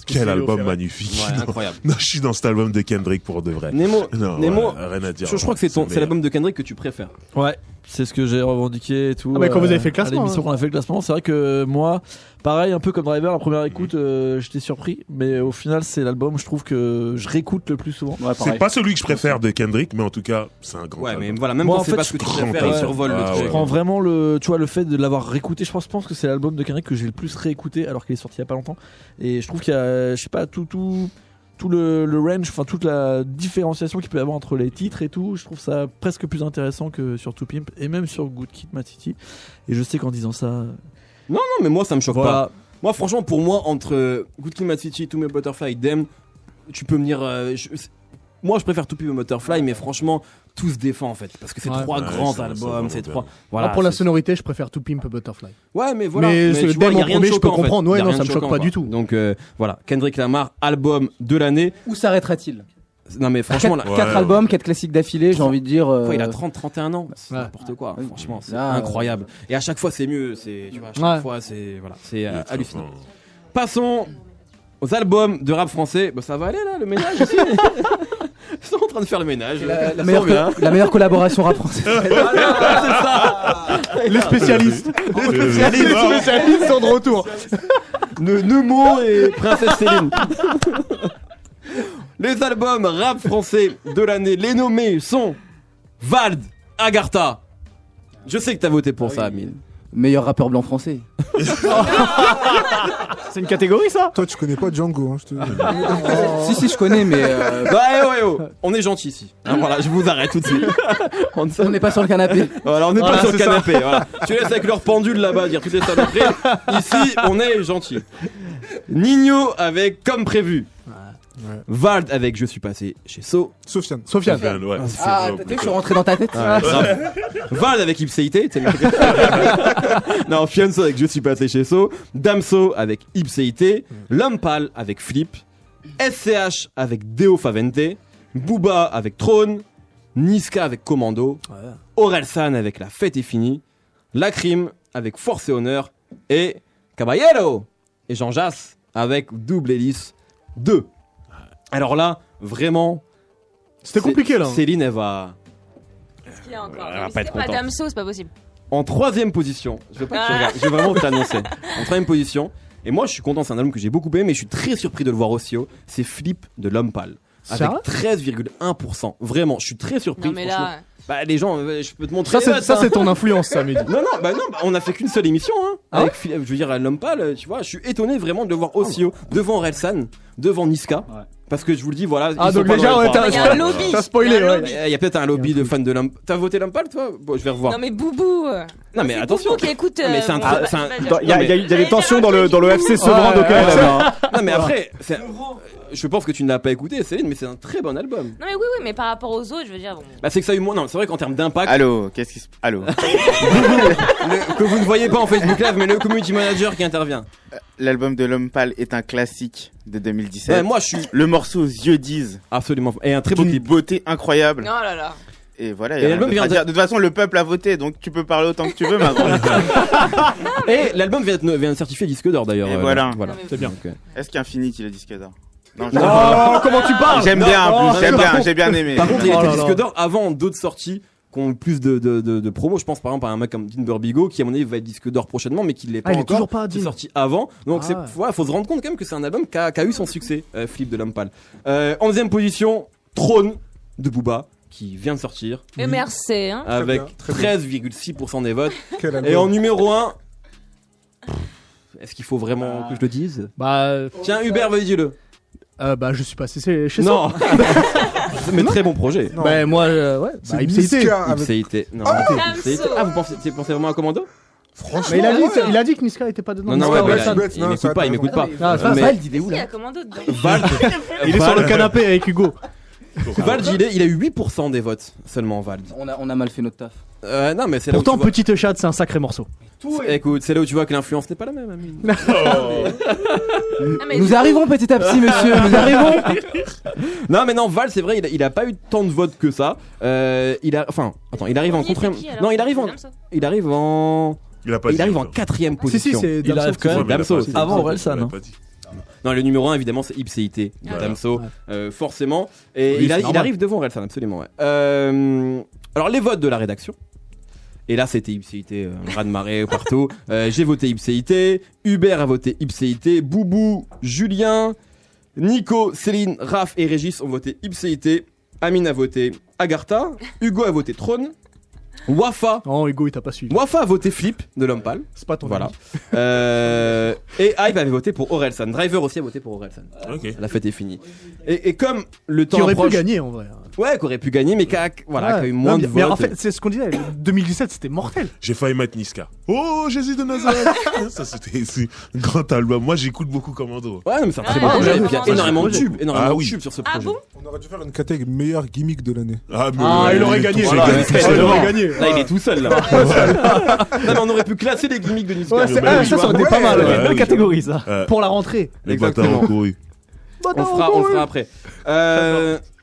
quel album magnifique. Ouais, Non, incroyable. non, je suis dans cet album de Kendrick pour de vrai. Nemo, Rien à dire. je crois que c'est l'album de Kendrick que tu préfères. Ouais, c'est ce que j'ai revendiqué et tout. Ah, mais quand vous avez fait le classement, à l'émission hein. qu'on a fait le classement, c'est vrai que moi, pareil, un peu comme Driver, la première écoute, j'étais surpris. Mais au final, c'est l'album, je trouve que je réécoute le plus souvent. Ouais, C'est pas celui que je préfère de Kendrick, mais en tout cas, c'est un grand Ouais, album. mais voilà, même Moi, quand en c'est fait, pas ce que tu je préfères, il comprends. survole le Ah, truc. Je ouais. prends vraiment le fait de l'avoir réécouté. Je pense que c'est l'album de Kendrick que j'ai le plus réécouté alors qu'il est sorti il y a pas longtemps. Et je trouve qu'il y a, je sais pas, tout le range, enfin toute la différenciation qu'il peut y avoir entre les titres et tout. Je trouve ça presque plus intéressant que sur To Pimp et même sur Good Kid, Mad City. Et je sais qu'en disant ça, Non, mais moi ça me choque voilà. pas. Moi, franchement, pour moi, entre Good Kid, Mad City, To Me Butterfly, Dem, tu peux me dire. Moi, je préfère To Pimp et Butterfly, mais franchement, tout se défend en fait. Parce que c'est Ouais. 3 Ouais, grands ça albums, va c'est bien. 3. Voilà, Pour la c'est- sonorité, je préfère To Pimp Butterfly. Ouais, mais voilà. Mais tu ce vois, Dem y a en rien de premier, je peux choquant, en fait. comprendre. Ouais, Y a non, rien ça de me choque choquant, pas quoi. du tout. Donc voilà, Kendrick Lamar, album de l'année. Où s'arrêtera-t-il? Non, mais franchement, là, 4 albums, 4 classiques d'affilée, j'ai envie de dire. Quoi, il a 31 ans, c'est Ouais. n'importe quoi. Oui. Franchement, c'est Là, incroyable. Et à chaque fois, c'est mieux. Tu vois, à chaque Ouais. fois, c'est Il est très hallucinant. fort. Passons aux albums de rap français. Bah, ça va aller là, le ménage aussi. Ils sont en train de faire le ménage. La Ça meilleure, sent bien. la meilleure collaboration rap français. Les spécialistes. Les spécialistes sont de retour. Nemo et Princesse Céline. Les albums rap français de l'année, les nommés sont Vald, Agartha. Je sais que t'as voté pour ça, Amine. Meilleur rappeur blanc français. C'est une catégorie ça? Toi, tu connais pas Django, hein, je te dis. Si, je connais, mais. Bah, on est gentil ici. Hein, voilà, je vous arrête tout de suite. On n'est pas sur le canapé. Voilà, on n'est Voilà, pas sur le c'est ça. canapé. Voilà. Tu laisses avec leur pendule là-bas dire toutes les saloperies. Ici, on est gentil. Nino avec Comme prévu. Vald avec Je suis passé chez So. Sofiane. Sofiane. Sofiane, ouais. Ah, t'as vu que je suis rentré dans ta tête. Val avec Ipséité. Non, Fianso avec Je suis passé chez So. Damso avec Ipséité. L'homme pâle avec Flip. SCH avec Deo Favente. Booba avec Trône. Niska avec Commando. Orelsan avec La fête est finie. Lacrim avec Force et honneur. Et Caballero et Jean Jass avec Double Hélice 2. Alors là, vraiment. C'était compliqué là. Céline, elle va. Qu'est-ce qu'il y a encore Elle va Si pas c'est être pas contente. Damso, c'est pas possible. En 3ème position, je veux pas que tu regardes, je vais vraiment t'annoncer. En 3ème position, et moi je suis content, c'est un album que j'ai beaucoup aimé, mais je suis très surpris de le voir aussi haut. C'est Flip de L'Homme Pâle. Avec 13,1%. Vraiment, je suis très surpris. Non mais là. Bah les gens, je peux te montrer. Ça c'est ton influence, ça, Mehdi. Non, on a fait qu'une seule émission, hein. Ah Avec, je veux dire, L'Homme Pâle, tu vois, je suis étonné vraiment de le voir aussi haut. Devant Relsan, devant Niska. Ouais. Parce que je vous le dis, voilà. Ah, donc déjà, il y a un lobby. T'as spoilé, ouais. Il y a peut-être un lobby de fans de L'Homme. T'as voté L'Homme Pâle, toi? Bon, je vais revoir. Non mais Boubou. Non mais attention. Boubou qui écoute. Mais c'est un. Il y a des tensions dans le FC Sevran d'OKLM. Non mais après, je pense que tu ne l'as pas écouté, Céline, mais c'est un très bon album. Non mais oui, mais par rapport aux autres, je veux dire. Bon. Bah c'est que ça a eu moins. Non, c'est vrai qu'en termes d'impact. Allô, qu'est-ce qui se. Allô. Que vous ne voyez pas en Facebook Live, mais le community manager qui intervient. L'album de L'Homme Pâle est un classique de 2017. Ouais, moi je suis. Le morceau Yeux disent. Absolument. Et un très beau clip. Beauté incroyable. Oh là là. Et voilà. Et l'album vient de toute façon, le peuple a voté, donc tu peux parler autant que tu veux maintenant. Et l'album vient de certifier disque d'or d'ailleurs. Et voilà. C'est bien. Est-ce qu'Infinity il est disque d'or? Non, comment tu parles? J'aime bien, en plus, j'ai bien aimé. Par contre, il était disque d'or avant d'autres sorties qui ont plus de promos. Je pense par exemple à un mec comme Dean Burbigo qui à mon avis va être disque d'or prochainement, mais qui l'est pas il est encore. toujours pas qui est sorti avant. Donc faut se rendre compte quand même que c'est un album qui a eu son succès. Flip de L'Homme Pâle. En deuxième position, Trône de Booba, qui vient de sortir. Et merci. Hein. Avec 13,6% des votes. Et en numéro 1, est-ce qu'il faut vraiment que je le dise? Tiens, Hubert, vas-y, dis-le. Je suis passé chez non. Mais très bon projet. Bah moi, ouais. C'est Ipséité. Non. Damso. Ah, vous pensez vraiment à Commando? Franchement, mais il a dit que Niska était pas dedans. Non, il m'écoute pas. Vald, il est où Il y là? a Commando dedans. Vald, il est sur le canapé avec Hugo. Vald, il a eu 8% des votes seulement, Vald. On a mal fait notre taf. Non, mais c'est là Pourtant, où tu vois... Petite Chatte, c'est un sacré morceau. Écoute, c'est là où tu vois que l'influence n'est pas la même, Amine. Nous arrivons petit à petit, monsieur, nous arrivons. Non, mais non, Val, c'est vrai, il a pas eu tant de votes que ça. Il arrive en quatrième. Non, il arrive en 4ème position. Si, c'est il arrive quand même Damso avant Orelsan. Non, le numéro 1 évidemment c'est Ipséité de Damso, forcément. Et oui, il arrive devant Orelsan, absolument. Ouais. Alors les votes de la rédaction. Et là c'était Ipséité, un raz de marée partout. J'ai voté Ipséité, Hubert a voté Ipséité, Boubou, Julien, Nico, Céline, Raph et Régis ont voté Ipséité, Amine a voté Agartha, Hugo a voté Trône, Wafa. Oh, Hugo, il t'a pas suivi. Wafa a voté Flip de L'Homme Pâle. C'est pas ton Voilà. Et Hype avait voté pour Orelsan. Driver aussi a voté pour Orelsan. Ok. La fête est finie. Et comme le temps qui aurait approche... pu gagner en vrai. Ouais, qui aurait pu gagner, mais qui a eu moins de votes. Mais en fait, c'est ce qu'on disait. 2017, c'était mortel. J'ai failli mettre Niska. Oh, Jésus de Nazareth. Ça, c'était un grand album. Moi, j'écoute beaucoup Commando. Ouais, mais c'est un très bon projet. Il y a énormément de tubes sur ce projet. Ah bon? On aurait dû faire une catégorie meilleur gimmick de l'année. Il aurait gagné. Il aurait gagné. Là, il est tout seul, là. Non, mais on aurait pu classer les gimmicks de Niska. Ça aurait été pas mal. Une belle catégorie, ça. Pour la rentrée. Exactement. On fera après.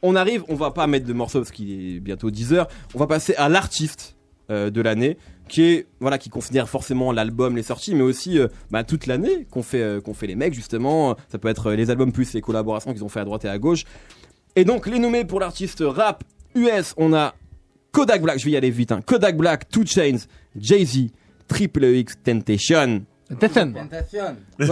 On arrive, on va pas mettre de morceaux parce qu'il est bientôt 10h. On va passer à l'artiste de l'année qui considère forcément l'album, les sorties, mais aussi toute l'année qu'ont fait les mecs justement. Ça peut être les albums plus les collaborations qu'ils ont fait à droite et à gauche. Et donc les nommés pour l'artiste rap US, on a Kodak Black, je vais y aller vite. Kodak Black, 2 Chainz, Jay-Z, Triple X Tentation. Non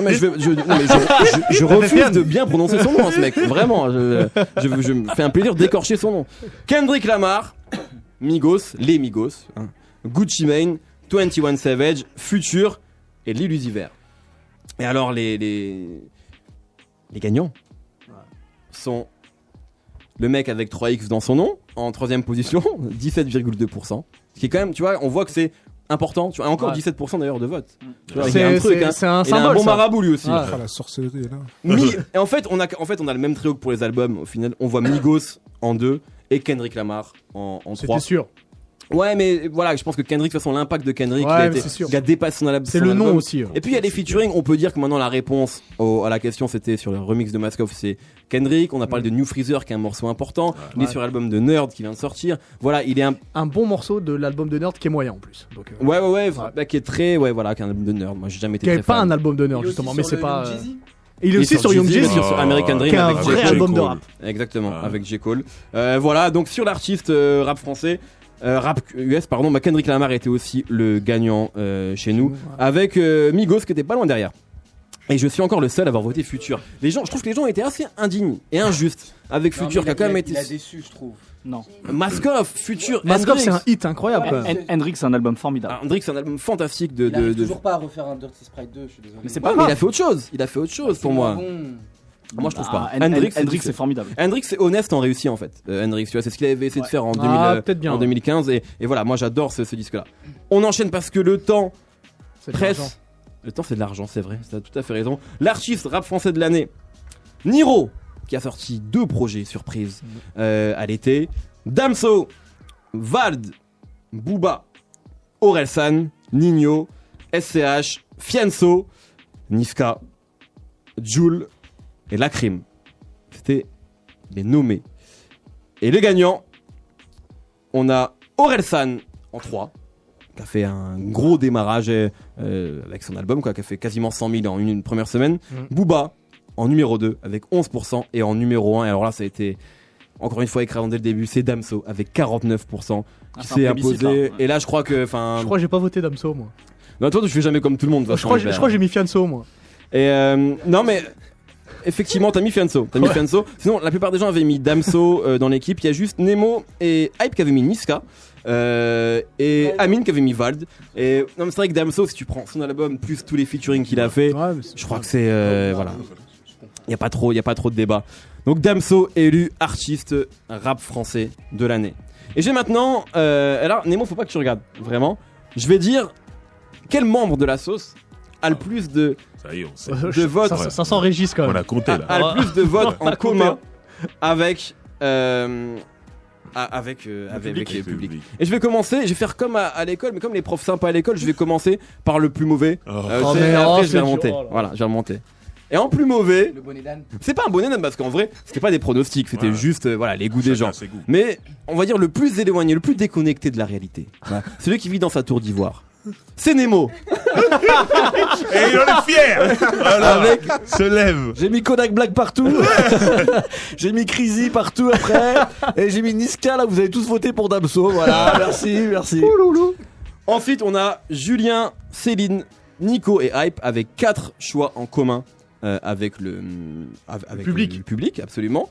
mais je refuse de bien prononcer son nom, ce mec. Vraiment, je me fais un plaisir d'écorcher son nom. Kendrick Lamar, Migos, les Migos, Gucci Mane, 21 Savage, Future et Lil Uzi Vert. Et alors les gagnants sont le mec avec 3X dans son nom en 3ème position, 17,2%. Ce qui est quand même, tu vois, on voit que c'est important, tu vois, encore 17% d'ailleurs de vote. C'est un truc, c'est un symbole. Il a un bon marabout lui aussi. La sorcellerie est là. Et en fait, on a le même trio que pour les albums. Au final, on voit Migos en 2 et Kendrick Lamar en 3. C'était sûr. Ouais, mais voilà, je pense que Kendrick, de toute façon, l'impact de Kendrick, il a dépassé son album. C'est le nom aussi. Et puis il y a les featuring. On peut dire que maintenant la réponse à la question, c'était sur le remix de Mask Off, c'est Kendrick. On a parlé de New Freezer, qui est un morceau important. Il est sur l'album de Nerd qui vient de sortir. Voilà, il est un bon morceau de l'album de Nerd qui est moyen en plus. Donc, ouais, qui est très, qui est un album de Nerd. Moi, j'ai jamais été très fan. Qui est pas un album de Nerd justement, mais c'est pas. Et il est aussi sur Young Jeezy, sur American Dream, qui est un avec vrai J. Cole. album de rap. Exactement, avec J. Cole. Voilà, donc sur l'artiste rap français, rap US, pardon, Kendrick Lamar était aussi le gagnant chez nous, avec Migos qui était pas loin derrière. Et je suis encore le seul à avoir voté Future. Je trouve que les gens étaient assez indignes et injustes avec Future, qui a quand même été. Il a déçu, je trouve. Non. Mask Off, Future. Mask Off, c'est un hit incroyable. Hendrix, c'est un album formidable. Hendrix, c'est un album fantastique Il arrive toujours pas à refaire un Dirty Sprite 2, je suis désolé. Mais c'est pas grave. Il a fait autre chose pour moi. Moi je trouve pas. Hendrix c'est formidable. Hendrix c'est honnête en réussi en fait. Hendrix, tu vois, c'est ce qu'il avait essayé de faire en 2015 et voilà, moi j'adore ce disque là. On enchaîne parce que le temps presse. Le temps c'est de l'argent, c'est vrai, t'as tout à fait raison. L'artiste rap français de l'année, Niro, qui a sorti 2 projets surprises à l'été. Damso, Vald, Booba, Orelsan, Nino, SCH, Fianso, Niska, Jul et Lacrim. C'était les nommés. Et les gagnants, on a Orelsan en 3, qui a fait un gros démarrage avec son album, qui a fait quasiment 100 000 en une première semaine. Booba en numéro 2 avec 11%, et en numéro 1, et alors là ça a été encore une fois écrasant dès le début, c'est Damso avec 49% qui s'est imposé. Et là je crois que... Je crois que j'ai pas voté Damso moi. Non, toi tu fais jamais comme tout le monde. Je crois que j'ai mis Fianso moi. Et non mais... Effectivement, t'as mis Fianso. Sinon, la plupart des gens avaient mis Damso dans l'équipe. Il y a juste Nemo et Hype qui avaient mis Niska. Et Amine qui avait mis Vald. Et non, mais c'est vrai que Damso, si tu prends son album plus tous les featuring qu'il a fait, je crois que c'est voilà. Il y a pas trop de débat. Donc Damso élu artiste rap français de l'année. Et j'ai maintenant, alors Nemo, faut pas que tu regardes vraiment. Je vais dire quel membre de la sauce a le plus de votes. Ça sent Régis quand même. On a compté là. A le plus de votes en commun avec le public. Et je vais commencer, je vais faire comme à l'école, mais comme les profs sympas à l'école, je vais commencer par le plus mauvais. Après je vais remonter. Voilà, je vais remonter. Et en plus mauvais, le bonnet d'âne. C'est pas un bonnet d'âne parce qu'en vrai, c'était pas des pronostics, c'était juste voilà les goûts des gens. Mais on va dire le plus éloigné, le plus déconnecté de la réalité. Voilà. Celui qui vit dans sa tour d'ivoire. C'est Nemo. Et il en est fier. Voilà, se lève. J'ai mis Kodak Black partout. J'ai mis Crazy partout après. Et j'ai mis Niska là, vous avez tous voté pour Damso. Voilà, merci. Ensuite, on a Julien, Céline, Nico et Hype avec 4 choix en commun avec le public, absolument.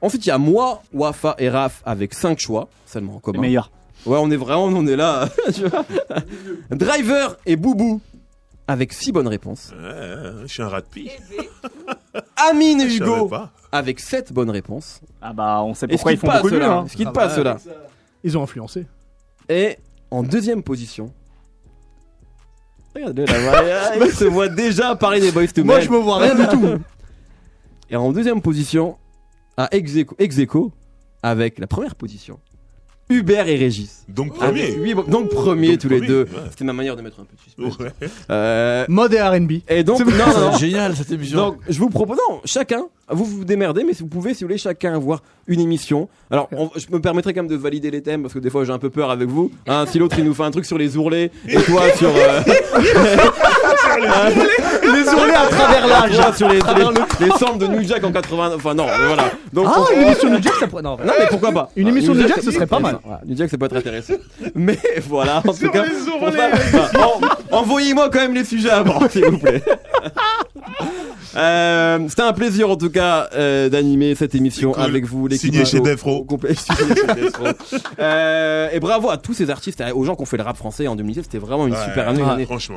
Ensuite, il y a moi, Wafa et Raph avec 5 choix seulement en commun. Les meilleurs. Ouais, on est là. Tu vois. Driver et Boubou avec 6 bonnes réponses. Je suis un rat de pie. Amine et Hugo avec 7 bonnes réponses. Ah bah on sait pourquoi ils font beaucoup de mieux. Est-ce qu'ils passent ceux-là? Ils ont influencé. Et en deuxième position, regardez là, il se voit déjà parler des Boyz II Men. Moi je me vois rien du tout. Et en deuxième position, à ex-aequo avec la première position, Hubert et Régis. Donc premier. Donc premier tous les deux. Ouais. C'était ma manière de mettre un peu de suspense. Ouais. Mode et R&B. Et donc non. Génial cette émission. Donc je vous propose, chacun, vous démerdez, mais si vous voulez chacun avoir une émission. Alors je me permettrai quand même de valider les thèmes parce que des fois j'ai un peu peur avec vous. Hein, si l'autre il nous fait un truc sur les ourlets et toi sur les ourlets à travers l'âge, sur les samples de New Jack en 80. Enfin non, voilà. Donc une émission de New Jack ça pourrait... Non mais pourquoi pas. Une émission de New Jack ce serait pas mal. New Jack ça peut être intéressant. Mais voilà, en tout cas, envoyez-moi quand même les sujets avant, s'il vous plaît. C'était un plaisir en tout cas d'animer cette émission avec vous, l'équipe signé chez Defro. Et bravo à tous ces artistes, aux gens qui ont fait le rap français en 2017. C'était vraiment une super année,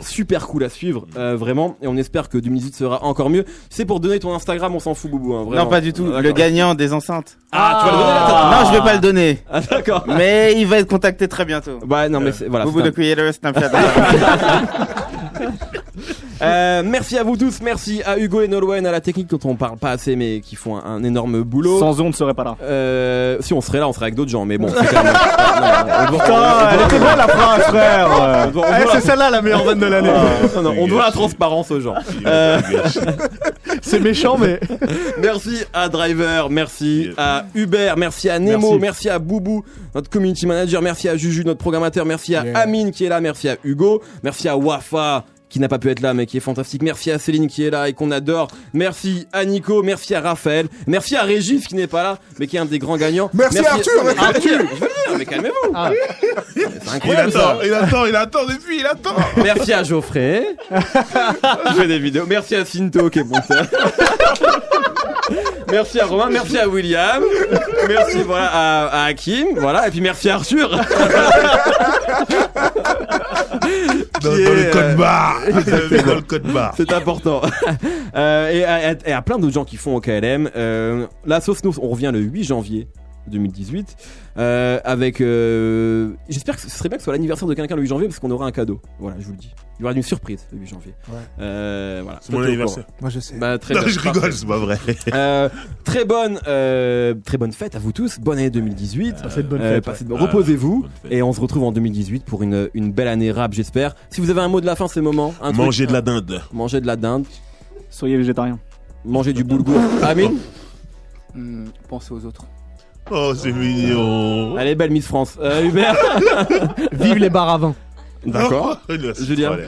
super cool à suivre, vraiment. Et on espère que 2018 sera encore mieux. C'est pour donner ton Instagram, on s'en fout, Boubou. Hein, non, pas du tout. Le gagnant des enceintes. Tu vas le donner là? Non, je vais pas le donner. Ah, d'accord. Mais il va être contacté très bientôt. Bah non, mais voilà. Boubou de Creator, Snapchat. Merci à vous tous, merci à Hugo et Nolwenn à la technique dont on parle pas assez mais qui font un énorme boulot. Sans eux on ne serait pas là. Si on serait là, on serait avec d'autres gens, mais bon. C'est quand même... Putain, elle était bonne la phrase, frère. C'est celle-là la meilleure vanne de l'année. On doit la transparence aux gens. C'est méchant mais. Merci à Driver, merci à Hubert, merci à Nemo, merci à Boubou, notre community manager, merci à Juju, notre programmateur, merci à Amine qui est là, merci à Hugo, merci à Wafa qui n'a pas pu être là mais qui est fantastique. Merci à Céline qui est là et qu'on adore. Merci à Nico, merci à Raphaël, merci à Régis qui n'est pas là mais qui est un des grands gagnants. Merci à Arthur. Je veux dire, mais calmez-vous. C'est incroyable. Il attend depuis, il attend. Merci à Geoffrey. Je fais des vidéos. Merci à Cinto qui est bon. Merci à Romain, merci à William, merci à Hakim, voilà, et puis merci à Arthur. Dans le code barre. Dans le code barre. C'est important. Et à plein d'autres gens qui font au KLM. La sauce nous, on revient le 8 janvier 2018 avec j'espère que ce serait bien que ce soit l'anniversaire de quelqu'un le 8 janvier parce qu'on aura un cadeau. Voilà, je vous le dis. Il y aura une surprise le 8 janvier. Ouais. Voilà. C'est mon anniversaire. Moi je sais. Très non, bien, je rigole, c'est pas vrai. Très bonne fête à vous tous. Bonne année 2018. Passez de bonnes fêtes. Reposez-vous bonne fête. et on se retrouve en 2018 pour une belle année rap, j'espère. Si vous avez un mot de la fin, c'est le moment. Manger de la dinde. Manger de la dinde. Soyez végétarien. Manger du boulgour. Amine. Pensez aux autres. Oh, c'est mignon. Elle est belle, Miss France. Hubert. Vive les bars à vin. D'accord. Julien.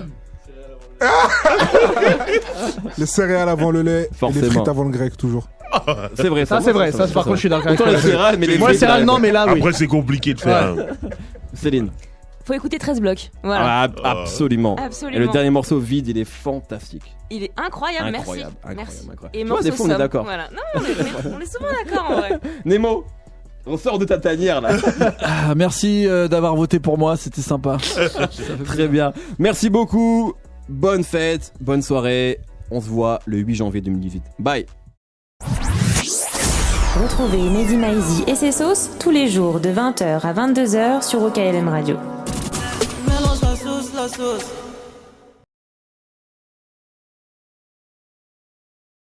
Les céréales avant le lait, Forcément. et les frites avant le grec, toujours. C'est vrai, Ça, c'est vrai. Ça, par contre, je suis d'accord avec Autant les toi. céréales, mais les Moi, les frites, céréales, non, mais là, oui. Après, c'est compliqué de faire. Céline. Faut écouter 13 blocs. Voilà. Absolument. Absolument. Et le dernier morceau, Vide, il est fantastique. Il est incroyable, Incroyable, merci. incroyable. Et Tu vois, des fois, on est Somme. d'accord. Voilà. Non, on est souvent d'accord en vrai. Nemo, on sort de ta tanière là. Merci d'avoir voté pour moi, c'était sympa. Très bien. Merci beaucoup. Bonne fête, bonne soirée. On se voit le 8 janvier 2018. Bye. Retrouvez Mehdi Maizi et ses sauces tous les jours de 20h à 22h sur OKLM Radio. Mélange la sauce, la sauce.